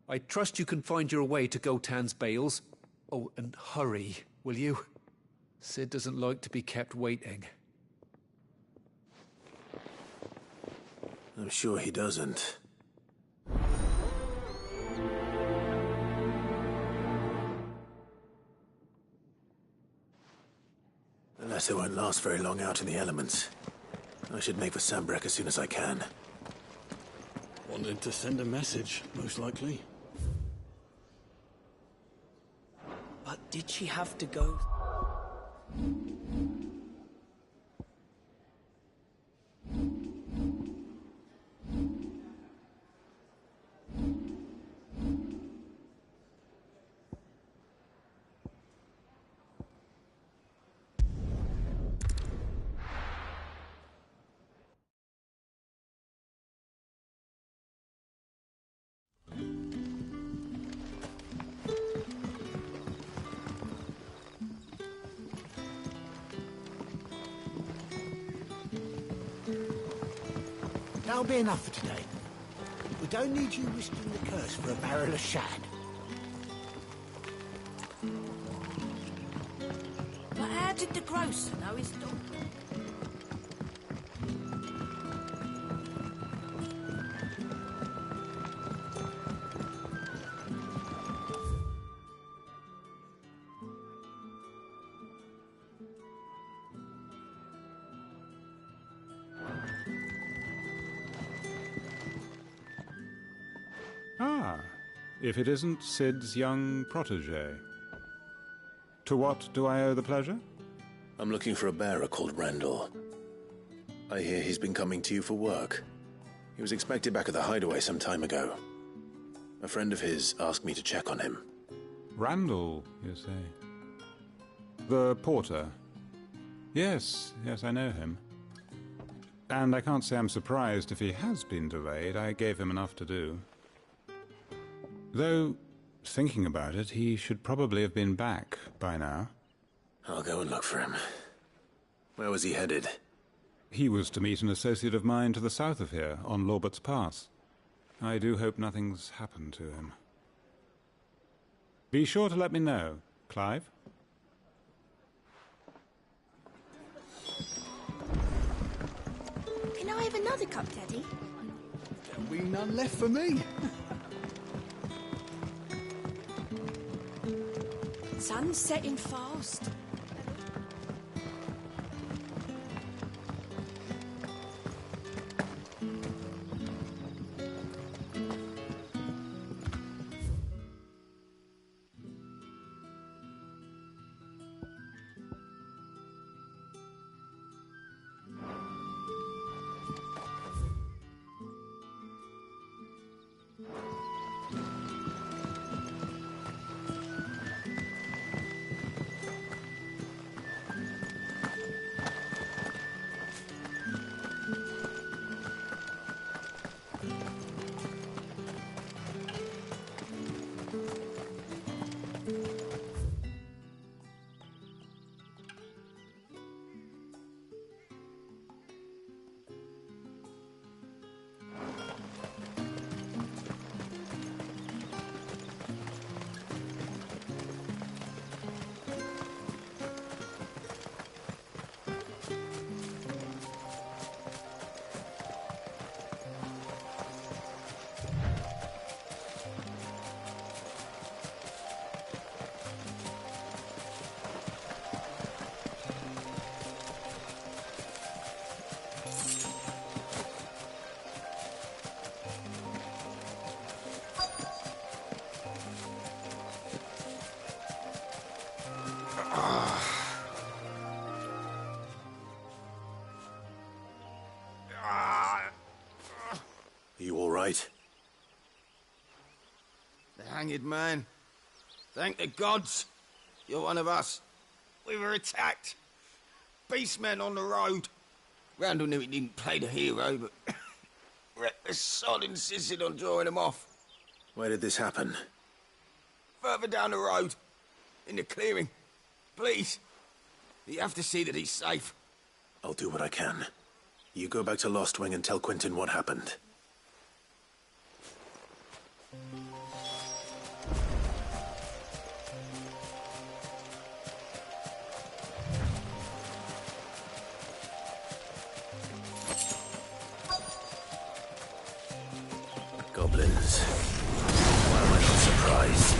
S18: I trust you can find your way to Gotan's bales. Oh, and hurry, will you? Sid doesn't like to be kept waiting.
S5: I'm sure he doesn't. The letter won't last very long out in the elements. I should make for Sambrek as soon as I can.
S13: Wanted to send a message, most likely.
S14: But did she have to go? That'll be enough for today. We don't need you risking the curse for a barrel of shad. But how did the grocer know his daughter?
S12: Ah, if it isn't Sid's young protege. To what do I owe the pleasure?
S5: I'm looking for a bearer called Randall. I hear he's been coming to you for work. He was expected back at the hideaway some time ago. A friend of his asked me to check on him.
S12: Randall, you say? The porter? Yes, I know him. And I can't say I'm surprised if he has been delayed. I gave him enough to do. Though, thinking about it, he should probably have been back by now.
S5: I'll go and look for him. Where was he headed?
S12: He was to meet an associate of mine to the south of here, on Lorbert's Pass. I do hope nothing's happened to him. Be sure to let me know, Clive.
S9: Can I have another cup, Daddy?
S10: There'll be none left for me.
S3: Sun's setting fast.
S5: You all right?
S19: The hanged man. Thank the gods. You're one of us. We were attacked. Beastmen on the road. Randall knew he didn't play the hero, but reckless sod insisted on drawing him off.
S5: Where did this happen?
S19: Further down the road. In the clearing. Please. You have to see that he's safe.
S5: I'll do what I can. You go back to Lost Wing and tell Quentin what happened. goblins. Why am I not surprised?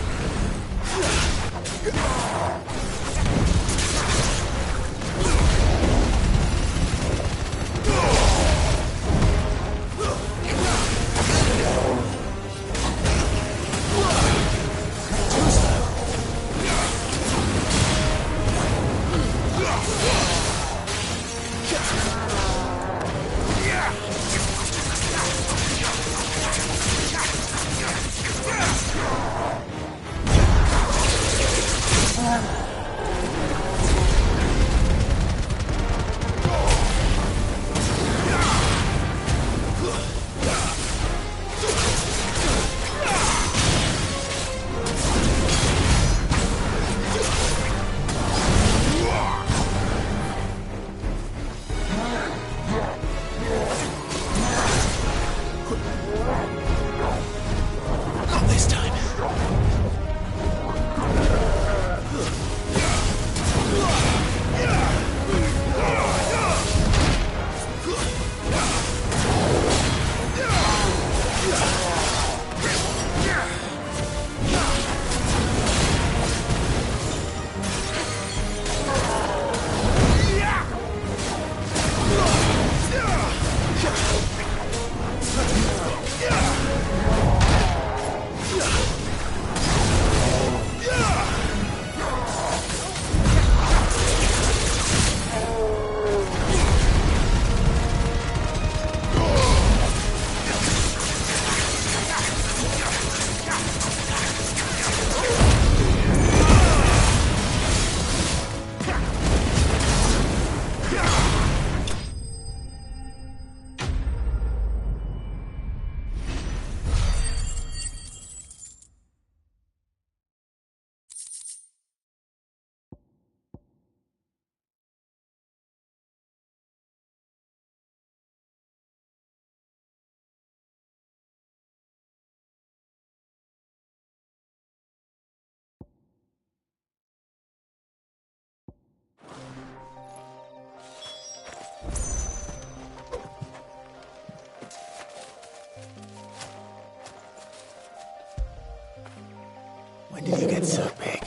S5: When did you get so big?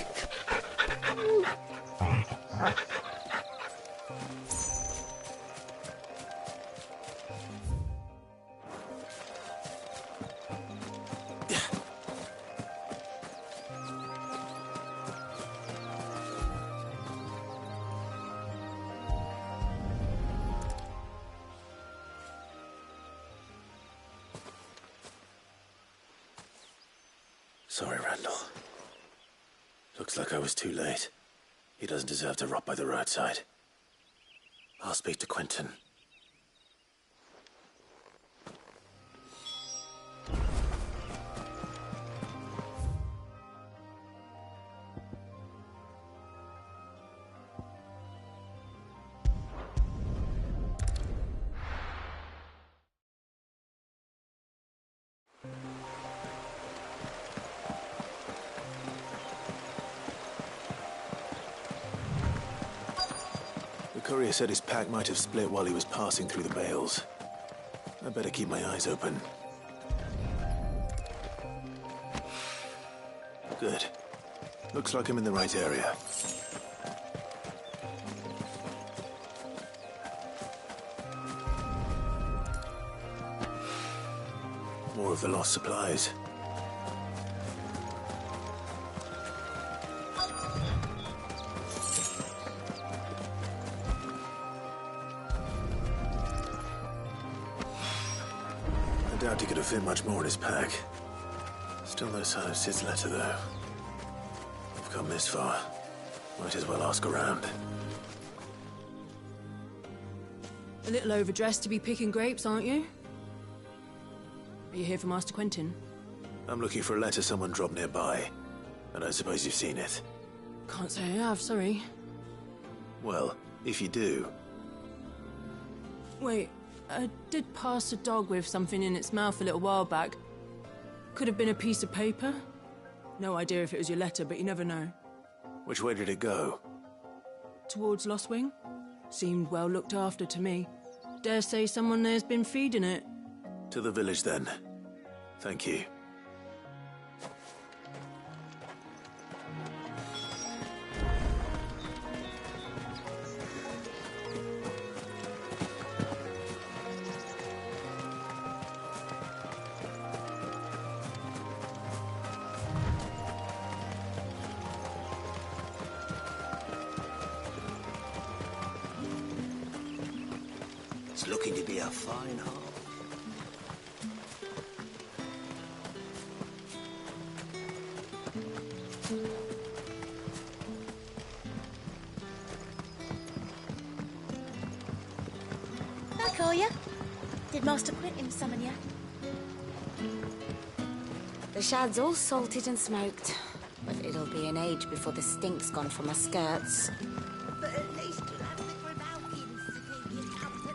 S5: Sorry, Randall. Looks like I was too late. He doesn't deserve to rot by the roadside. I'll speak to Quentin. The courier said his pack might have split while he was passing through the bales. I better keep my eyes open. Good. Looks like I'm in the right area. More of the lost supplies. I doubt he could have fit much more in his pack. Still no sign of Sid's letter, though. I've come this far. Might as well ask around.
S16: A little overdressed to be picking grapes, aren't you? Are you here for Master Quentin?
S5: I'm looking for a letter someone dropped nearby. And I suppose you've seen it.
S16: Can't say I have, sorry.
S5: Well, if you do...
S16: Wait, I did pass a dog with something in its mouth a little while back. Could have been a piece of paper. No idea if it was your letter, but you never know.
S5: Which way did it go?
S16: Towards Lost Wing. Seemed well looked after to me. Dare say someone there's been feeding it.
S5: To the village, then. Thank you.
S14: It's looking to be a fine harvest.
S9: Back, are you? Did Master Quentin summon you?
S3: The shad's all salted and smoked, but it'll be an age before the stink's gone from my skirts.
S14: But at least you'll have the Grimalkins to keep you company.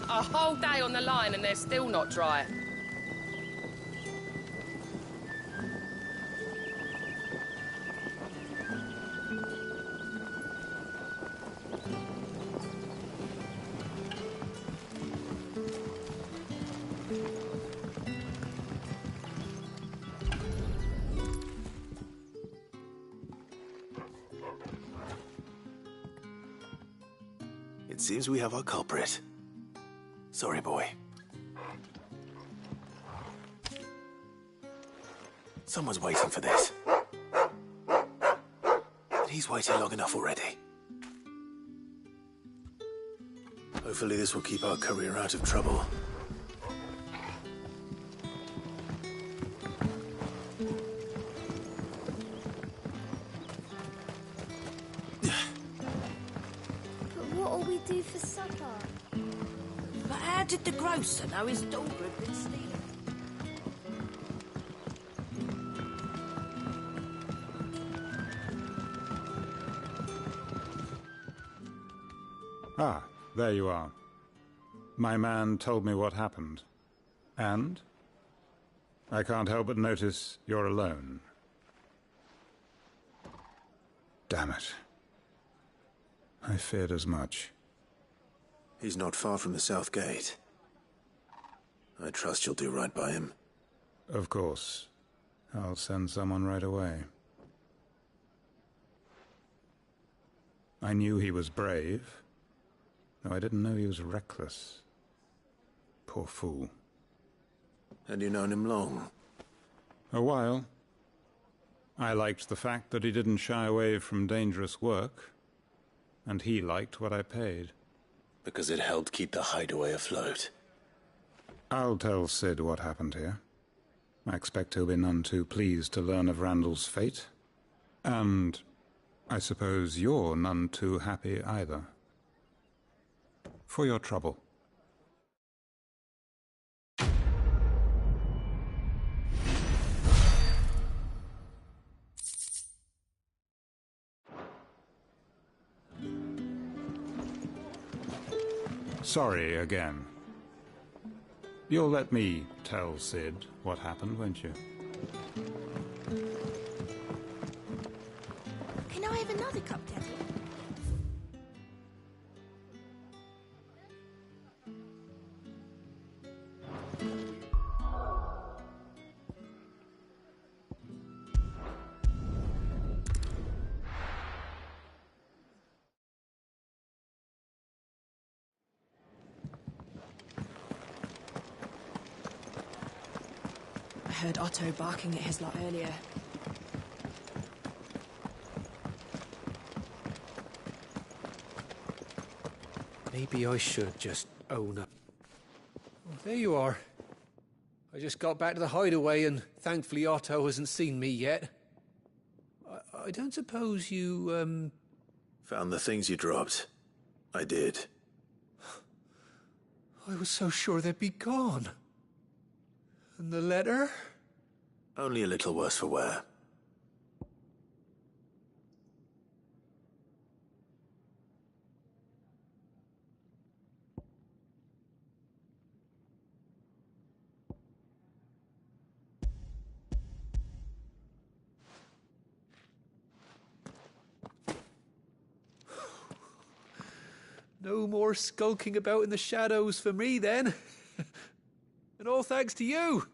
S21: A whole day on the line and they're still not dry.
S5: It seems we have our culprit. Sorry, boy. Someone's waiting for this. But he's waited long enough already. Hopefully this will keep our courier out of trouble.
S9: But what'll we do for supper?
S14: But how did the grocer know his daughter had been stealing?
S12: Ah, there you are. My man told me what happened. And? I can't help but notice you're alone. Damn it. I feared as much.
S5: He's not far from the south gate. I trust you'll do right by him.
S12: Of course. I'll send someone right away. I knew he was brave, though I didn't know he was reckless. Poor fool.
S5: And you known him long?
S12: A while. I liked the fact that he didn't shy away from dangerous work, and he liked what I paid.
S5: Because it helped keep the hideaway afloat.
S12: I'll tell Sid what happened here. I expect he'll be none too pleased to learn of Randall's fate. And I suppose you're none too happy either. For your trouble. Sorry again. You'll let me tell Sid what happened, won't you?
S9: Can I have another cup, Devil?
S16: I heard Otto barking at his lot earlier.
S18: Maybe I should just own up. Oh, there you are. I just got back to the hideaway and thankfully Otto hasn't seen me yet. I don't suppose you,
S5: Found the things you dropped. I did.
S18: I was so sure they'd be gone. And the letter?
S5: Only a little worse for wear.
S18: No more skulking about in the shadows for me, then. And all thanks to you.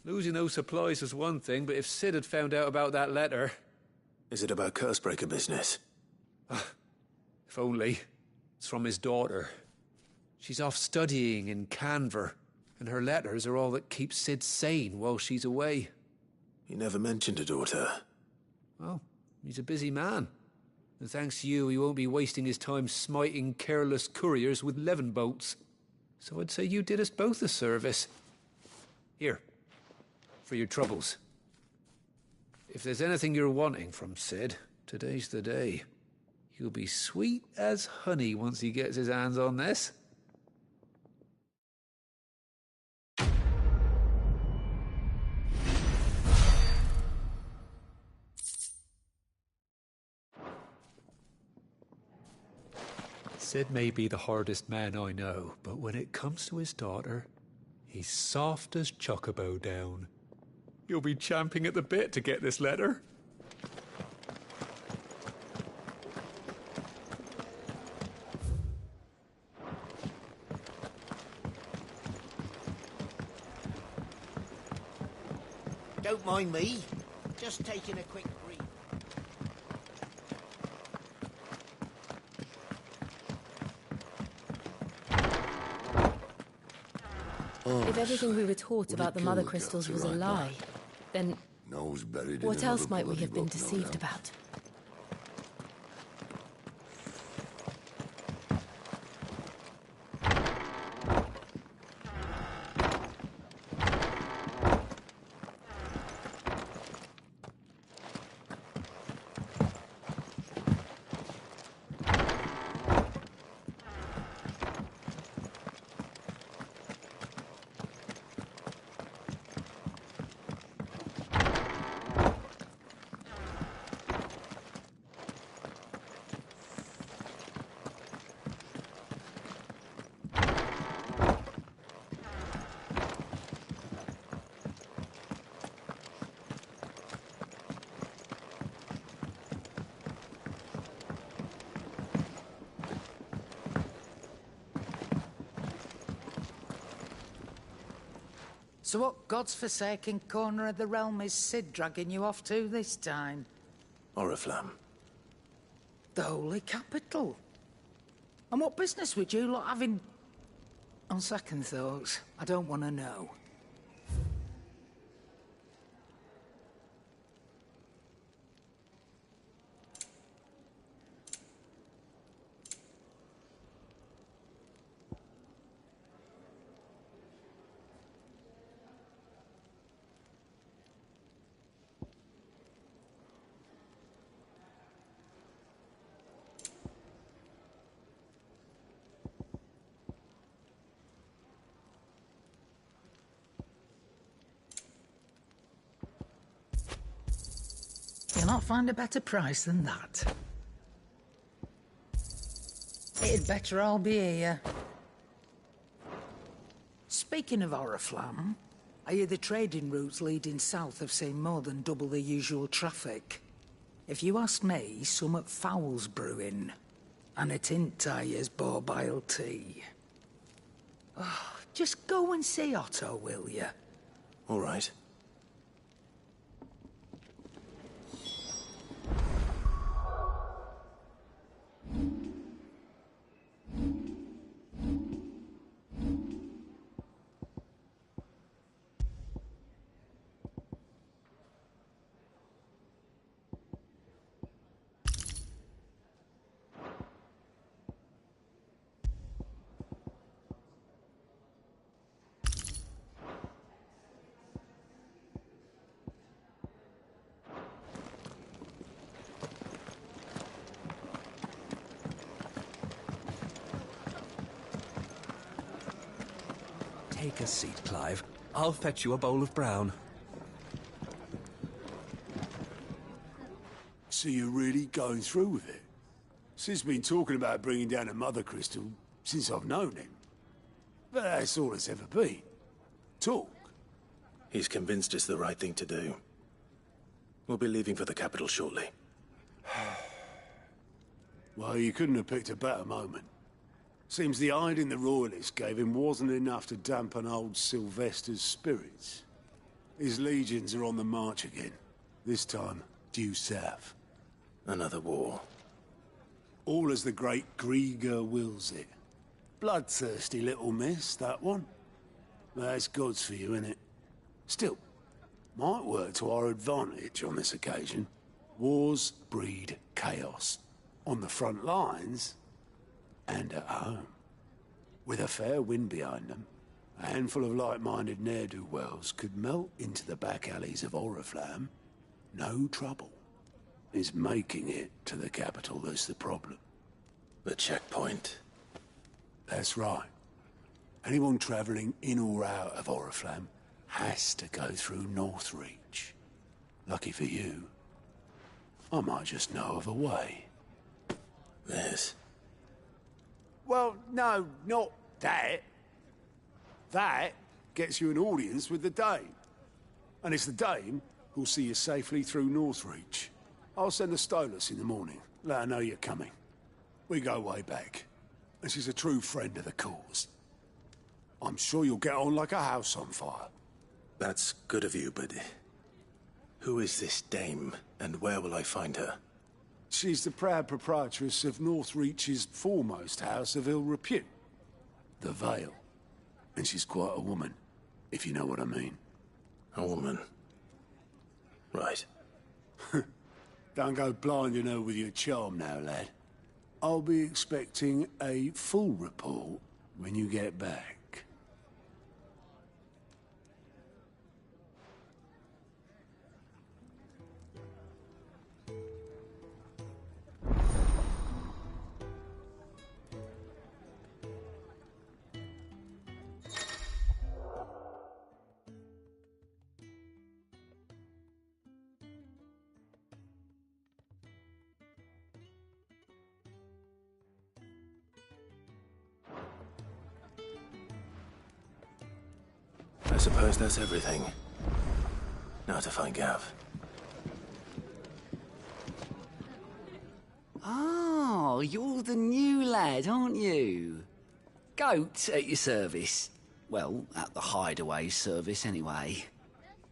S18: Losing those supplies was one thing, but if Sid had found out about that letter...
S5: Is it about Cursebreaker business?
S18: If only. It's from his daughter. She's off studying in Canver, and her letters are all that keeps Sid sane while she's away.
S5: He never mentioned a daughter.
S18: Well, he's a busy man. And thanks to you, he won't be wasting his time smiting careless couriers with levin bolts. So I'd say you did us both a service. Here, for your troubles. If there's anything you're wanting from Sid, today's the day. He'll be sweet as honey once he gets his hands on this. Sid may be the hardest man I know, but when it comes to his daughter, he's soft as Chocobo down. You'll be champing at the bit to get this letter.
S14: Don't mind me. Just taking a quick breathe.
S4: If everything we were taught about the Mother Crystals was a lie, then what else might we have been deceived about?
S22: So what God's forsaken corner of the realm is Sid dragging you off to this time?
S5: Oriflamme.
S22: The Holy Capital. And what business would you lot have in... On second thoughts, I don't want to know. You'll not find a better price than that. It'd better all be here. Speaking of Oriflamme, I hear the trading routes leading south have seen more than double the usual traffic. If you ask me, summat foul's brewing. And a tint tires borbile tea. Oh, just go and see Otto, will you?
S5: All right.
S23: Take a seat, Clive. I'll fetch you a bowl of brown.
S8: So you're really going through with it? Sid's been talking about bringing down a Mother Crystal since I've known him. But that's all it's ever been. Talk.
S5: He's convinced it's the right thing to do. We'll be leaving for the capital shortly.
S8: Well, you couldn't have picked a better moment. Seems the hiding the Royalists gave him wasn't enough to dampen old Sylvester's spirits. His legions are on the march again, this time due south.
S5: Another war.
S8: All as the great Grieger wills it. Bloodthirsty little miss, that one. That's God's for you, innit? Still, might work to our advantage on this occasion. Wars breed chaos. On the front lines, and at home. With a fair wind behind them, a handful of like-minded ne'er-do-wells could melt into the back alleys of Oriflamme. No trouble. It's making it to the capital that's the problem.
S5: The checkpoint.
S8: That's right. Anyone travelling in or out of Oriflamme has to go through Northreach. Lucky for you, I might just know of a way.
S5: This?
S8: Well, no, not that. That gets you an audience with the Dame. And it's the Dame who'll see you safely through Northreach. I'll send a Stolas in the morning. Let her know you're coming. We go way back. And she's a true friend of the cause. I'm sure you'll get on like a house on fire.
S5: That's good of you, but... who is this Dame, and where will I find her?
S8: She's the proud proprietress of Northreach's foremost house of ill repute. The Vale. And she's quite a woman, if you know what I mean.
S5: A woman? Right.
S8: Don't go blinding her with your charm now, lad. I'll be expecting a full report when you get back.
S5: I suppose that's everything. Now to find Gav.
S2: Oh, you're the new lad, aren't you? Goat at your service. Well, at the Hideaway service, anyway.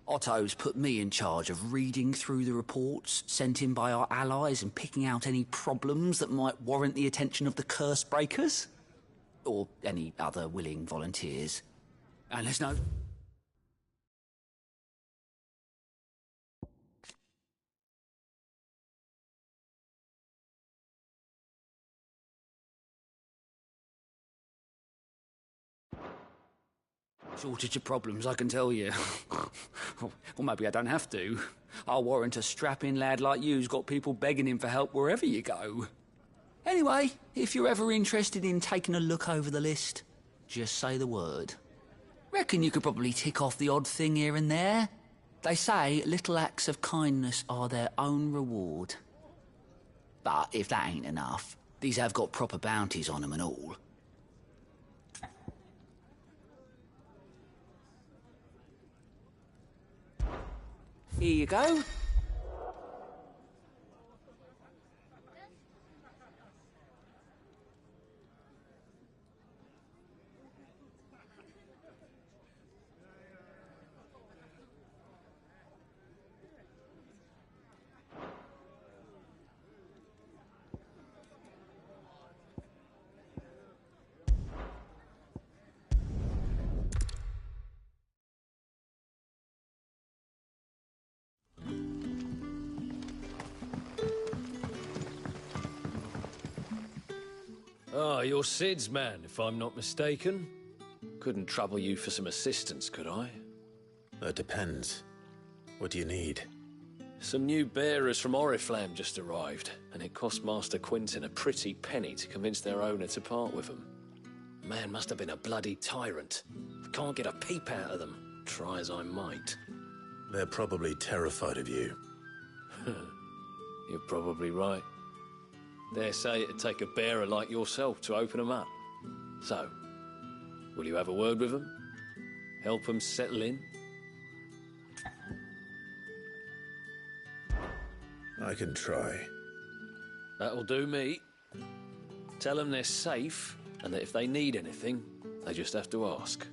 S2: Otto's put me in charge of reading through the reports sent in by our allies and picking out any problems that might warrant the attention of the curse breakers. Or any other willing volunteers. And there's no... shortage of problems, I can tell you. Or maybe I don't have to. I'll warrant a strapping lad like you's got people begging him for help wherever you go. Anyway, if you're ever interested in taking a look over the list, just say the word. Reckon you could probably tick off the odd thing here and there. They say little acts of kindness are their own reward. But if that ain't enough, these have got proper bounties on them and all. Here you go.
S15: Ah, you're Sid's man, if I'm not mistaken. Couldn't trouble you for some assistance, could I?
S5: That depends. What do you need?
S15: Some new bearers from Oriflamme just arrived, and it cost Master Quintin a pretty penny to convince their owner to part with them. Man must have been a bloody tyrant. Can't get a peep out of them, try as I might.
S5: They're probably terrified of you.
S15: You're probably right. Dare say it'd take a bearer like yourself to open them up. So, will you have a word with them? Help them settle in?
S5: I can try.
S15: That'll do me. Tell them they're safe, and that if they need anything, they just have to ask.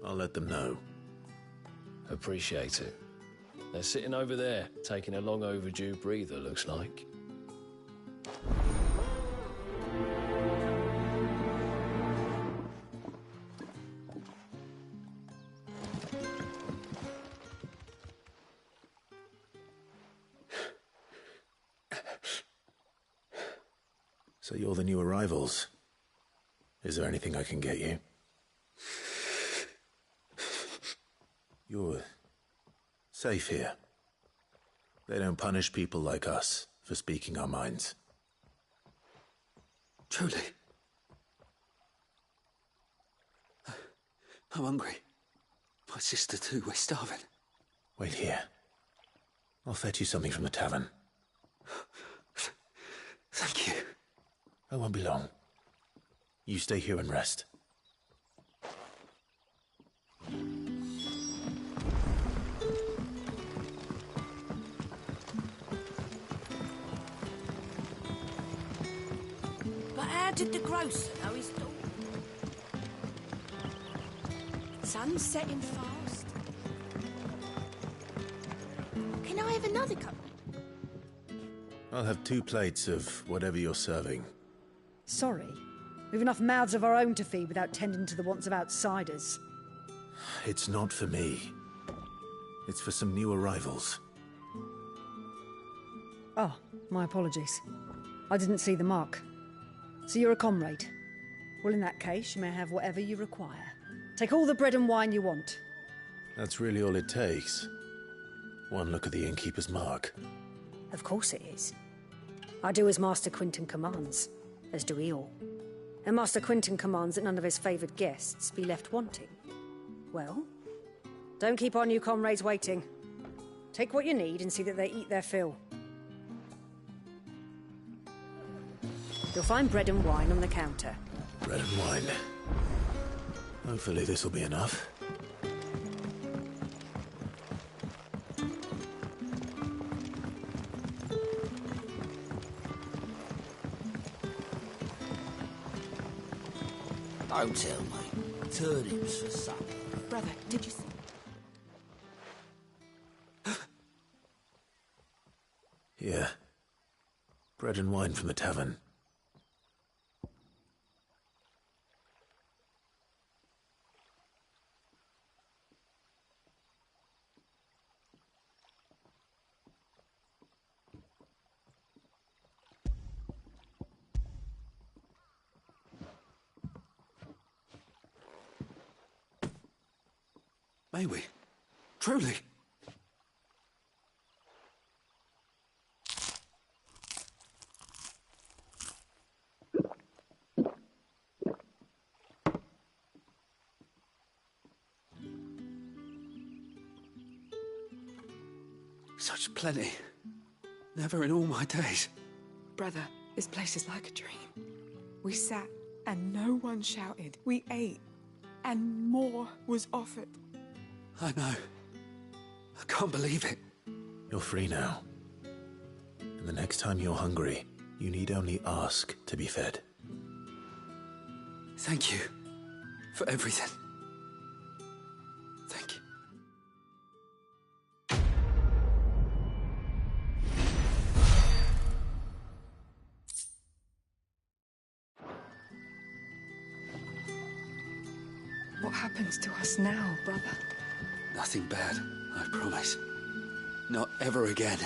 S5: I'll let them know.
S15: Appreciate it. They're sitting over there, taking a long overdue breather, looks like.
S5: So you're the new arrivals. Is there anything I can get you? You're safe here. They don't punish people like us for speaking our minds.
S2: Truly. I'm hungry. My sister too, we're starving.
S5: Wait here. I'll fetch you something from the tavern.
S2: Thank you.
S5: I won't be long. You stay here and rest.
S3: But how did the grocer know his daughter? Sun's setting fast.
S9: Can I have another cup?
S5: I'll have 2 plates of whatever you're serving.
S1: Sorry. We've enough mouths of our own to feed without tending to the wants of outsiders.
S5: It's not for me. It's for some new arrivals.
S1: Oh, my apologies. I didn't see the mark. So you're a comrade. Well, in that case, you may have whatever you require. Take all the bread and wine you want.
S5: That's really all it takes. One look at the innkeeper's mark.
S1: Of course it is. I do as Master Quinton commands, as do we all. And Master Quinton commands that none of his favoured guests be left wanting. Well, don't keep our new comrades waiting. Take what you need and see that they eat their fill. You'll find bread and wine on the counter.
S5: Bread and wine. Hopefully this will be enough.
S14: Don't tell me. Turnips for supper.
S16: Brother, did you see?
S5: Here. Bread and wine from the tavern.
S2: May we? Truly? Such plenty. Never in all my days.
S11: Brother, this place is like a dream. We sat and no one shouted. We ate and more was offered.
S2: I know. I can't believe it.
S5: You're free now. And the next time you're hungry, you need only ask to be fed.
S2: Thank you for everything. Thank you.
S11: What happens to us now, brother?
S2: Nothing bad, I promise. Not ever again.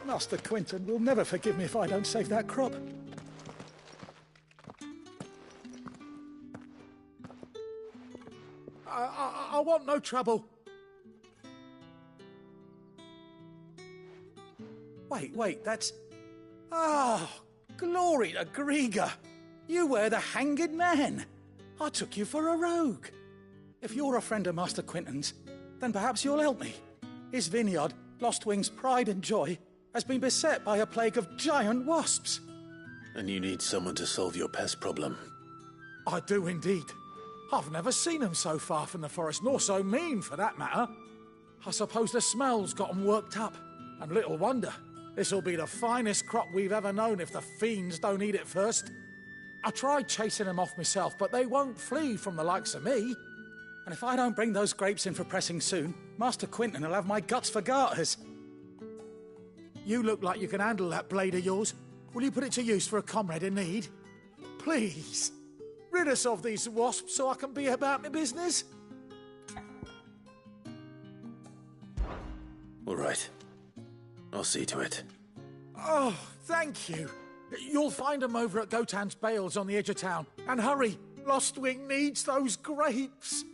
S10: Master Quinton will never forgive me if I don't save that crop. I want no trouble. Wait, that's... Ah, glory to Grieger. You were the hanged man. I took you for a rogue. If you're a friend of Master Quinton's, Then perhaps you'll help me. His vineyard, Lostwing's pride and joy, has been beset by a plague of giant wasps.
S5: And you need someone to solve your pest problem.
S10: I do indeed. I've never seen them so far from the forest, nor so mean, for that matter. I suppose the smell's got 'em worked up. And little wonder. This'll be the finest crop we've ever known if the fiends don't eat it first. I tried chasing them off myself, but they won't flee from the likes of me. And if I don't bring those grapes in for pressing soon, Master Quinton will have my guts for garters. You look like you can handle that blade of yours. Will you put it to use for a comrade in need? Please, rid us of these wasps so I can be about my business.
S5: All right. I'll see to it.
S10: Oh, thank you. You'll find them over at Gotan's Bales on the edge of town. And hurry, Lostwing needs those grapes.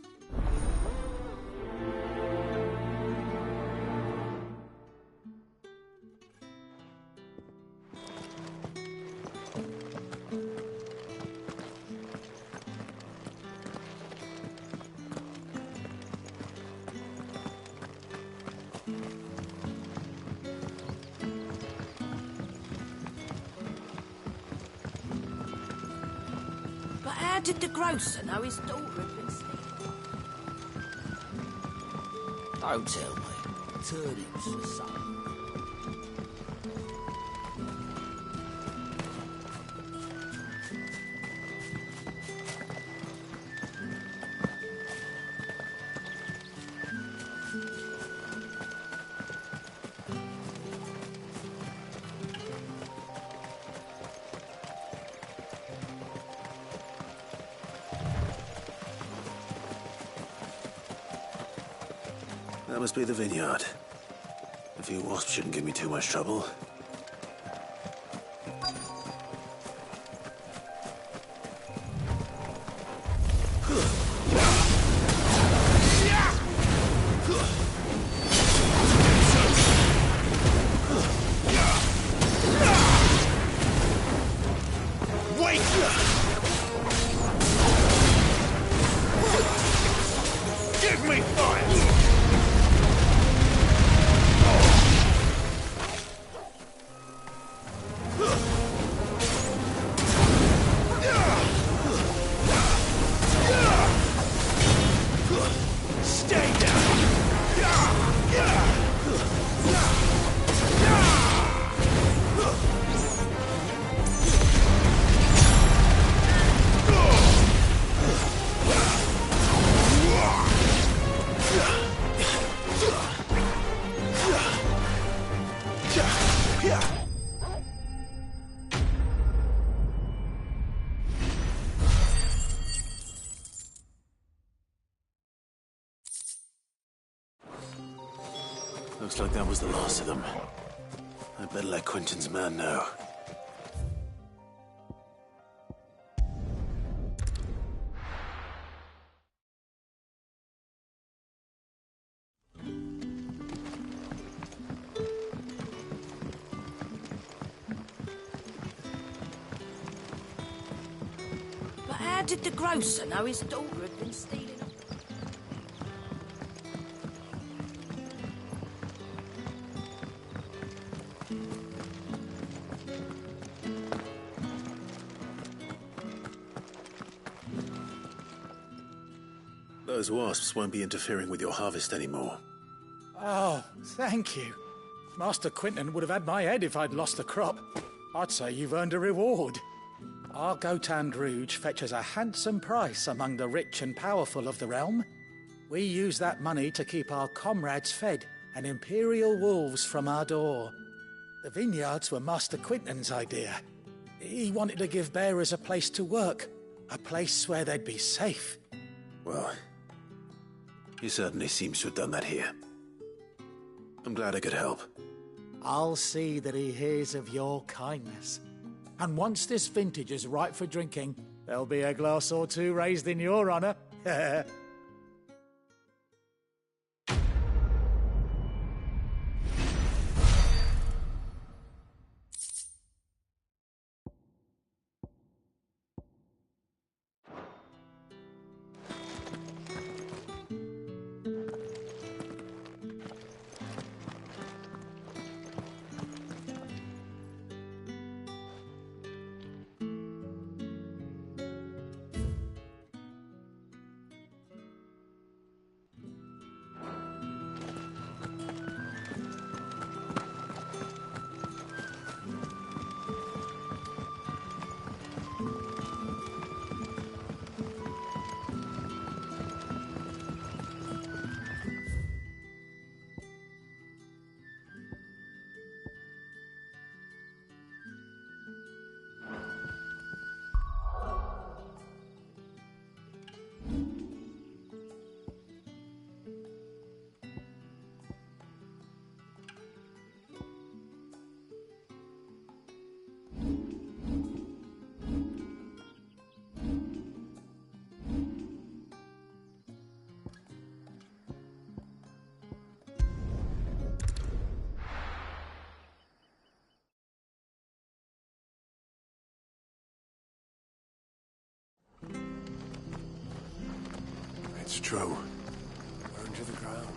S6: How did the grocer know his daughter had been stealing? Don't tell me. Turnips for sale.
S5: That must be the vineyard. A few wasps shouldn't give me too much trouble.
S10: Give me fire!
S5: Looks like that was the last of them. I better let Quinton's man know.
S6: But how did the grocer know his daughter had been stealing?
S5: Those wasps won't be interfering with your harvest anymore.
S10: Oh, thank you. Master Quinton would have had my head if I'd lost the crop. I'd say you've earned a reward. Our Gotan Rouge fetches a handsome price among the rich and powerful of the realm. We use that money to keep our comrades fed and imperial wolves from our door. The vineyards were Master Quinton's idea. He wanted to give bearers a place to work, a place where they'd be safe.
S5: Well, he certainly seems to have done that here. I'm glad I could help.
S10: I'll see that he hears of your kindness. And once this vintage is ripe for drinking, there'll be a glass or two raised in your honor.
S8: It's true. Burn to the ground.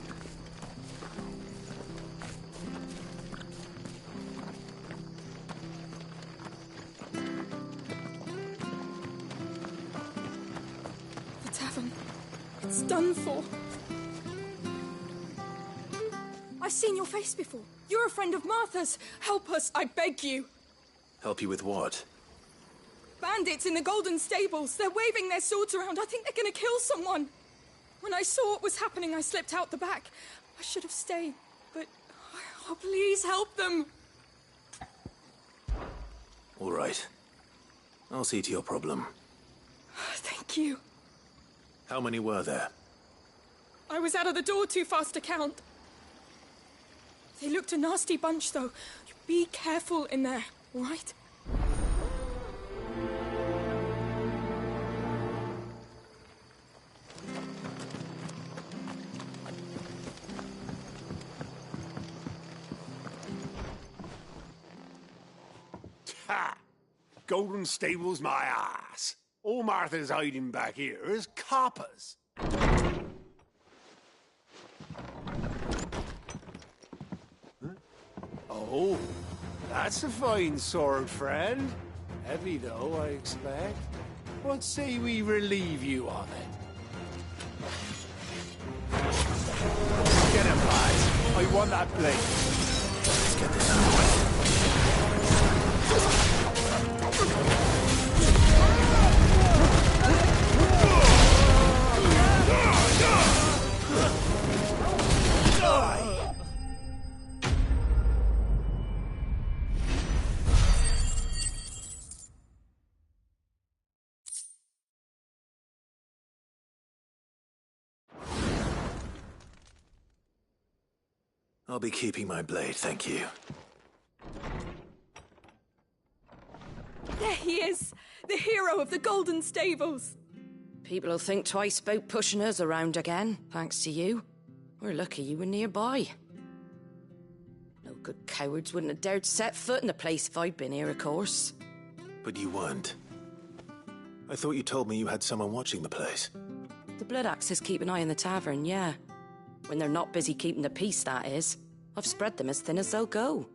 S11: The tavern. It's done for. I've seen your face before. You're a friend of Martha's. Help us, I beg you.
S5: Help you with what?
S11: Bandits in the Golden Stables. They're waving their swords around. I think they're going to kill someone. When I saw what was happening, I slipped out the back. I should have stayed, but... Oh, please help them.
S5: All right. I'll see to your problem.
S11: Thank you.
S5: How many were there?
S11: I was out of the door too fast to count. They looked a nasty bunch, though. Be careful in there, all right?
S8: Ha! Golden Stables my ass. All Martha's hiding back here is coppers. Huh? Oh, that's a fine sword, friend. Heavy, though, I expect. What say we relieve you of it? Get him, lads. I want that blade. Let's get this out of the way.
S5: I'll be keeping my blade, thank you.
S11: There he is! The hero of the Golden Stables!
S6: People will think twice about pushing us around again, thanks to you. We're lucky you were nearby. No good cowards wouldn't have dared set foot in the place if I'd been here, of course.
S5: But you weren't. I thought you told me you had someone watching the place.
S6: The Blood Axes keep an eye on the tavern, yeah. When they're not busy keeping the peace, that is. I've spread them as thin as they'll go.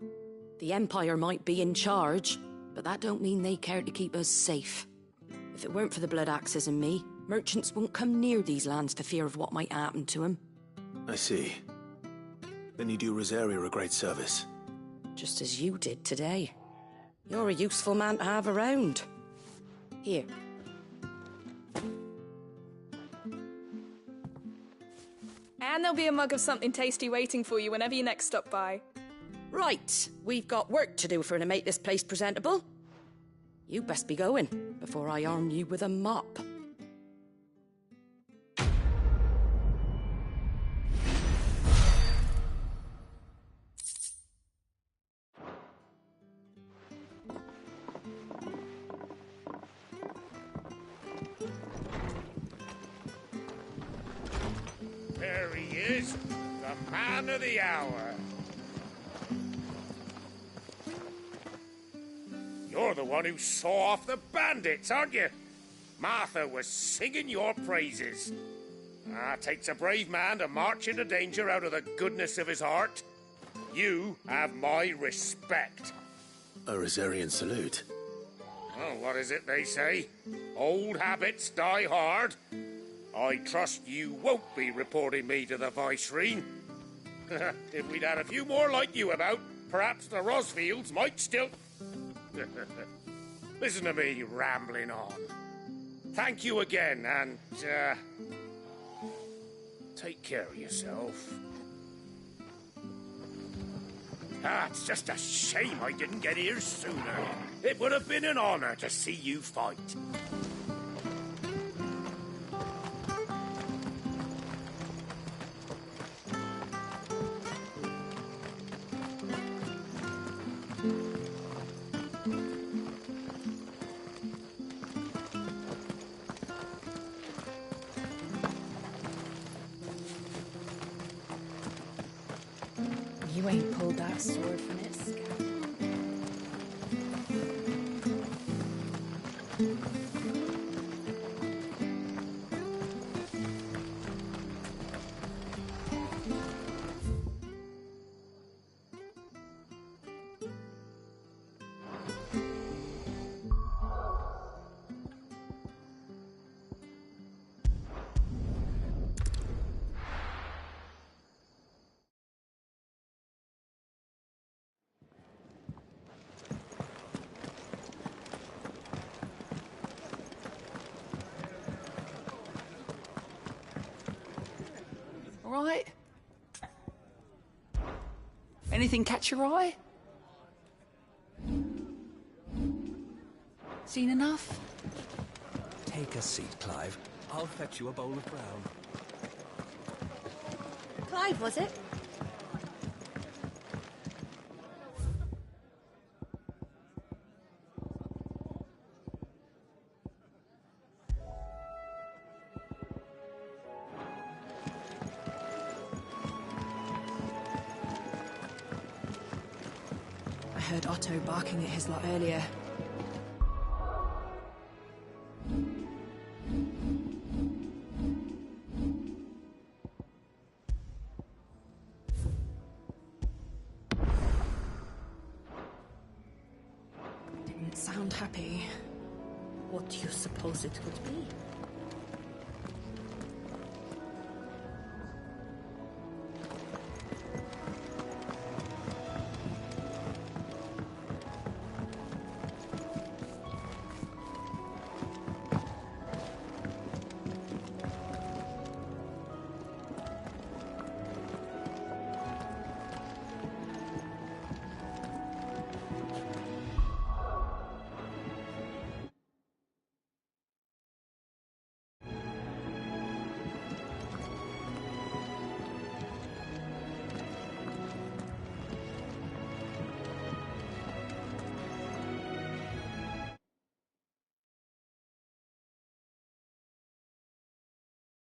S6: The Empire might be in charge, but that don't mean they care to keep us safe. If it weren't for the Blood Axes and me, merchants won't come near these lands for fear of what might happen to them.
S5: I see. Then you do Rosaria a great service.
S6: Just as you did today. You're a useful man to have around. Here.
S11: And there'll be a mug of something tasty waiting for you whenever you next stop by.
S6: Right, we've got work to do for to make this place presentable. You best be going, before I arm you with a mop.
S7: There he is, the man of the hour. You're the one who saw off the bandits, aren't you? Martha was singing your praises. Takes a brave man to march into danger out of the goodness of his heart. You have my respect.
S5: A Rosarian salute.
S7: Oh, what is it they say? Old habits die hard. I trust you won't be reporting me to the Viceroy. If we'd had a few more like you about, perhaps the Rosfields might still... Listen to me rambling on. Thank you again, and, take care of yourself. It's just a shame I didn't get here sooner. It would have been an honor to see you fight.
S4: You ain't pulled that sword from its scabbard.
S2: right? Anything catch your eye? Seen enough?
S23: Take a seat, Clive. I'll fetch you a bowl of brown.
S9: Clive, was it?
S3: I heard Otto barking at his lot earlier. Didn't sound happy.
S1: What do you suppose it could be?